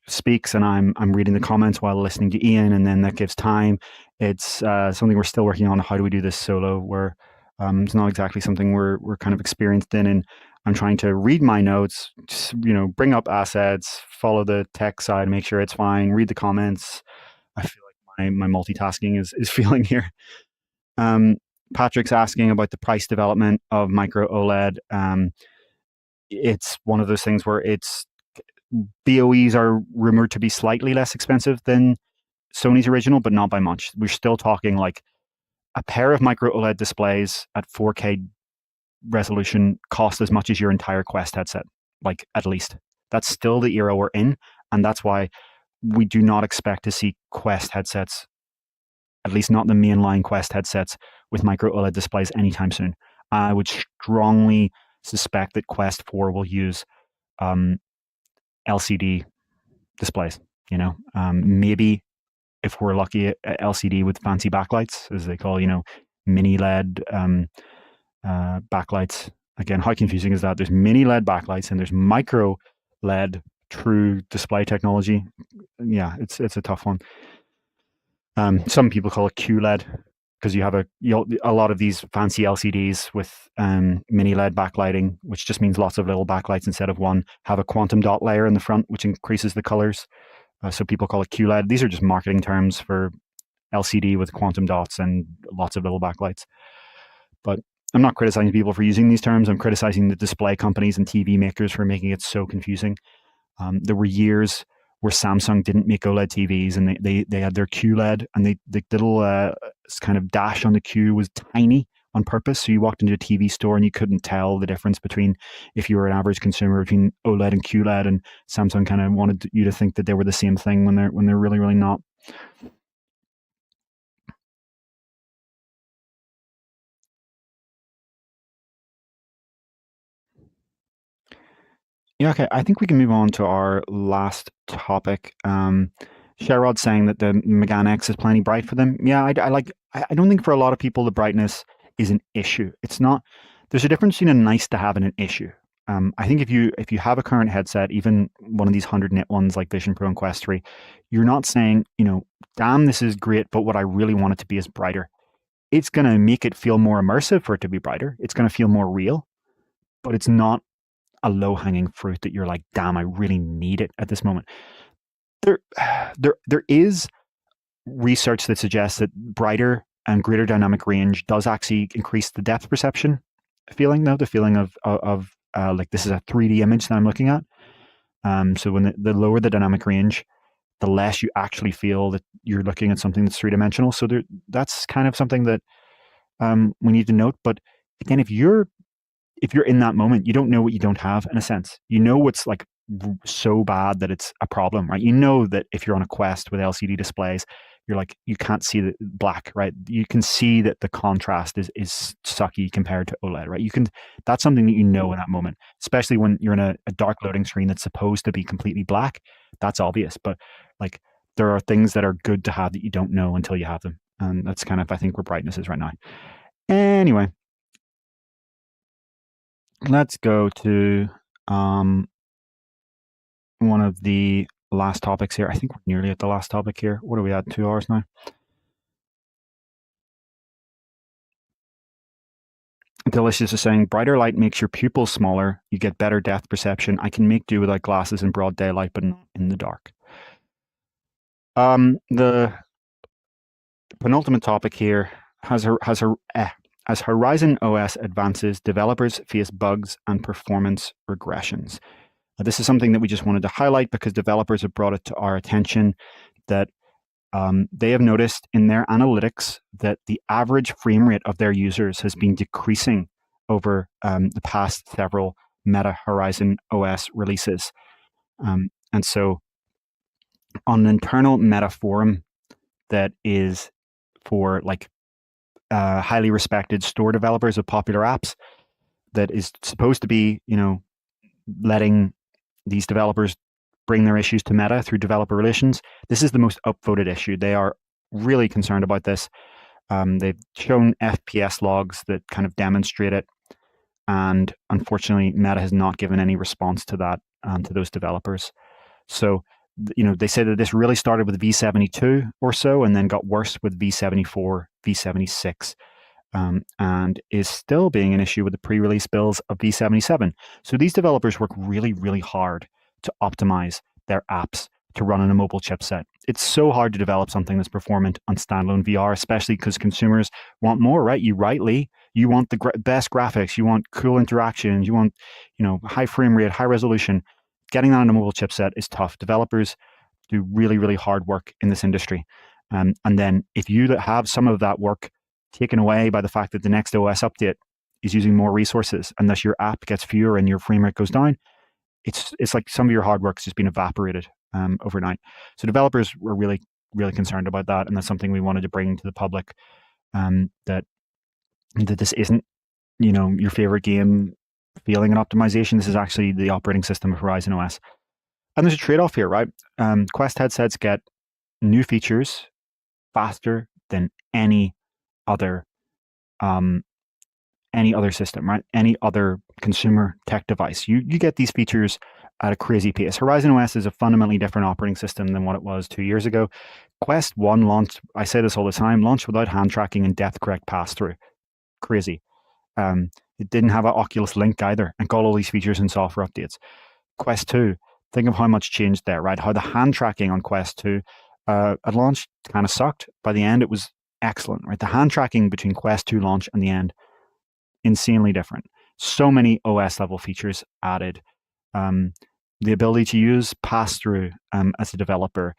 speaks and I'm reading the comments while listening to Ian, and then that gives time. It's something we're still working on. How do we do this solo? Where it's not exactly something we're kind of experienced in, and I'm trying to read my notes, bring up assets, follow the tech side, make sure it's fine, read the comments. I feel like my multitasking is failing here. Patrick's asking about the price development of Micro-OLED. It's one of those things where BOEs are rumored to be slightly less expensive than Sony's original, but not by much. We're still talking like a pair of Micro-OLED displays at 4K resolution cost as much as your entire Quest headset, like at least. That's still the era we're in, and that's why we do not expect to see Quest headsets, at least not the mainline Quest headsets, with Micro-OLED displays anytime soon. I would strongly suspect that Quest 4 will use LCD displays. Maybe if we're lucky, LCD with fancy backlights, as they call, mini LED backlights. Again, how confusing is that? There's mini LED backlights and there's micro LED true display technology. Yeah, it's a tough one. Some people call it QLED because you have a lot of these fancy LCDs with mini LED backlighting, which just means lots of little backlights instead of one, have a quantum dot layer in the front, which increases the colors. So people call it QLED. These are just marketing terms for LCD with quantum dots and lots of little backlights. But I'm not criticizing people for using these terms. I'm criticizing the display companies and TV makers for making it so confusing. There were years where Samsung didn't make OLED TVs, and they had their QLED, and the little kind of dash on the Q was tiny on purpose. So you walked into a TV store and you couldn't tell the difference between, if you were an average consumer, between OLED and QLED, and Samsung kind of wanted you to think that they were the same thing when they're really, really not. Yeah, okay. I think we can move on to our last topic. Sherrod's saying that the Megane X is plenty bright for them. Yeah, I don't think for a lot of people the brightness is an issue. It's not. There's a difference between a nice to have and an issue. I think if you have a current headset, even one of these 100-nit ones like Vision Pro and Quest 3, you're not saying, damn, this is great, but what I really want it to be is brighter. It's going to make it feel more immersive for it to be brighter. It's going to feel more real, but it's not a low-hanging fruit that you're like, damn, I really need it at this moment. There is research that suggests that brighter and greater dynamic range does actually increase the depth perception feeling, though, the feeling of like this is a 3D image that I'm looking at. So when the lower the dynamic range, the less you actually feel that you're looking at something that's three-dimensional. So that's kind of something that we need to note. But again, if you're in that moment, you don't know what you don't have, in a sense. You know what's like so bad that it's a problem, right? You know that if you're on a Quest with LCD displays, you're like, you can't see the black, right? You can see that the contrast is sucky compared to OLED, right? That's something that you know in that moment, especially when you're in a dark loading screen that's supposed to be completely black. That's obvious, but like there are things that are good to have that you don't know until you have them. And that's kind of, I think, where brightness is right now. Anyway, let's go to one of the last topics here. I think we're nearly at the last topic here. What are we at? 2 hours now? Delicious is saying, brighter light makes your pupils smaller. You get better depth perception. I can make do without glasses in broad daylight, but not in the dark. Penultimate topic here, as Horizon OS advances, developers face bugs and performance regressions. This is something that we just wanted to highlight because developers have brought it to our attention that they have noticed in their analytics that the average frame rate of their users has been decreasing over the past several Meta Horizon OS releases. And so on an internal Meta forum that is for like highly respected store developers of popular apps, that is supposed to be, letting these developers bring their issues to Meta through developer relations. This is the most upvoted issue. They are really concerned about this. They've shown FPS logs that kind of demonstrate it. And unfortunately, Meta has not given any response to that to those developers. So, they say that this really started with V72 or so and then got worse with V74, V76. And is still being an issue with the pre-release builds of V77. So these developers work really, really hard to optimize their apps to run on a mobile chipset. It's so hard to develop something that's performant on standalone VR, especially because consumers want more, right? You want the best graphics, you want cool interactions, you want, high frame rate, high resolution. Getting that on a mobile chipset is tough. Developers do really, really hard work in this industry. And then if you have some of that work taken away by the fact that the next OS update is using more resources and thus your app gets fewer and your frame rate goes down, it's like some of your hard work has just been evaporated overnight. So developers were really, really concerned about that. And that's something we wanted to bring to the public, that this isn't, your favorite game failing in optimization. This is actually the operating system of Horizon OS. And there's a trade-off here, right? Quest headsets get new features faster than any other system, right? Any other consumer tech device. You get these features at a crazy pace. Horizon OS is a fundamentally different operating system than what it was 2 years ago. Quest 1 launched, I say this all the time, launched without hand tracking and depth correct pass-through. Crazy. It didn't have an Oculus Link either and got all these features in software updates. Quest 2, think of how much changed there, right? How the hand tracking on Quest 2 at launch kind of sucked. By the end, it was excellent, right? The hand tracking between Quest 2 launch and the end, insanely different. So many OS level features added. The ability to use pass-through as a developer,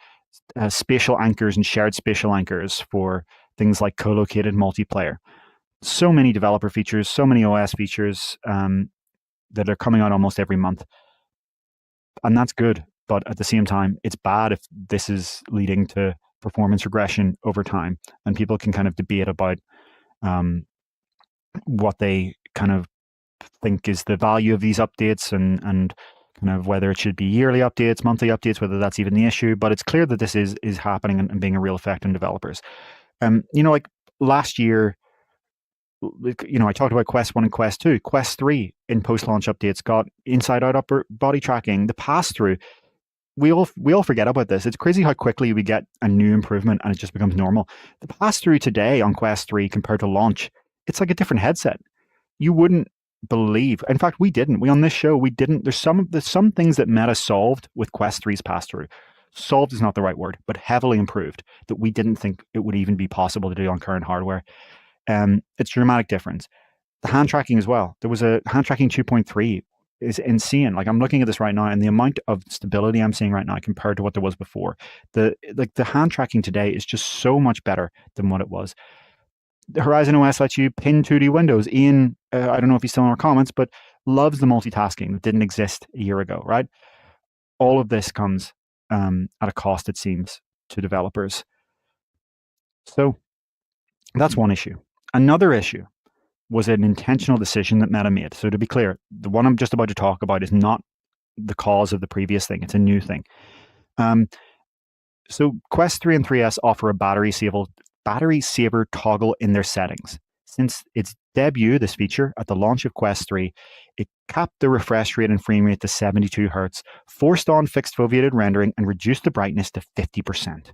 spatial anchors and shared spatial anchors for things like co-located multiplayer. So many developer features, so many OS features that are coming out almost every month. And that's good. But at the same time, it's bad if this is leading to performance regression over time. And people can kind of debate about what they kind of think is the value of these updates and kind of whether it should be yearly updates, monthly updates, whether that's even the issue. But it's clear that this is happening and being a real effect on developers. Like last year, I talked about Quest 1 and Quest 2. Quest 3 in post-launch updates got inside-out upper body tracking, the pass-through. We all forget about this. It's crazy how quickly we get a new improvement and it just becomes normal. The pass-through today on Quest 3 compared to launch, it's like a different headset. You wouldn't believe. In fact, we didn't. On this show, we didn't. There's some things that Meta solved with Quest 3's pass-through. Solved is not the right word, but heavily improved that we didn't think it would even be possible to do on current hardware. It's a dramatic difference. The hand tracking as well. There was a hand tracking 2.3 is insane. Like I'm looking at this right now and the amount of stability I'm seeing right now compared to what there was before. The hand tracking today is just so much better than what it was. The Horizon OS lets you pin 2D windows. Ian, I don't know if he's still in our comments, but loves the multitasking that didn't exist a year ago, right? All of this comes at a cost, it seems, to developers. So that's one issue. Another issue was an intentional decision that Meta made. So to be clear, the one I'm just about to talk about is not the cause of the previous thing. It's a new thing. So Quest 3 and 3S offer a battery saver toggle in their settings. Since its debut, this feature, at the launch of Quest 3, it capped the refresh rate and frame rate to 72 Hz, forced on fixed foveated rendering, and reduced the brightness to 50%.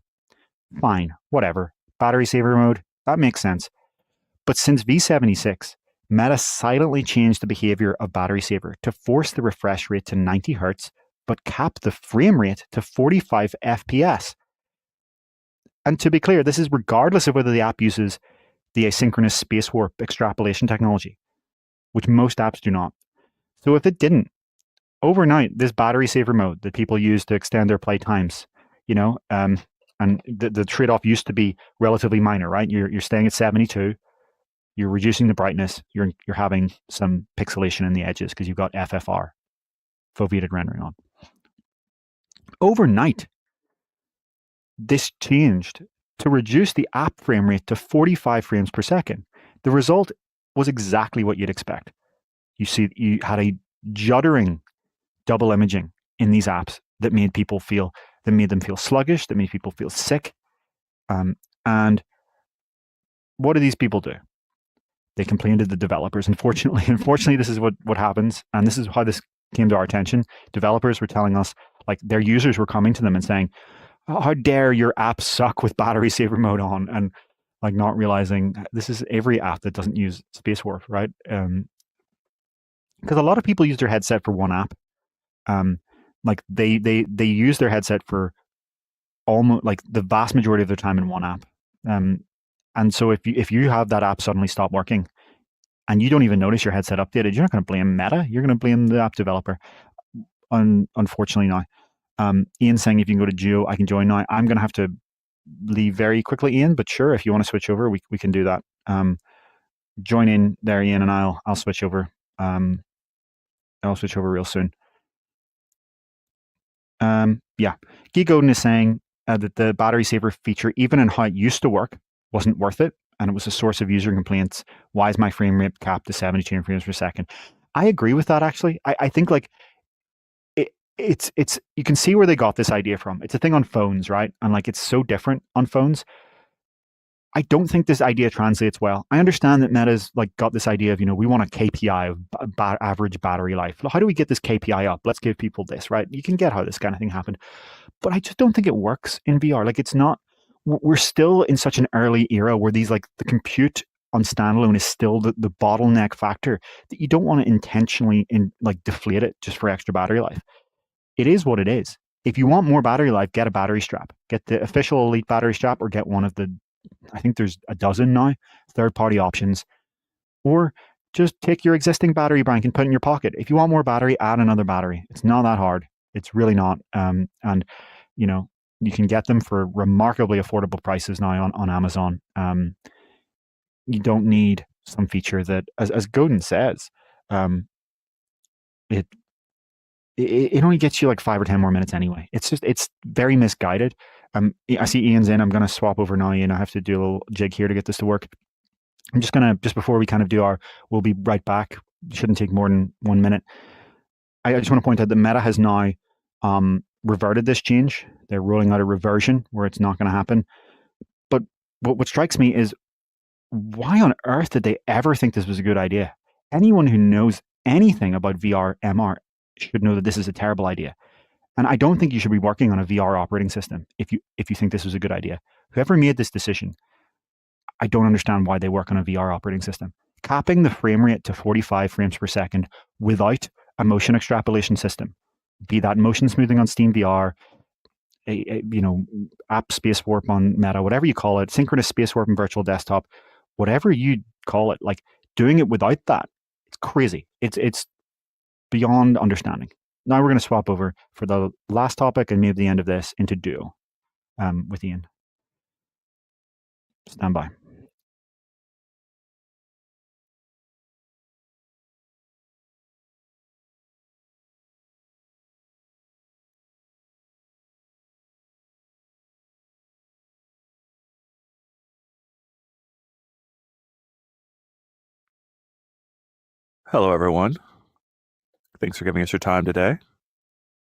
Fine, whatever. Battery saver mode, that makes sense. But since V76, Meta silently changed the behavior of battery saver to force the refresh rate to 90 Hz, but cap the frame rate to 45 FPS. And to be clear, this is regardless of whether the app uses the asynchronous space warp extrapolation technology, which most apps do not. So if it didn't, overnight, this battery saver mode that people use to extend their play times, and the trade-off used to be relatively minor, right? You're staying at 72, you're reducing the brightness, you're having some pixelation in the edges because you've got FFR, foveated rendering on. Overnight, this changed to reduce the app frame rate to 45 frames per second. The result was exactly what you'd expect. You had a juddering double imaging in these apps that made them feel sluggish, that made people feel sick. And what do these people do? They complain to the developers. Unfortunately, this is what happens, and this is how this came to our attention. Developers were telling us, like, their users were coming to them and saying, "Oh, how dare your app suck with battery saver mode on," and like not realizing this is every app that doesn't use Space Warp, right? Because a lot of people use their headset for one app. Like they use their headset for almost like the vast majority of their time in one app. And so if you have that app suddenly stop working and you don't even notice your headset updated, you're not going to blame Meta. You're going to blame the app developer. Unfortunately now. Ian's saying if you can go to Geo, I can join now. I'm going to have to leave very quickly, Ian, but sure, if you want to switch over, we can do that. Join in there, Ian, and I'll switch over. I'll switch over real soon. Yeah, Guy Godin is saying that the battery saver feature, even in how it used to work, wasn't worth it, and it was a source of user complaints. Why is my frame rate capped to 72 frames per second? I agree with that, actually. I think like it's you can see where they got this idea from. It's a thing on phones, right? And like it's so different on phones. I don't think this idea translates well. I understand that Meta's like got this idea of, we want a KPI of average battery life. How do we get this KPI up? Let's give people this, right? You can get how this kind of thing happened. But I just don't think it works in VR. Like it's not, we're still in such an early era where these like the compute on standalone is still the bottleneck factor that you don't want to intentionally deflate it just for extra battery life. It is what it is. If you want more battery life, get a battery strap. Get the official Elite battery strap or get one of the, I think there's a dozen now, third-party options. Or just take your existing battery bank and put it in your pocket. If you want more battery, add another battery. It's not that hard. It's really not. And, you can get them for remarkably affordable prices now on Amazon. You don't need some feature that, as Godin says, it only gets you like 5 or 10 more minutes anyway. It's very misguided. I see Ian's in. I'm going to swap over now, Ian. I have to do a little jig here to get this to work. I'm just before we kind of do we'll be right back. Shouldn't take more than 1 minute. I just want to point out that Meta has now reverted this change. They're rolling out a reversion where it's not going to happen. But what strikes me is, why on earth did they ever think this was a good idea? Anyone who knows anything about VR, MR should know that this is a terrible idea. And I don't think you should be working on a VR operating system if you think this was a good idea. Whoever made this decision, I don't understand why they work on a VR operating system. Capping the frame rate to 45 frames per second without a motion extrapolation system, be that motion smoothing on Steam VR, app space warp on Meta, whatever you call it, synchronous space warp and virtual desktop, whatever you call it, like doing it without that, it's crazy. It's beyond understanding. Now we're going to swap over for the last topic and maybe the end of this into Duo with Ian. Stand by. Hello, everyone. Thanks for giving us your time today.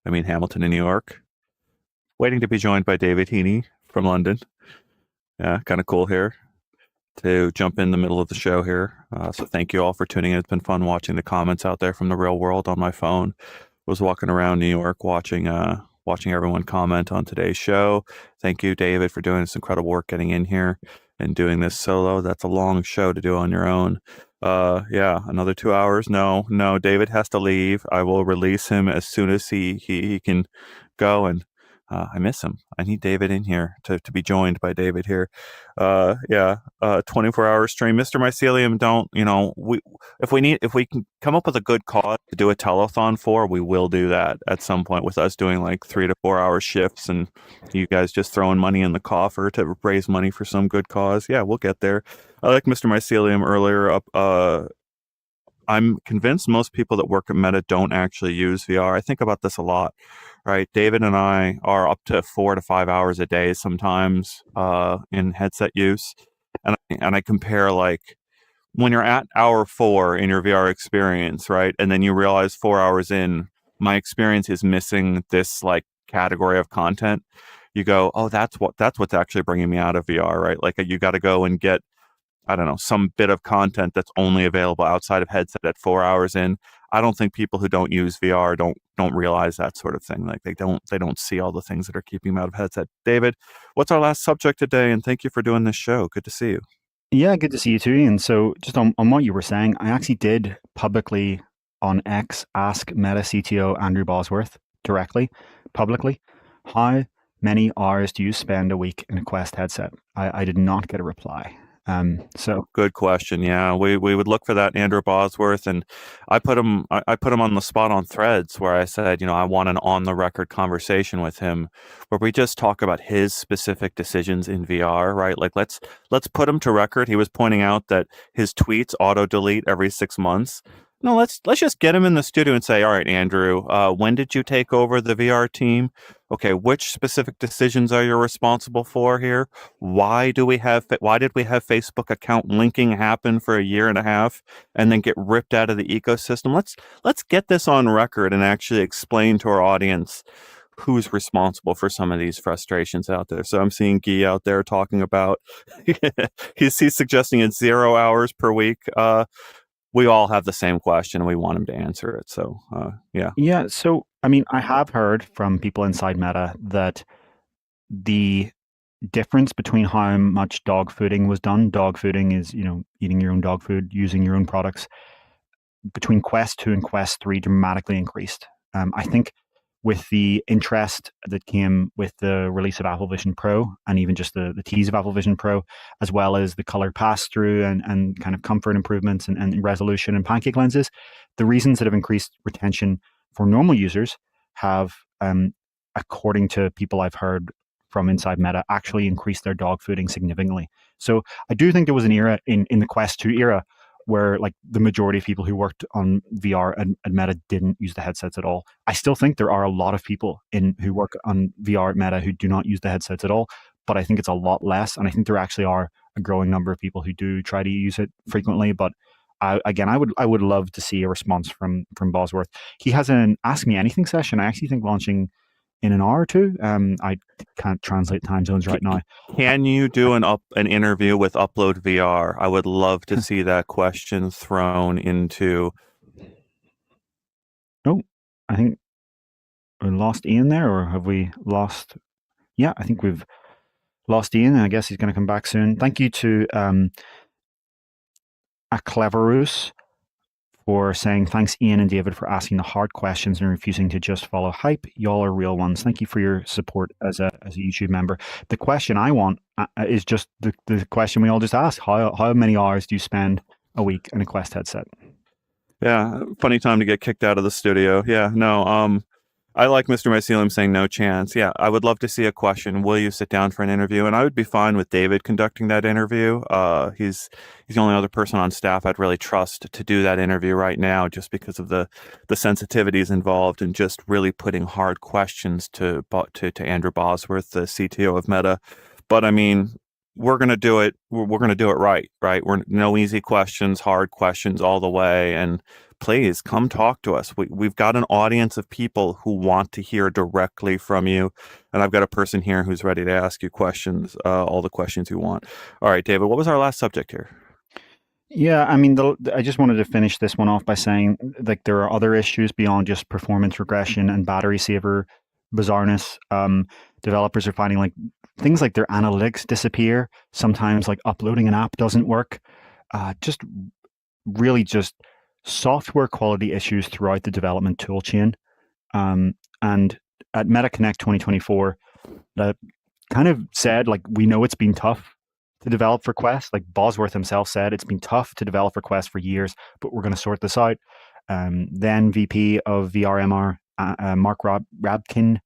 I'm in Hamilton in New York, waiting to be joined by David Heaney from London. Yeah, kind of cool here to jump in the middle of the show here. So thank you all for tuning in. It's been fun watching the comments out there from the real world on my phone. Was walking around New York watching everyone comment on today's show. Thank you, David, for doing this incredible work getting in here and doing this solo. That's a long show to do on your own. Yeah, another 2 hours. No, David has to leave. I will release him as soon as he can go and I miss him. I need David in here to be joined by David here. 24-hour stream. Mr. Mycelium, don't, if we can come up with a good cause to do a telethon for, we will do that at some point with us doing like 3 to 4 hour shifts and you guys just throwing money in the coffer to raise money for some good cause. Yeah, we'll get there. I like Mr. Mycelium earlier. I'm convinced most people that work at Meta don't actually use VR. I think about this a lot, right? David and I are up to 4 to 5 hours a day sometimes in headset use. And I compare like when you're at hour 4 in your VR experience, right? And then you realize 4 hours in, my experience is missing this like category of content. You go, oh, that's what's actually bringing me out of VR, right? Like you got to go and get, I don't know, some bit of content that's only available outside of headset at 4 hours in. I don't think people who don't use VR don't realize that sort of thing. Like they don't see all the things that are keeping them out of headset. David, what's our last subject today? And thank you for doing this show. Good to see you. Yeah, good to see you too, Ian. So just on what you were saying, I actually did publicly on X ask Meta CTO Andrew Bosworth directly, publicly, how many hours do you spend a week in a Quest headset? I did not get a reply. So Good question. Yeah, we would look for that Andrew Bosworth, and I put him on the spot on Threads where I said, I want an on the record conversation with him where we just talk about his specific decisions in VR. Right? Like let's put him to record. He was pointing out that his tweets auto delete every 6 months. No, let's just get him in the studio and say, all right, Andrew, when did you take over the VR team? Okay, which specific decisions are you responsible for here? Why did we have Facebook account linking happen for a year and a half and then get ripped out of the ecosystem? Let's get this on record and actually explain to our audience who's responsible for some of these frustrations out there. So I'm seeing Guy out there talking about he's suggesting it's 0 hours per week. We all have the same question and we want him to answer it. So yeah. Yeah, so I mean, I have heard from people inside Meta that the difference between how much dog fooding was done, dog fooding is, eating your own dog food, using your own products, between Quest 2 and Quest 3 dramatically increased. I think with the interest that came with the release of Apple Vision Pro and even just the tease of Apple Vision Pro, as well as the color pass-through and kind of comfort improvements and resolution and pancake lenses, the reasons that have increased retention for normal users have, according to people I've heard from inside Meta, actually increased their dog fooding significantly. So I do think there was an era in the Quest 2 era where like the majority of people who worked on VR at Meta didn't use the headsets at all. I still think there are a lot of people who work on VR at Meta who do not use the headsets at all, but I think it's a lot less. And I think there actually are a growing number of people who do try to use it frequently. But I would love to see a response from Bosworth. He has an Ask Me Anything session, I actually think, launching in an hour or two. I can't translate time zones right now. Can you do an interview with UploadVR? I would love to see that question thrown into. Oh, I think we lost Ian there, or have we lost? Yeah, I think we've lost Ian. I guess he's going to come back soon. Thank you to Cleverus for saying, thanks Ian and David for asking the hard questions and refusing to just follow hype. Y'all are real ones. Thank you for your support as a YouTube member. The question I want is just the question we all just asked. How many hours do you spend a week in a Quest headset? Yeah, funny time to get kicked out of the studio. Yeah, no, I like Mr. Mycelium saying no chance. Yeah, I would love to see a question. Will you sit down for an interview? And I would be fine with David conducting that interview. He's the only other person on staff I'd really trust to do that interview right now, just because of the sensitivities involved and just really putting hard questions to Andrew Bosworth, the CTO of Meta. But I mean, we're gonna do it. We're gonna do it right. We're no easy questions, hard questions all the way, and please come talk to us. We've got an audience of people who want to hear directly from you. And I've got a person here who's ready to ask you questions, all the questions you want. All right, David, what was our last subject here? Yeah, I mean, I just wanted to finish this one off by saying, like, there are other issues beyond just performance regression and battery saver bizarreness. Developers are finding like things like their analytics disappear. Sometimes like uploading an app doesn't work. Just really just software quality issues throughout the development toolchain. And at Meta Connect 2024 kind of said, like, we know it's been tough to develop for Quest. Like Bosworth himself said, it's been tough to develop for Quest for years, but we're going to sort this out. Then VP of VRMR, Mark Rabkin,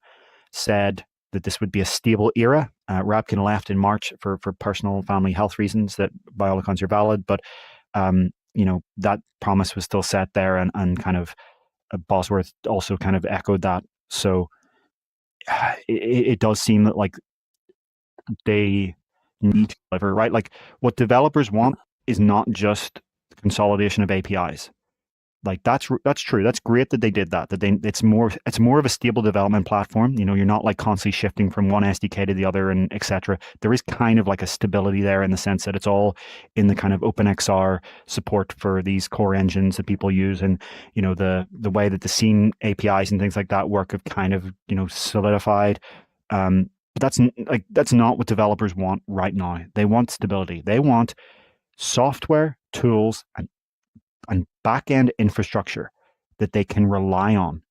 said that this would be a stable era. Rabkin left in March for personal family health reasons that by all accounts are valid, but that promise was still set there, and kind of Bosworth also kind of echoed that. So it does seem that like they need to deliver, right? Like what developers want is not just consolidation of APIs. Like that's true. That's great that they did that. It's more of a stable development platform. You're not like constantly shifting from one SDK to the other and etc. There is kind of like a stability there in the sense that it's all in the kind of OpenXR support for these core engines that people use, and the way that the scene APIs and things like that work have kind of solidified. But that's not what developers want right now. They want stability. They want software, tools, and back-end infrastructure that they can rely on.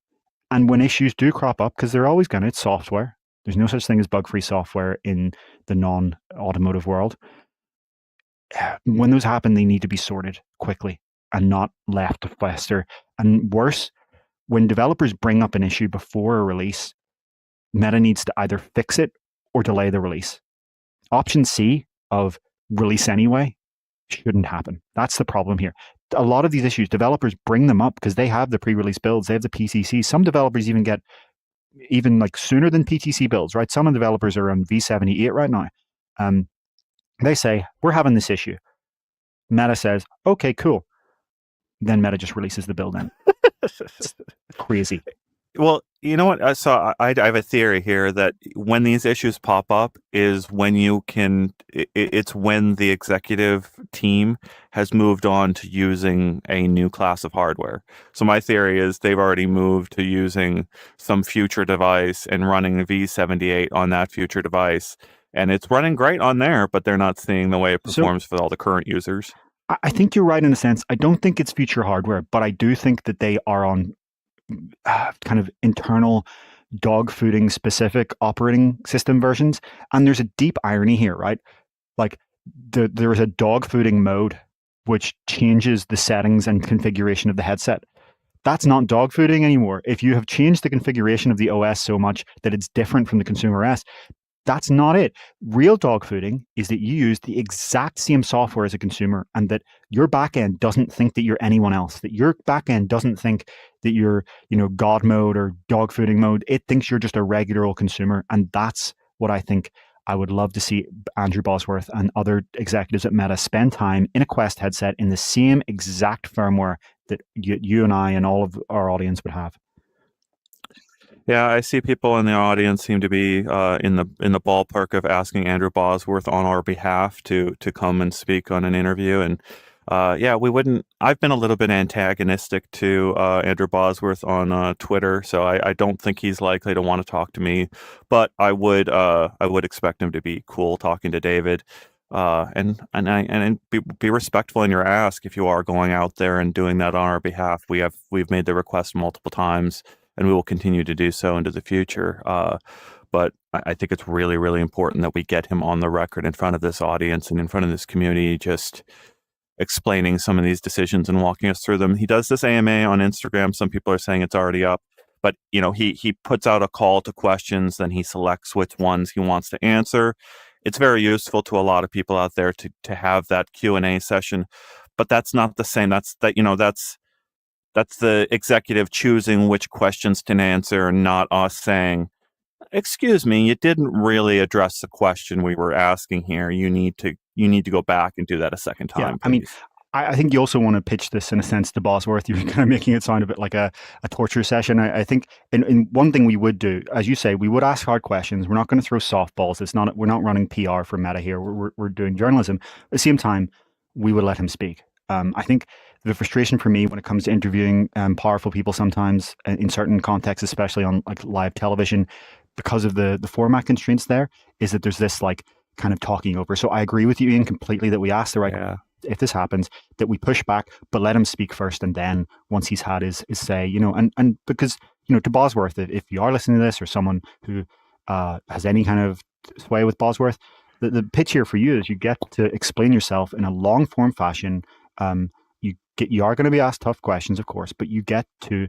And when issues do crop up, because they're always going to, it's software. There's no such thing as bug-free software in the non-automotive world. When those happen, they need to be sorted quickly and not left to fester. And worse, when developers bring up an issue before a release, Meta needs to either fix it or delay the release. Option C of release anyway shouldn't happen. That's the problem here. A lot of these issues, developers bring them up because they have the pre-release builds, they have the PCC. Some developers even get like sooner than PTC builds, right? Some developers are on V78 right now. They say, we're having this issue. Meta says, okay, cool. Then Meta just releases the build in. It's crazy. Well, you know what? So I have a theory here that when these issues pop up is when it's when the executive team has moved on to using a new class of hardware. So my theory is they've already moved to using some future device and running a V78 on that future device. And it's running great on there, but they're not seeing the way it performs for all the current users. I think you're right in a sense. I don't think it's future hardware, but I do think that they are on kind of internal dog fooding specific operating system versions. And there's a deep irony here, right? Like there is a dog fooding mode which changes the settings and configuration of the headset. That's not dog fooding anymore. If you have changed the configuration of the OS so much that it's different from the consumer OS, that's not it. Real dog fooding is that you use the exact same software as a consumer, and that your backend doesn't think that you're anyone else, that your backend doesn't think that you're, God mode or dog fooding mode. It thinks you're just a regular old consumer. And that's what I think I would love to see Andrew Bosworth and other executives at Meta spend time in a Quest headset in the same exact firmware that you and I and all of our audience would have. Yeah, I see people in the audience seem to be in the ballpark of asking Andrew Bosworth on our behalf to come and speak on an interview. And we wouldn't. I've been a little bit antagonistic to Andrew Bosworth on Twitter, so I don't think he's likely to want to talk to me. But I would expect him to be cool talking to David. And be respectful in your ask if you are going out there and doing that on our behalf. We've made the request multiple times, and we will continue to do so into the future. But I think it's really, really important that we get him on the record in front of this audience and in front of this community, just explaining some of these decisions and walking us through them. He does this AMA on Instagram. Some people are saying it's already up, but he puts out a call to questions, then he selects which ones he wants to answer. It's very useful to a lot of people out there to have that Q&A session, but that's not the same. That's the executive choosing which questions to answer, not us saying, excuse me, you didn't really address the question we were asking here. You need to go back and do that a second time. Yeah, I mean, I think you also want to pitch this in a sense to Bosworth. You're kind of making it sound a bit like a torture session. I think in one thing we would do, as you say, we would ask hard questions. We're not going to throw softballs. We're not running PR for Meta here. We're doing journalism. At the same time, we would let him speak. I think the frustration for me when it comes to interviewing powerful people sometimes in certain contexts, especially on like live television, because of the format constraints there, is that there's this like kind of talking over. So I agree with you, Ian, completely that we ask the right, if this happens, that we push back, but let him speak first. And then once he's had his say, and because, to Bosworth, if you are listening to this, or someone who has any kind of sway with Bosworth, the pitch here for you is you get to explain yourself in a long form fashion. You are going to be asked tough questions, of course, but you get to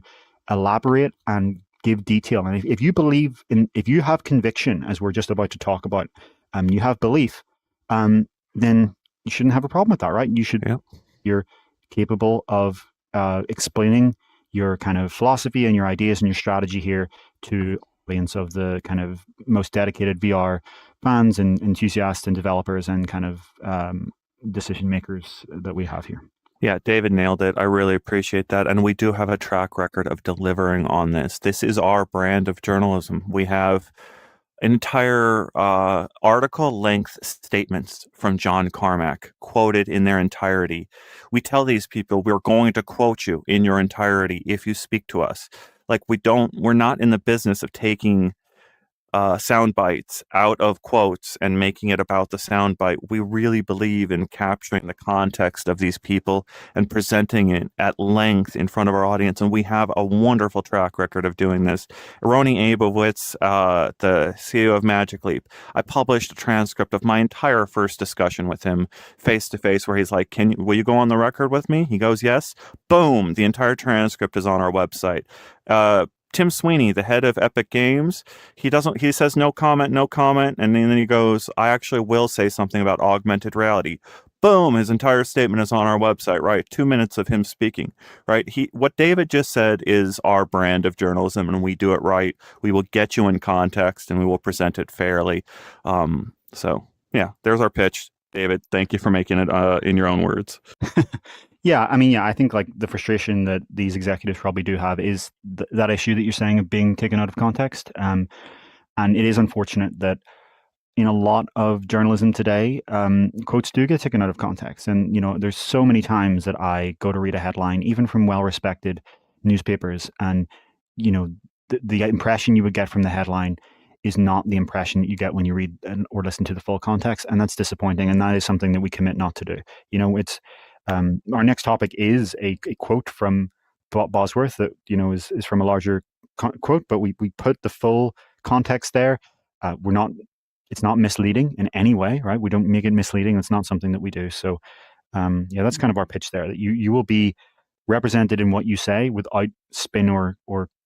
elaborate and give detail. And if you believe if you have conviction, as we're just about to talk about, you have belief, then you shouldn't have a problem with that, right? You're capable of explaining your kind of philosophy and your ideas and your strategy here to audience of the kind of most dedicated VR fans and enthusiasts and developers and kind of decision makers that we have here. Yeah, David nailed it. I really appreciate that. And we do have a track record of delivering on this. This is our brand of journalism. We have an entire article-length statements from John Carmack quoted in their entirety. We tell these people we're going to quote you in your entirety if you speak to us. Like we're not in the business of taking sound bites out of quotes and making it about the sound bite. We really believe in capturing the context of these people and presenting it at length in front of our audience. And we have a wonderful track record of doing this. Roni Abowitz, the CEO of Magic Leap, I published a transcript of my entire first discussion with him face to face, where he's like, will you go on the record with me? He goes, yes. Boom. The entire transcript is on our website. Tim Sweeney, the head of Epic Games, he says no comment, and then he goes, I actually will say something about augmented reality. Boom, his entire statement is on our website, right? 2 minutes of him speaking, right? What David just said is our brand of journalism, and we do it right. We will get you in context, and we will present it fairly. So yeah, there's our pitch. David, thank you for making it in your own words. Yeah, I mean, I think like the frustration that these executives probably do have is that issue that you're saying of being taken out of context. And it is unfortunate that in a lot of journalism today, quotes do get taken out of context. And, there's so many times that I go to read a headline, even from well-respected newspapers, and, the impression you would get from the headline is not the impression that you get when you read or listen to the full context. And that's disappointing. And that is something that we commit not to do. It's our next topic is a quote from Bosworth that is from a larger quote, but we put the full context there. It's not misleading in any way, right? We don't make it misleading. It's not something that we do. So that's kind of our pitch there, that you will be represented in what you say without spin or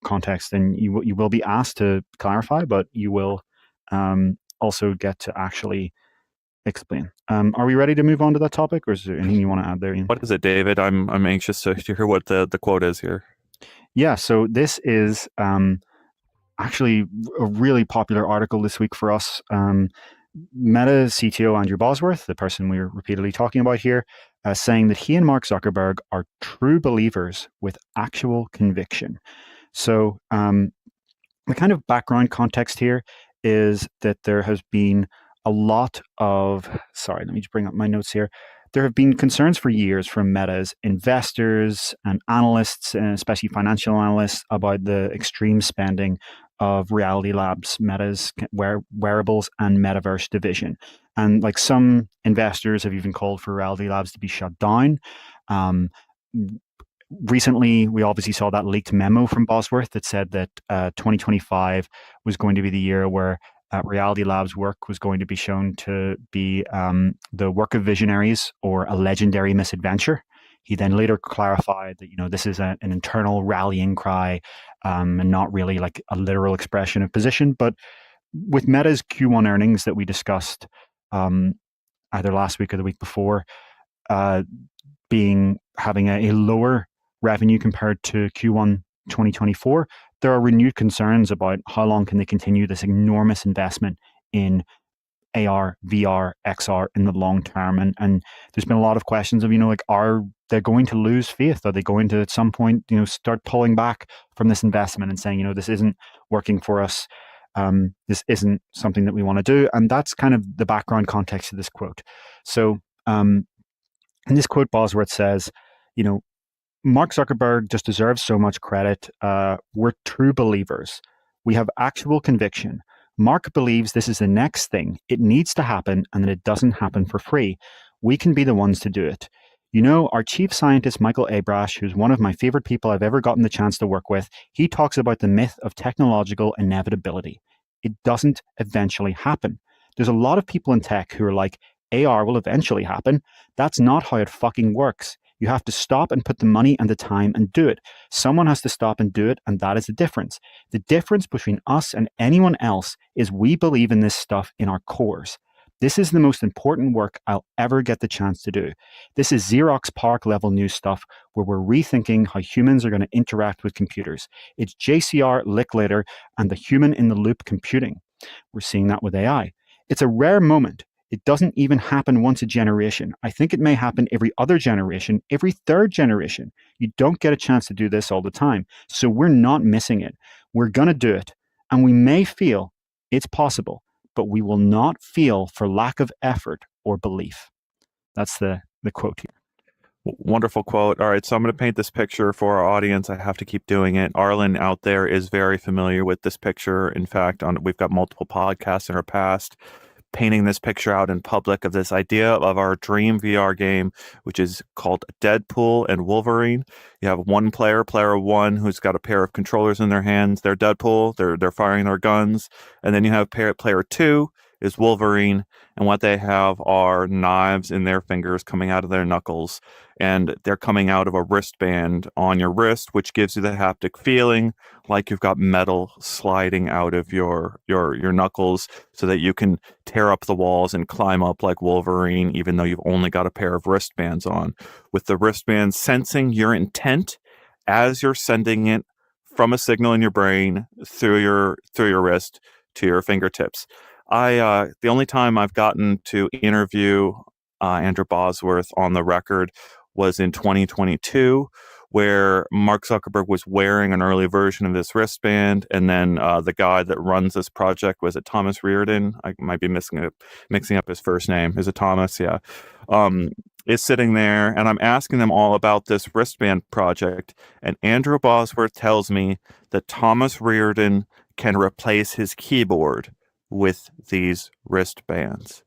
context, and you will be asked to clarify, but you will also get to actually explain. Are we ready to move on to that topic, or is there anything you want to add there, Ian? What is it, David? I'm anxious to hear what the quote is here. Yeah, so this is actually a really popular article this week for us. Meta CTO Andrew Bosworth, the person we're repeatedly talking about here, saying that he and Mark Zuckerberg are true believers with actual conviction. So the kind of background context here is that there has been a lot of, let me just bring up my notes here. There have been concerns for years from Meta's investors and analysts, and especially financial analysts, about the extreme spending of Reality Labs, Meta's wearables and metaverse division. And like some investors have even called for Reality Labs to be shut down. Recently, we obviously saw that leaked memo from Bosworth that said that 2025 was going to be the year where Reality Labs' work was going to be shown to be the work of visionaries or a legendary misadventure. He then later clarified that this is an internal rallying cry and not really like a literal expression of position. But with Meta's Q1 earnings that we discussed either last week or the week before, having a lower revenue compared to Q1 2024, there are renewed concerns about how long can they continue this enormous investment in AR, VR, XR in the long term. And there's been a lot of questions of, are they going to lose faith? Are they going to at some point, start pulling back from this investment and saying, this isn't working for us. This isn't something that we want to do. And that's kind of the background context of this quote. So in this quote, Bosworth says, Mark Zuckerberg just deserves so much credit. We're true believers. We have actual conviction. Mark believes this is the next thing. It needs to happen and that it doesn't happen for free. We can be the ones to do it. You know, our chief scientist, Michael Abrash, who's one of my favorite people I've ever gotten the chance to work with, he talks about the myth of technological inevitability. It doesn't eventually happen. There's a lot of people in tech who are like, AR will eventually happen. That's not how it fucking works. You have to stop and put the money and the time and do it. Someone has to stop and do it, and that is the difference. The difference between us and anyone else is we believe in this stuff in our cores. This is the most important work I'll ever get the chance to do. This is Xerox PARC level new stuff where we're rethinking how humans are going to interact with computers. It's JCR, Licklider, and the human in the loop computing. We're seeing that with AI. It's a rare moment. It doesn't even happen once a generation. I think it may happen every other generation, every third generation. You don't get a chance to do this all the time. So we're not missing it. We're going to do it. And we may feel it's possible, but we will not feel for lack of effort or belief. That's the quote here. Wonderful quote. All right, so I'm going to paint this picture for our audience. I have to keep doing it. Arlen out there is very familiar with this picture. In fact, we've got multiple podcasts in our past painting this picture out in public of this idea of our dream VR game, which is called Deadpool and Wolverine. You have one player, player one, who's got a pair of controllers in their hands. They're Deadpool. They're firing their guns. And then you have player two is Wolverine, and what they have are knives in their fingers coming out of their knuckles, and they're coming out of a wristband on your wrist, which gives you the haptic feeling like you've got metal sliding out of your knuckles so that you can tear up the walls and climb up like Wolverine, even though you've only got a pair of wristbands on, with the wristbands sensing your intent as you're sending it from a signal in your brain through your wrist to your fingertips. The only time I've gotten to interview Andrew Bosworth on the record was in 2022, where Mark Zuckerberg was wearing an early version of this wristband, and then the guy that runs this project, was it Thomas Reardon? I might be mixing up his first name. Is it Thomas? Yeah. Is sitting there, and I'm asking them all about this wristband project, and Andrew Bosworth tells me that Thomas Reardon can replace his keyboard with these wristbands.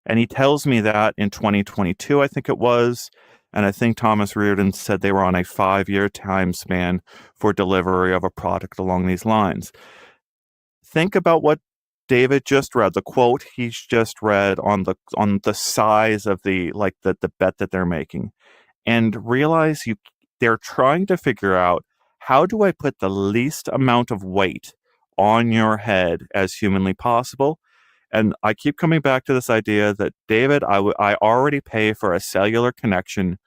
And he tells me that in 2022, I think it was. And I think Thomas Reardon said they were on a 5-year time span for delivery of a product along these lines. Think about what David just read, the quote he's just read on the size of the bet that they're making, and realize they're trying to figure out, how do I put the least amount of weight on your head as humanly possible? And I keep coming back to this idea that, David, I already pay for a cellular connection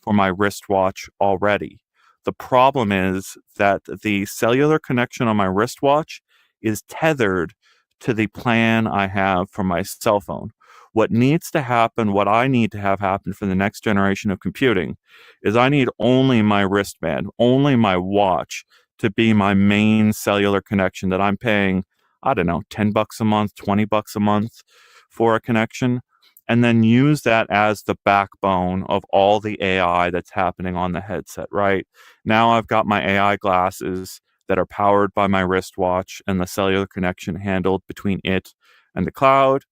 for my wristwatch already. The problem is that the cellular connection on my wristwatch is tethered to the plan I have for my cell phone. What needs to happen, what I need to have happen for the next generation of computing, is I need only my wristband, only my watch to be my main cellular connection that I'm paying, I don't know, $10 a month, $20 a month for a connection, and then use that as the backbone of all the AI that's happening on the headset, right? Now I've got my AI glasses that are powered by my wristwatch and the cellular connection handled between it and the cloud.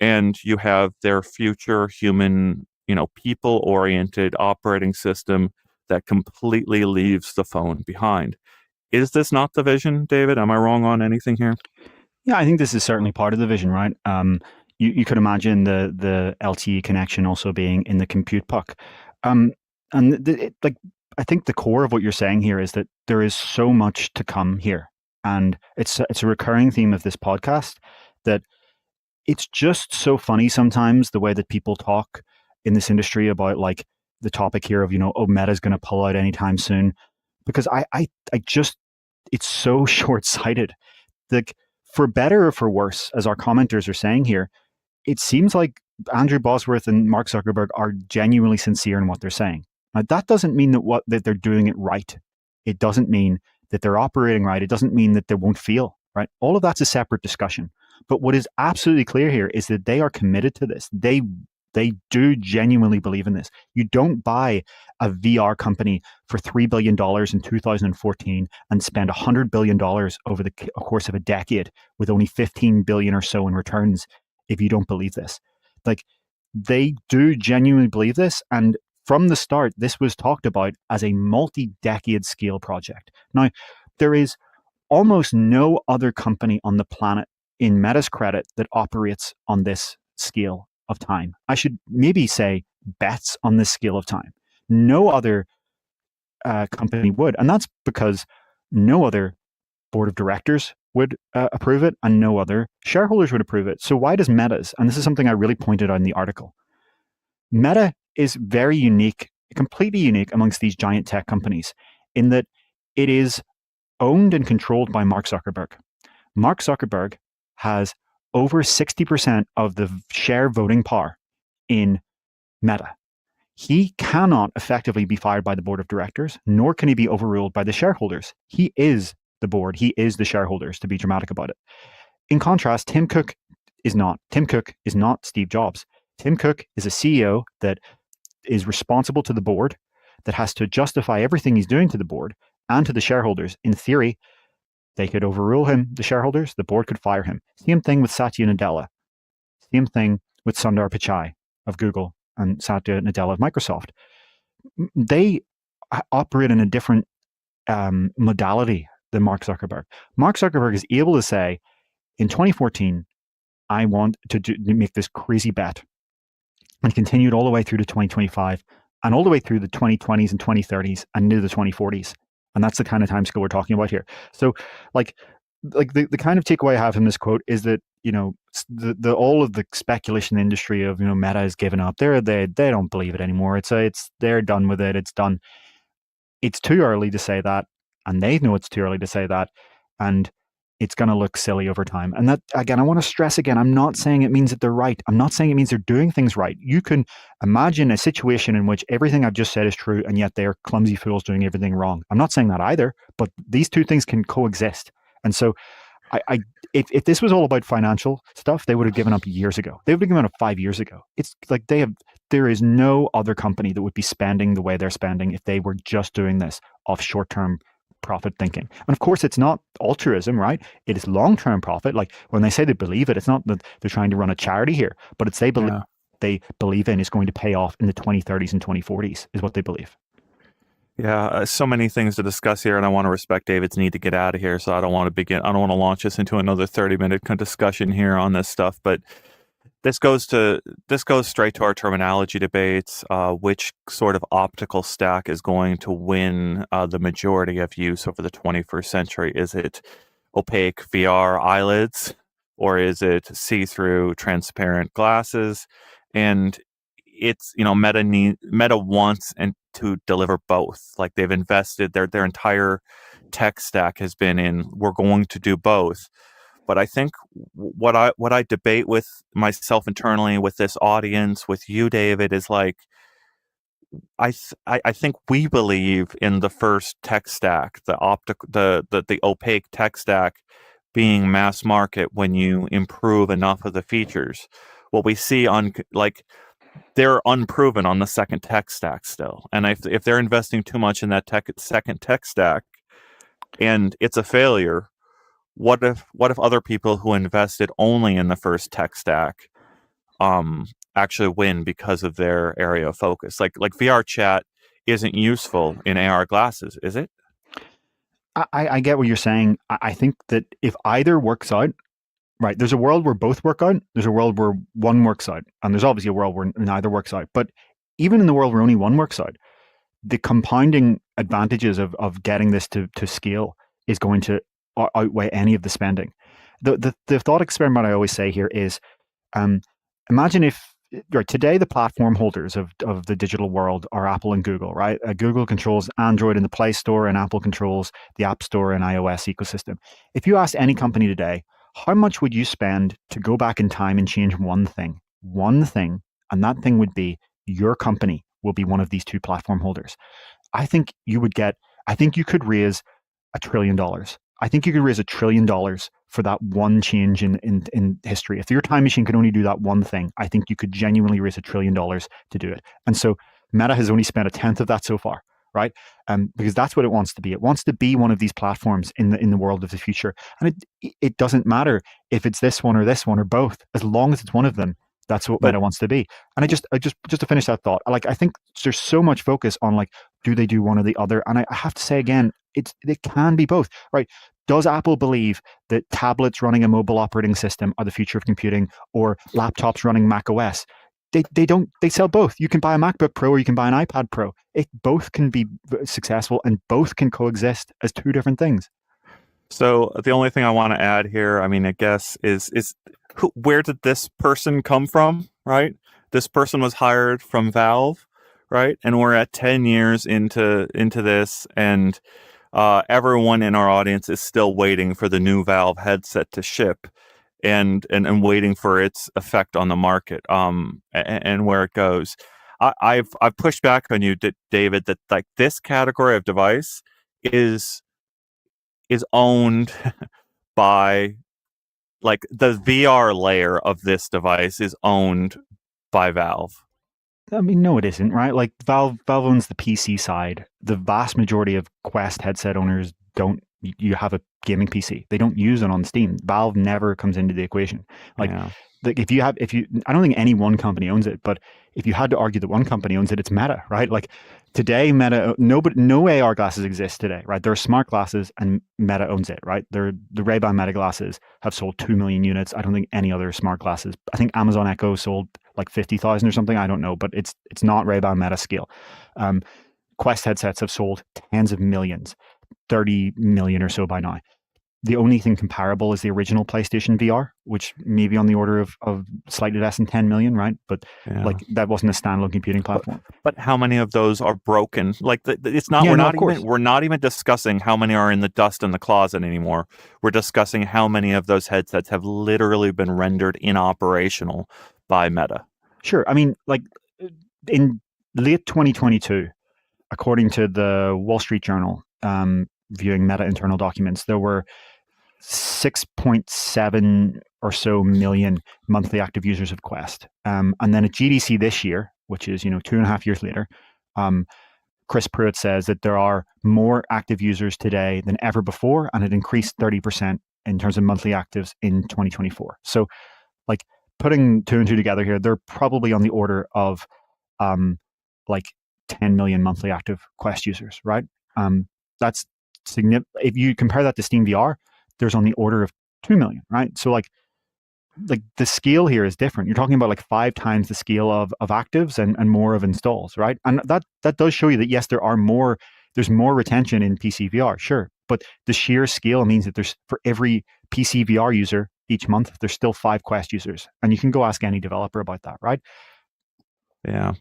And you have their future human, people-oriented operating system that completely leaves the phone behind. Is this not the vision, David? Am I wrong on anything here? Yeah, I think this is certainly part of the vision, right? You could imagine the LTE connection also being in the compute puck. I think the core of what you're saying here is that there is so much to come here. And it's a recurring theme of this podcast that it's just so funny sometimes the way that people talk in this industry about like the topic here of, Meta's going to pull out anytime soon. Because I just, it's so short-sighted. Like, for better or for worse, as our commenters are saying here, it seems like Andrew Bosworth and Mark Zuckerberg are genuinely sincere in what they're saying. Now, that doesn't mean that they're doing it right. It doesn't mean that they're operating right. It doesn't mean that they won't feel right. All of that's a separate discussion. But what is absolutely clear here is that they are committed to this. They do genuinely believe in this. You don't buy a VR company for $3 billion in 2014 and spend $100 billion over the course of a decade with only 15 billion or so in returns if you don't believe this. Like, they do genuinely believe this. And from the start, this was talked about as a multi-decade scale project. Now, there is almost no other company on the planet, in Meta's credit, that operates on this scale of time. I should maybe say bets on this scale of time. No other company would. And that's because no other board of directors would approve it and no other shareholders would approve it. So why does Meta's, and this is something I really pointed out in the article, Meta is very unique, completely unique amongst these giant tech companies in that it is owned and controlled by Mark Zuckerberg. Mark Zuckerberg has over 60% of the share voting power in Meta. He cannot effectively be fired by the board of directors, nor can he be overruled by the shareholders. He is the board. He is the shareholders, to be dramatic about it. In contrast, Tim Cook is not. Tim Cook is not Steve Jobs. Tim Cook is a CEO that is responsible to the board, that has to justify everything he's doing to the board and to the shareholders. In theory, they could overrule him, the shareholders, the board could fire him. Same thing with Satya Nadella. Same thing with Sundar Pichai of Google and Satya Nadella of Microsoft. They operate in a different modality than Mark Zuckerberg. Mark Zuckerberg is able to say, in 2014, I want to make this crazy bet, and continued all the way through to 2025 and all the way through the 2020s and 2030s and into the 2040s. And that's the kind of time scale we're talking about here. So like the kind of takeaway I have from this quote is that, you know, the all of the speculation industry of, you know, Meta has given up. They don't believe it anymore. They're done with it. It's done. It's too early to say that, and they know it's too early to say that, and it's going to look silly over time. And that, again, I want to stress again, I'm not saying it means that they're right. I'm not saying it means they're doing things right. You can imagine a situation in which everything I've just said is true, and yet they're clumsy fools doing everything wrong. I'm not saying that either, but these two things can coexist. And so if this was all about financial stuff, they would have given up years ago. They would have given up 5 years ago. It's like there is no other company that would be spending the way they're spending if they were just doing this off short-term profit thinking. And of course, it's not altruism, right? It is long-term profit. Like when they say they believe it, it's not that they're trying to run a charity here, but it's they believe in is going to pay off in the 2030s and 2040s is what they believe. Yeah, so many things to discuss here, and I want to respect David's need to get out of here, so I don't want to launch us into another 30-minute discussion here on this stuff, but this goes straight to our terminology debates. Which sort of optical stack is going to win the majority of use over the 21st century? Is it opaque VR eyelids, or is it see-through transparent glasses? And it's, you know, Meta wants and to deliver both. Like they've invested their entire tech stack has been in, we're going to do both. But I think what I debate with myself internally, with this audience, with you, David, is like, I think we believe in the first tech stack, the opaque tech stack being mass market when you improve enough of the features. What we see they're unproven on the second tech stack still. And if they're investing too much in that second tech stack and it's a failure, what if other people who invested only in the first tech stack actually win because of their area of focus? Like VR chat isn't useful in AR glasses, is it? I get what you're saying. I think that if either works out, right, there's a world where both work out, there's a world where one works out, and there's obviously a world where neither works out. But even in the world where only one works out, the compounding advantages of getting this to scale is going to outweigh any of the spending. The thought experiment I always say here is, imagine if today the platform holders of the digital world are Apple and Google, right? Google controls Android in the Play Store, and Apple controls the App Store and iOS ecosystem. If you asked any company today, how much would you spend to go back in time and change one thing, and that thing would be your company will be one of these two platform holders? I think you could raise $1 trillion. I think you could raise $1 trillion for that one change in history. If your time machine could only do that one thing, I think you could genuinely raise $1 trillion to do it. And so Meta has only spent 1/10 of that so far, right? Because that's what it wants to be. It wants to be one of these platforms in the world of the future. And it doesn't matter if it's this one or both. As long as it's one of them, That's what But Meta wants to be. And I just to finish that thought, like, I think there's so much focus on, like, do they do one or the other? And I have to say again, it can be both, right? Does Apple believe that tablets running a mobile operating system are the future of computing, or laptops running Mac OS? They don't. They sell both. You can buy a MacBook Pro or you can buy an iPad Pro. Both can be successful and both can coexist as two different things. so the only thing I want to add here, I mean, I guess is where did this person come from, right? This person was hired from Valve, right? And we're at 10 years into this, and everyone in our audience is still waiting for the new Valve headset to ship, and waiting for its effect on the market, and where it goes. I've pushed back on you, David, that like this category of device is owned by, like, the VR layer of this device is owned by Valve. I mean, no, it isn't, right? Like, Valve owns the PC side. The vast majority of Quest headset owners don't. You have a gaming PC. They don't use it on Steam. Valve never comes into the equation. Like, Yeah. if you, I don't think any one company owns it, but if you had to argue that one company owns it, it's Meta, right? Like, today, Meta, no AR glasses exist today, right? There are smart glasses, and Meta owns it, right? The Ray-Ban Meta glasses have sold 2 million units. I don't think any other smart glasses. I think Amazon Echo sold like 50,000 or something. I don't know, but it's not Ray-Ban Meta scale. Quest headsets have sold tens of millions, 30 million or so by now. The only thing comparable is the original PlayStation VR, which may be on the order of slightly less than 10 million, right? But like, that wasn't a standalone computing platform. But how many of those are broken? Like, it's not. Yeah, we're not even discussing how many are in the dust in the closet anymore. We're discussing how many of those headsets have literally been rendered inoperational by Meta. Sure. I mean, like, in late 2022, according to the Wall Street Journal, viewing Meta internal documents, there were 6.7 or so million monthly active users of Quest. And then at GDC this year, which is 2.5 years later, Chris Pruitt says that there are more active users today than ever before, and it increased 30% in terms of monthly actives in 2024. So, like, putting two and two together here, they're probably on the order of like 10 million monthly active Quest users, right? That's significant. If you compare that to Steam VR, there's on the order of 2 million, right? So like the scale here is different. You're talking about like 5 times the scale of actives and more of installs, right? And that does show you that, yes, there's more retention in PC VR, sure. But the sheer scale means that there's, for every PC VR user each month, there's still 5 Quest users. And you can go ask any developer about that, right? Yeah.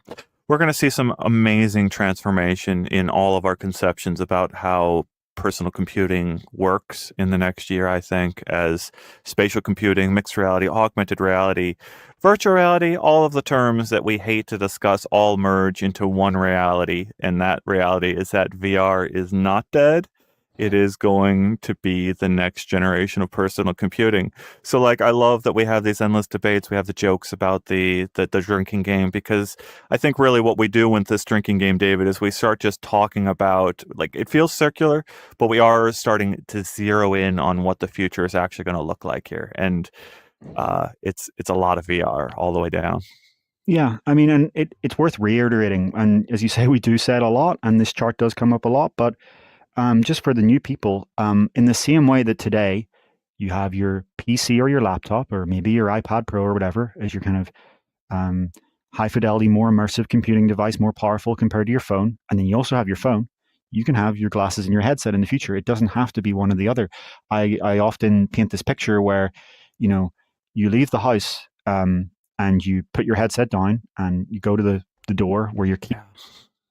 We're going to see some amazing transformation in all of our conceptions about how personal computing works in the next year, I think, as spatial computing, mixed reality, augmented reality, virtual reality, all of the terms that we hate to discuss all merge into one reality. And that reality is that VR is not dead. It is going to be the next generation of personal computing. So, like, I love that we have these endless debates. We have the jokes about the drinking game, because I think really what we do with this drinking game, David, is we start just talking about, like, it feels circular, but we are starting to zero in on what the future is actually going to look like here. And it's a lot of VR all the way down. Yeah, I mean, and it's worth reiterating. And as you say, we do say it a lot, and this chart does come up a lot, but just for the new people, in the same way that today you have your PC or your laptop or maybe your iPad Pro or whatever as your kind of high fidelity, more immersive computing device, more powerful compared to your phone, and then you also have your phone, you can have your glasses and your headset in the future. It doesn't have to be one or the other. I often paint this picture where, you leave the house and you put your headset down and you go to the door where you're keeping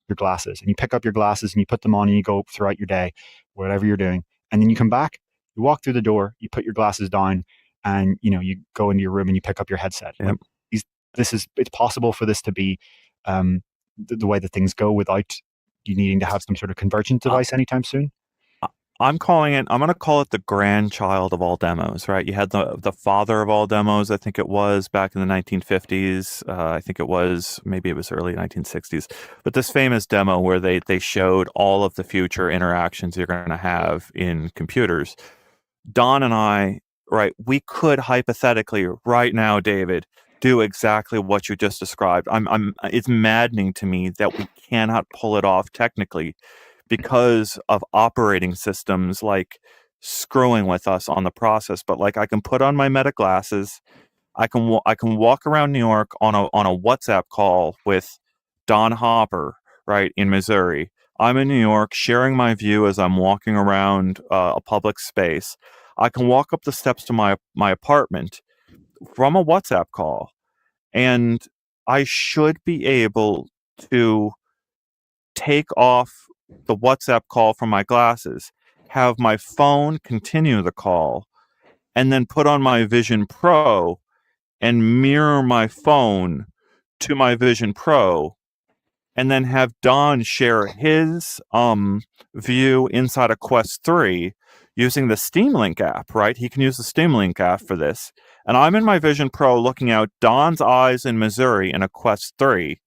your glasses, and you pick up your glasses and you put them on and you go throughout your day, whatever you're doing. And then you come back, you walk through the door, you put your glasses down, and you go into your room and you pick up your headset. Yep. Like, it's possible for this to be the way that things go without you needing to have some sort of convergent device anytime soon. I'm going to call it the grandchild of all demos, right? You had the father of all demos, I think it was back in the 1950s. I think maybe it was early 1960s. But this famous demo where they showed all of the future interactions you're going to have in computers. Don and I, right, we could hypothetically right now, David, do exactly what you just described. It's maddening to me that we cannot pull it off technically because of operating systems like screwing with us on the process. But like, I can put on my Meta glasses, I can walk around New York on a WhatsApp call with Don Hopper, right, in Missouri. I'm in New York sharing my view as I'm walking around a public space. I can walk up the steps to my apartment from a WhatsApp call, and I should be able to take off the WhatsApp call from my glasses, have my phone continue the call, and then put on my Vision Pro and mirror my phone to my Vision Pro, and then have Don share his view inside a Quest 3 using the Steam Link app, right? He can use the Steam Link app for this. And I'm in my Vision Pro looking out Don's eyes in Missouri in a Quest 3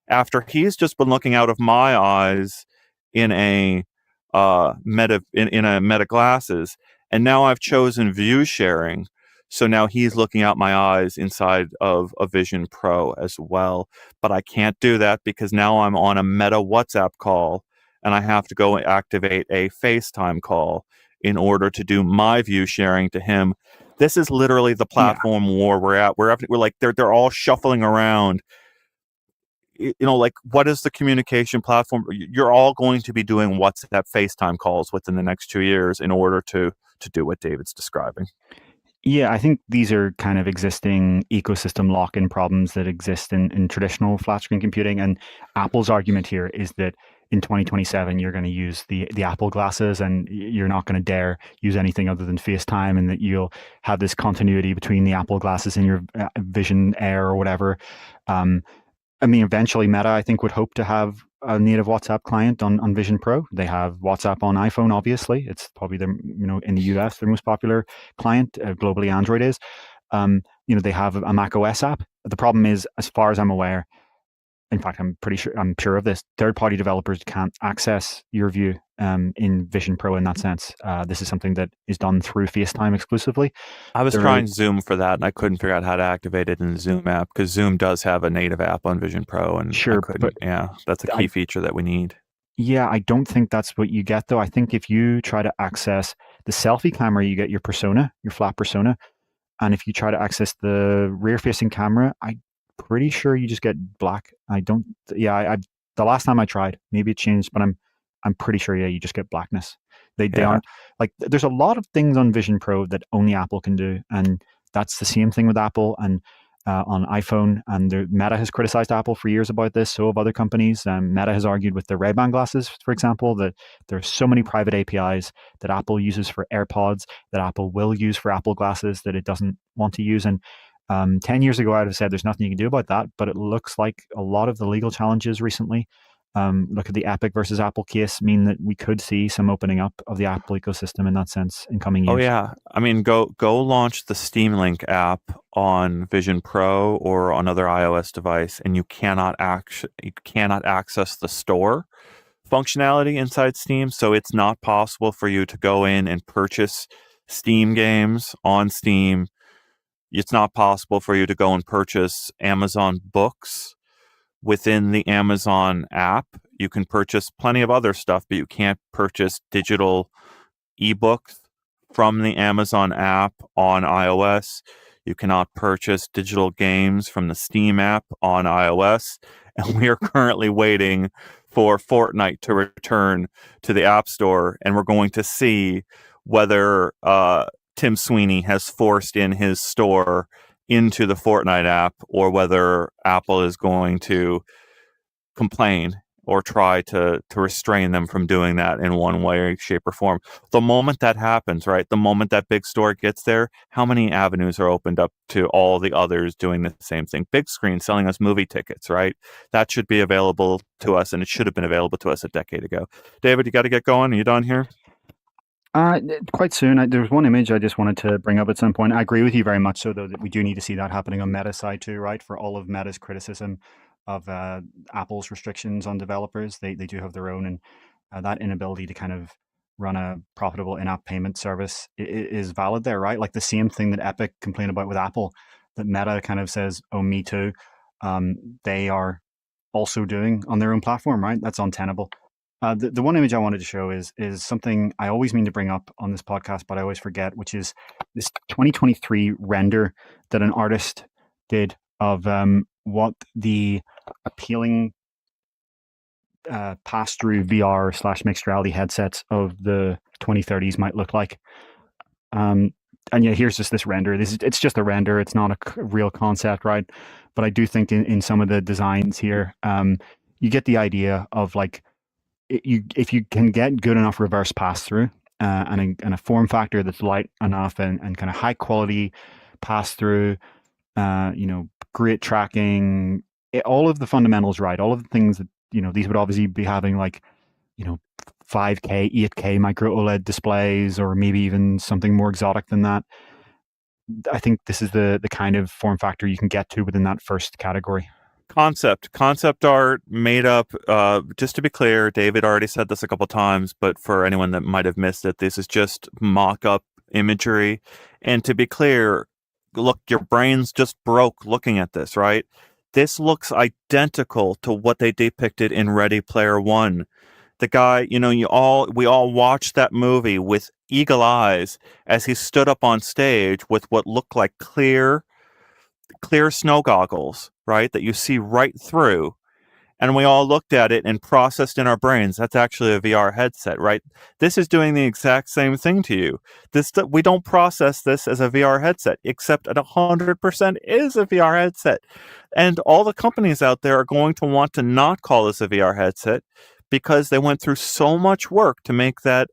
after he's just been looking out of my eyes in a in a Meta glasses, and now I've chosen view sharing. So now he's looking out my eyes inside of a Vision Pro as well. But I can't do that because now I'm on a Meta WhatsApp call and I have to go and activate a FaceTime call in order to do my view sharing to him. This is literally the Yeah. platform war we're at. We're like they're all shuffling around. Like, what is the communication platform? You're all going to be doing WhatsApp FaceTime calls within the next 2 years in order to do what David's describing. Yeah, I think these are kind of existing ecosystem lock-in problems that exist in traditional flat screen computing. And Apple's argument here is that in 2027, you're going to use the Apple glasses and you're not going to dare use anything other than FaceTime, and that you'll have this continuity between the Apple glasses and your Vision Air or whatever. I mean, eventually Meta, I think, would hope to have a native WhatsApp client on Vision Pro. They have WhatsApp on iPhone, obviously. It's probably in the US, their most popular client. Globally, Android is. They have a Mac OS app. The problem is, as far as I'm aware, in fact, I'm sure of this, third-party developers can't access your view in Vision Pro in that sense. This is something that is done through FaceTime exclusively. I was trying Zoom for that, and I couldn't figure out how to activate it in the Zoom app because Zoom does have a native app on Vision Pro, and sure, but that's a key feature that we need. Yeah, I don't think that's what you get, though. I think if you try to access the selfie camera, you get your persona, your flat persona. And if you try to access the rear-facing camera, I'm pretty sure you just get black. The last time I tried, maybe it changed, but I'm pretty sure, yeah, you just get blackness. They aren't, like, there's a lot of things on Vision Pro that only Apple can do, and that's the same thing with Apple and on iPhone. And Meta has criticized Apple for years about this. So have other companies. Meta has argued with the Ray-Ban glasses, for example, that there's so many private APIs that Apple uses for AirPods, that Apple will use for Apple glasses, that it doesn't want to use. And 10 years ago, I'd have said there's nothing you can do about that. But it looks like a lot of the legal challenges recently, look at the Epic versus Apple case, mean that we could see some opening up of the Apple ecosystem in that sense in coming years. Oh yeah, I mean, go launch the Steam Link app on Vision Pro or on another iOS device, and you cannot access the store functionality inside Steam. So it's not possible for you to go in and purchase Steam games on Steam. It's not possible for you to go and purchase Amazon books within the Amazon app. You can purchase plenty of other stuff, but you can't purchase digital ebooks from the Amazon app on iOS. You cannot purchase digital games from the Steam app on iOS. And we are currently waiting for Fortnite to return to the App Store. And we're going to see whether Tim Sweeney has forced in his store into the Fortnite app, or whether Apple is going to complain or try to restrain them from doing that in one way, shape, or form. The moment that happens, right, the moment that big store gets there, how many avenues are opened up to all the others doing the same thing? Big screen selling us movie tickets, right? That should be available to us, and it should have been available to us a decade ago. David, you got to get going. Are you done here? Quite soon. There was one image I just wanted to bring up at some point. I agree with you very much so, though, that we do need to see that happening on Meta's side too, right? For all of Meta's criticism of Apple's restrictions on developers, they do have their own, and that inability to kind of run a profitable in-app payment service is valid there, right? Like the same thing that Epic complained about with Apple, Meta kind of says, "Oh, me too." They are also doing on their own platform, right? That's untenable. The one image I wanted to show is something I always mean to bring up on this podcast, but I always forget, which is this 2023 render that an artist did of what the appealing pass-through VR/mixed reality headsets of the 2030s might look like. And yeah, here's just this render. It's just a render. It's not a real concept, right? But I do think in some of the designs here, you get the idea of like, if you can get good enough reverse pass through and a form factor that's light enough and kind of high quality pass through, great tracking, all of the fundamentals right, all of the things that these would obviously be having, like 5K, 8K micro OLED displays, or maybe even something more exotic than that. I think this is the kind of form factor you can get to within that first category. Concept art made up. Just to be clear, David already said this a couple times, but for anyone that might have missed it, this is just mock-up imagery. And to be clear, look, your brains just broke looking at this, right? This looks identical to what they depicted in Ready Player One. The guy, we all watched that movie with eagle eyes as he stood up on stage with what looked like clear snow goggles, right? That you see right through. And we all looked at it and processed in our brains, that's actually a VR headset, right? This is doing the exact same thing to you. We don't process this as a VR headset, except at 100% is a VR headset. And all the companies out there are going to want to not call this a VR headset because they went through so much work to make that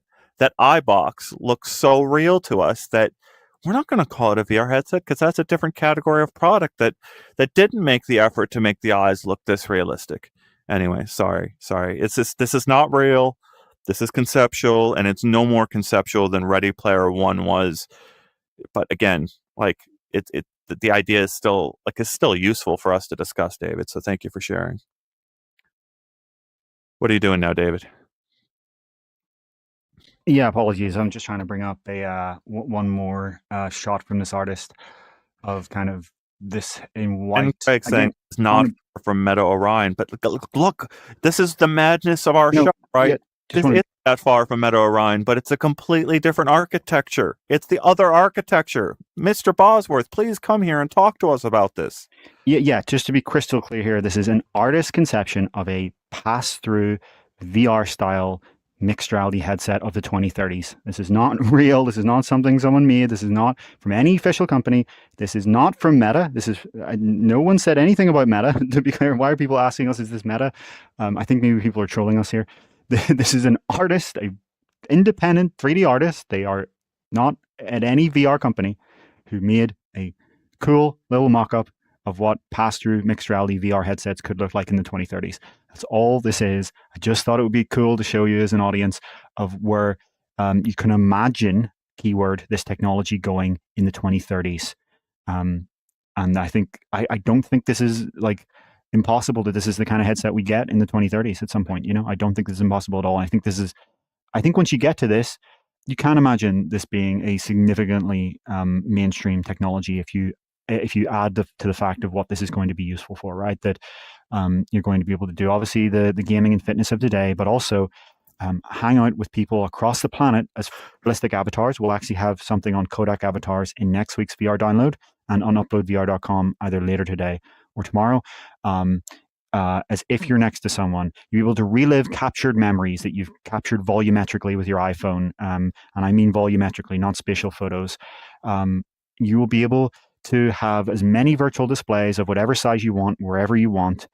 eye box look so real to us that we're not going to call it a VR headset because that's a different category of product that didn't make the effort to make the eyes look this realistic. Anyway, sorry. This is not real. This is conceptual, and it's no more conceptual than Ready Player One was. But again, like the idea is still useful for us to discuss, David. So thank you for sharing. What are you doing now, David? Yeah, apologies. I'm just trying to bring up one more shot from this artist of kind of this in white. And Craig saying it's not from Meta Orion, but look, this is the madness of our show, right? Yeah, This isn't that far from Meta Orion, but it's a completely different architecture. It's the other architecture. Mr. Bosworth, please come here and talk to us about this. Yeah. Just to be crystal clear here, this is an artist's conception of a pass-through VR style mixed reality headset of the 2030s. This is not real. This is not something someone made. This is not from any official company. This is not from Meta. This is no one said anything about Meta. To be clear, why are people asking us, is this Meta? I think maybe people are trolling us here. This is an artist, a independent 3D artist. They are not at any VR company, who made a cool little mock-up of what pass-through mixed reality VR headsets could look like in the 2030s. That's all this is. I just thought it would be cool to show you as an audience of where you can imagine, keyword, this technology going in the 2030s. And I think I don't think this is like impossible, that this is the kind of headset we get in the 2030s at some point. I don't think this is impossible at all. I think once you get to this, you can imagine this being a significantly mainstream technology if you add to the fact of what this is going to be useful for, right? That you're going to be able to do, obviously, the gaming and fitness of today, but also hang out with people across the planet as realistic avatars. We'll actually have something on Kodak avatars in next week's VR download and on UploadVR.com either later today or tomorrow. As if you're next to someone, you're able to relive captured memories that you've captured volumetrically with your iPhone. And I mean volumetrically, not spatial photos. You will be able to have as many virtual displays of whatever size you want, wherever you want,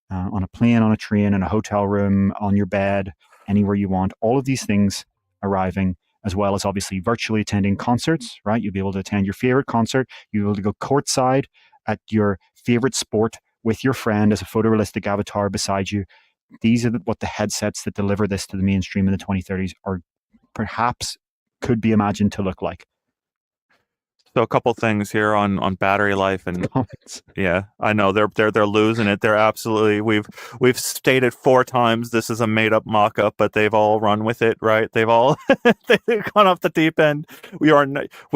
on a plane, on a train, in a hotel room, on your bed, anywhere you want. All of these things arriving, as well as obviously virtually attending concerts, right? You'll be able to attend your favorite concert. You'll be able to go courtside at your favorite sport with your friend as a photorealistic avatar beside you. These are what the headsets that deliver this to the mainstream in the 2030s are perhaps could be imagined to look like. So a couple things here on battery life, and Comments. yeah, I know they're losing it. They're absolutely we've stated 4 times this is a made up mock up, but they've all run with it, right? They've all they've gone off the deep end. We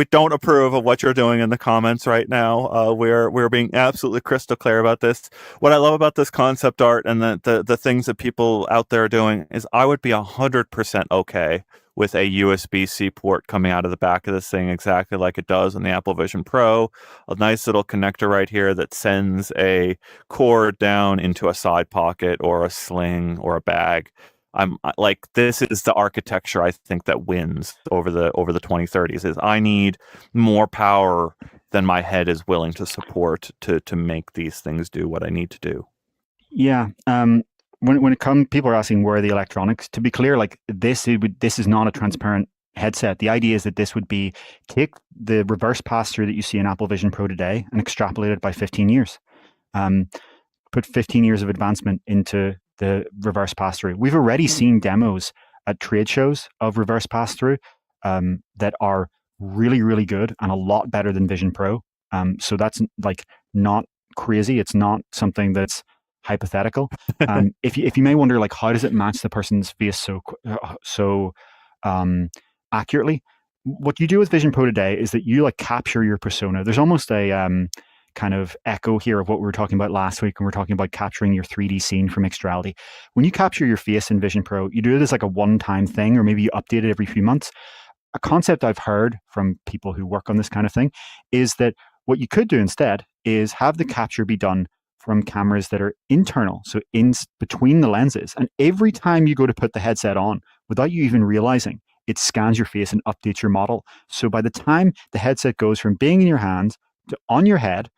don't approve of what you're doing in the comments right now. We're being absolutely crystal clear about this. What I love about this concept art and the things that people out there are doing is I would be 100% okay with a USB-C port coming out of the back of this thing exactly like it does in the Apple Vision Pro. A nice little connector right here that sends a cord down into a side pocket or a sling or a bag. Like, this is the architecture I think that wins over the 2030s. Is I need more power than my head is willing to support to make these things do what I need to do. Yeah. When it comes, people are asking where are the electronics. To be clear, like this is not a transparent headset. The idea is that this would be take the reverse pass-through that you see in Apple Vision Pro today and extrapolate it by 15 years. Put 15 years of advancement into the reverse pass-through. We've already seen demos at trade shows of reverse pass-through that are really, really good and a lot better than Vision Pro. So that's like not crazy. It's not something that's hypothetical. If you may wonder, like, how does it match the person's face so accurately? What you do with Vision Pro today is that you like capture your persona. There's almost a kind of echo here of what we were talking about last week when we were talking about capturing your 3D scene for mixed reality. When you capture your face in Vision Pro, you do it as like a one-time thing, or maybe you update it every few months. A concept I've heard from people who work on this kind of thing is that what you could do instead is have the capture be done from cameras that are internal, so in between the lenses. And every time you go to put the headset on, without you even realizing, it scans your face and updates your model. So by the time the headset goes from being in your hands to on your head,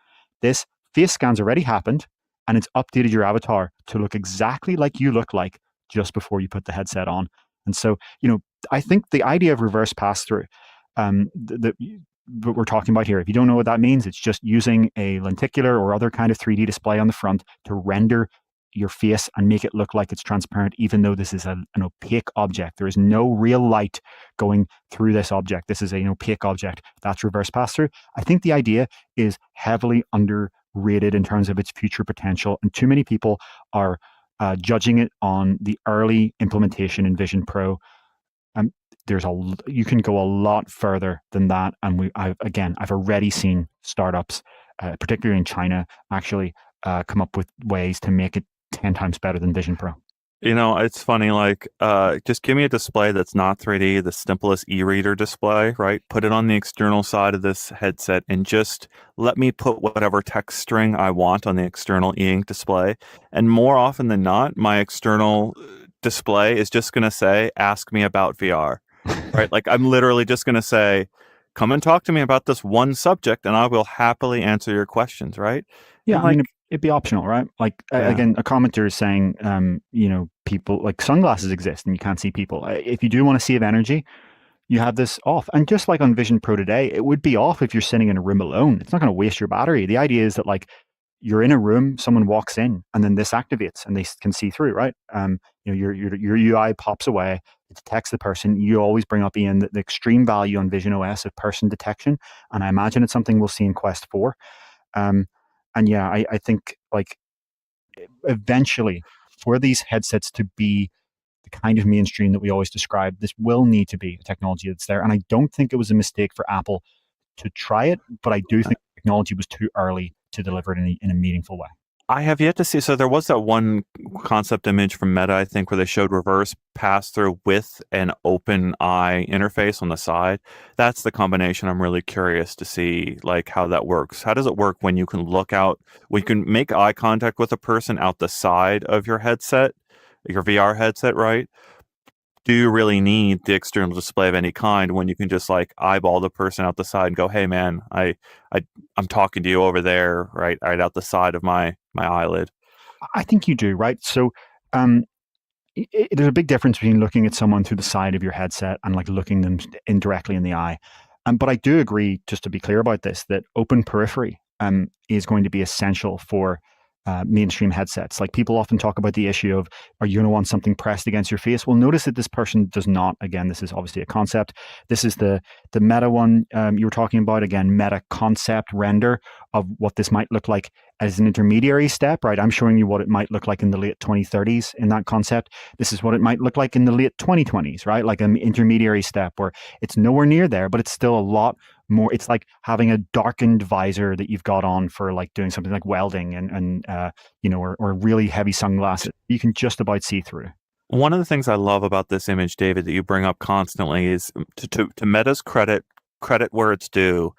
this face scan's already happened, and it's updated your avatar to look exactly like you look like just before you put the headset on. And so, I think the idea of reverse pass-through, what we're talking about here, if you don't know what that means, it's just using a lenticular or other kind of 3D display on the front to render your face and make it look like it's transparent, even though this is an opaque object. There is no real light going through this object. This is an opaque object. That's reverse pass-through. I think the idea is heavily underrated in terms of its future potential, and too many people are judging it on the early implementation in Vision Pro. You can go a lot further than that, and I've already seen startups, particularly in China, actually come up with ways to make it 10 times better than Vision Pro. It's funny, like, just give me a display that's not 3D, the simplest e-reader display, right? Put it on the external side of this headset and just let me put whatever text string I want on the external e-ink display. And more often than not, my external display is just going to say, ask me about VR, right? Like, I'm literally just going to say, come and talk to me about this one subject and I will happily answer your questions, right? Yeah, and, like, it'd be optional, right? Like, yeah. Again, a commenter is saying, people, like, sunglasses exist and you can't see people. If you do want to save energy, you have this off. And just like on Vision Pro today, it would be off if you're sitting in a room alone. It's not going to waste your battery. The idea is that, like, you're in a room, someone walks in, and then this activates and they can see through, right? Your UI pops away, it detects the person. You always bring up, Ian, the extreme value on visionOS of person detection. And I imagine it's something we'll see in Quest 4. And yeah, I think, like, eventually, for these headsets to be the kind of mainstream that we always describe, this will need to be a technology that's there. And I don't think it was a mistake for Apple to try it, but I do think the technology was too early to deliver it in a meaningful way. I have yet to see. So there was that one concept image from Meta, I think, where they showed reverse pass-through with an open eye interface on the side. That's the combination I'm really curious to see, like, how that works. How does it work when you can look out, when you can make eye contact with a person out the side of your headset, your VR headset, right? Do you really need the external display of any kind when you can just, like, eyeball the person out the side and go, hey man, I'm talking to you over there, right out the side of my eyelid? I think you do, right? So there's a big difference between looking at someone through the side of your headset and, like, looking them indirectly in the eye. But I do agree, just to be clear about this, that open periphery is going to be essential for mainstream headsets. Like people often talk about the issue of, are you going to want something pressed against your face? Well, notice that this person does not. Again, this is obviously a concept. This is the Meta one you were talking about. Again, Meta concept render of what this might look like as an intermediary step, right? I'm showing you what it might look like in the late 2030s in that concept. This is what it might look like in the late 2020s, right? Like an intermediary step where it's nowhere near there, but it's still a lot more. It's like having a darkened visor that you've got on for like doing something like welding and or really heavy sunglasses. You can just about see through. One of the things I love about this image, David, that you bring up constantly is to Meta's credit where it's due.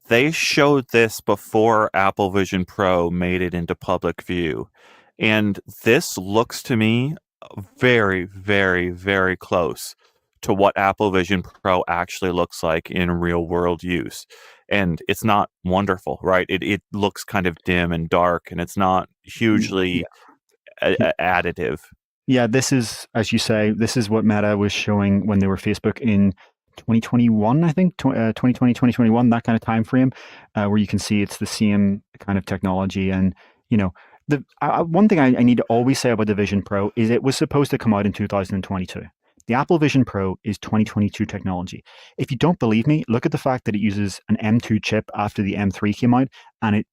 They showed this before Apple Vision Pro made it into public view. And this looks to me very, very, very close to what Apple Vision Pro actually looks like in real world use. And it's not wonderful, right? It looks kind of dim and dark, and it's not hugely additive. Yeah, this is, as you say, this is what Meta was showing when they were Facebook in 2021, I think, 2020, 2021, that kind of time frame, where you can see it's the same kind of technology. And, the one thing I need to always say about the Vision Pro is it was supposed to come out in 2022. The Apple Vision Pro is 2022 technology. If you don't believe me, look at the fact that it uses an M2 chip after the M3 came out, and it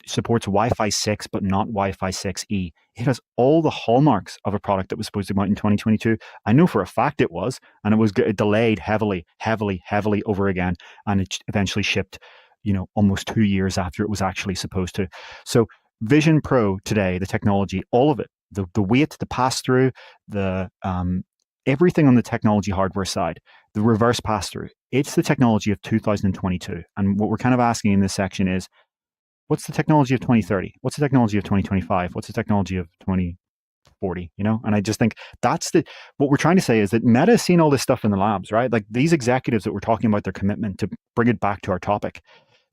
supports Wi-Fi 6, but not Wi-Fi 6E. It has all the hallmarks of a product that was supposed to come out in 2022. I know for a fact it was, and it was delayed heavily over again, and it eventually shipped, almost 2 years after it was actually supposed to. So Vision Pro today, the technology, all of it, the weight, the pass-through, the everything on the technology hardware side, the reverse pass-through, it's the technology of 2022. And what we're kind of asking in this section is, what's the technology of 2030? What's the technology of 2025? What's the technology of 2040? And I just think that's what we're trying to say is that Meta has seen all this stuff in the labs, right? Like these executives that we're talking about their commitment to bring it back to our topic.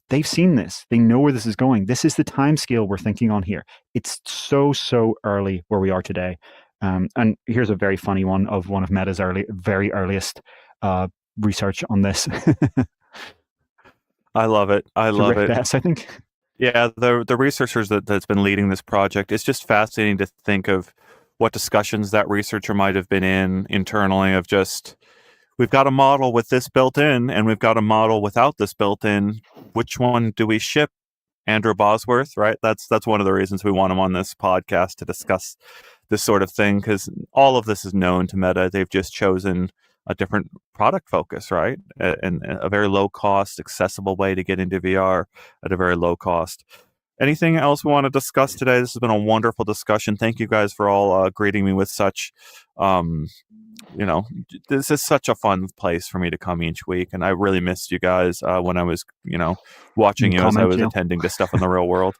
They've seen this. They know where this is going. This is the time scale we're thinking on here. It's so early where we are today. And here's a very funny one of Meta's very earliest research on this. I love it. I love it. I think. Yeah, the researchers that's been leading this project, it's just fascinating to think of what discussions that researcher might have been in internally of just, we've got a model with this built in and we've got a model without this built in. Which one do we ship? Andrew Bosworth, right? That's one of the reasons we want him on this podcast to discuss this sort of thing, because all of this is known to Meta. They've just chosen a different product focus, right? And a very low cost, accessible way to get into VR at a very low cost. Anything else we want to discuss today? This has been a wonderful discussion. Thank you guys for all greeting me with such, this is such a fun place for me to come each week. And I really missed you guys when I was, watching you as I was attending to stuff in the real world.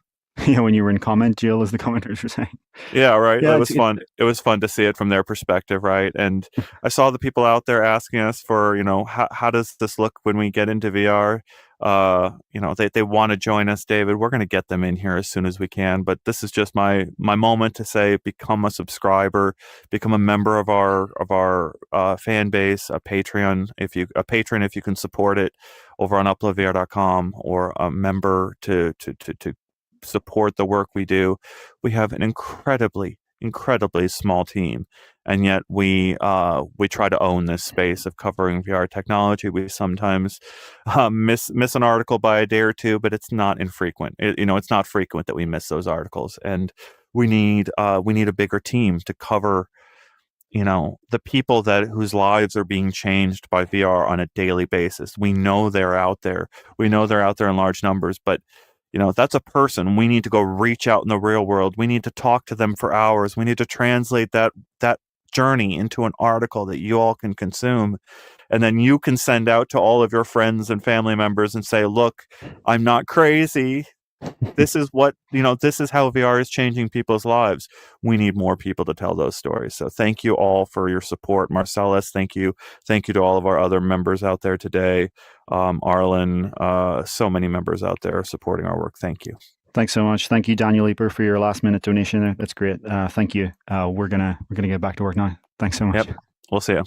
Yeah, when you were in comment jail, as the commenters were saying. Yeah, right. Yeah, it was fun. It was fun to see it from their perspective, right? And I saw the people out there asking us for, how does this look when we get into VR? They want to join us, David. We're going to get them in here as soon as we can. But this is just my moment to say, become a subscriber, become a member of our fan base, a patron if you can support it over on UploadVR.com, or a member to support the work we do. We have an incredibly small team, and yet we try to own this space of covering VR technology. We sometimes miss an article by a day or two, but it's not infrequent. It's not frequent that we miss those articles, and we need a bigger team to cover the people whose lives are being changed by VR on a daily basis. We know they're out there. We know they're out there in large numbers, but that's a person. We need to go reach out in the real world. We need to talk to them for hours. We need to translate that journey into an article that you all can consume. And then you can send out to all of your friends and family members and say, look, I'm not crazy. This is this is how VR is changing people's lives. We need more people to tell those stories. So thank you all for your support. Marcellus, thank you. Thank you to all of our other members out there today. Arlen, so many members out there supporting our work. Thank you. Thanks so much. Thank you, Daniel Leeper, for your last minute donation. That's great. Thank you. We're gonna get back to work now. Thanks so much. Yep. We'll see you.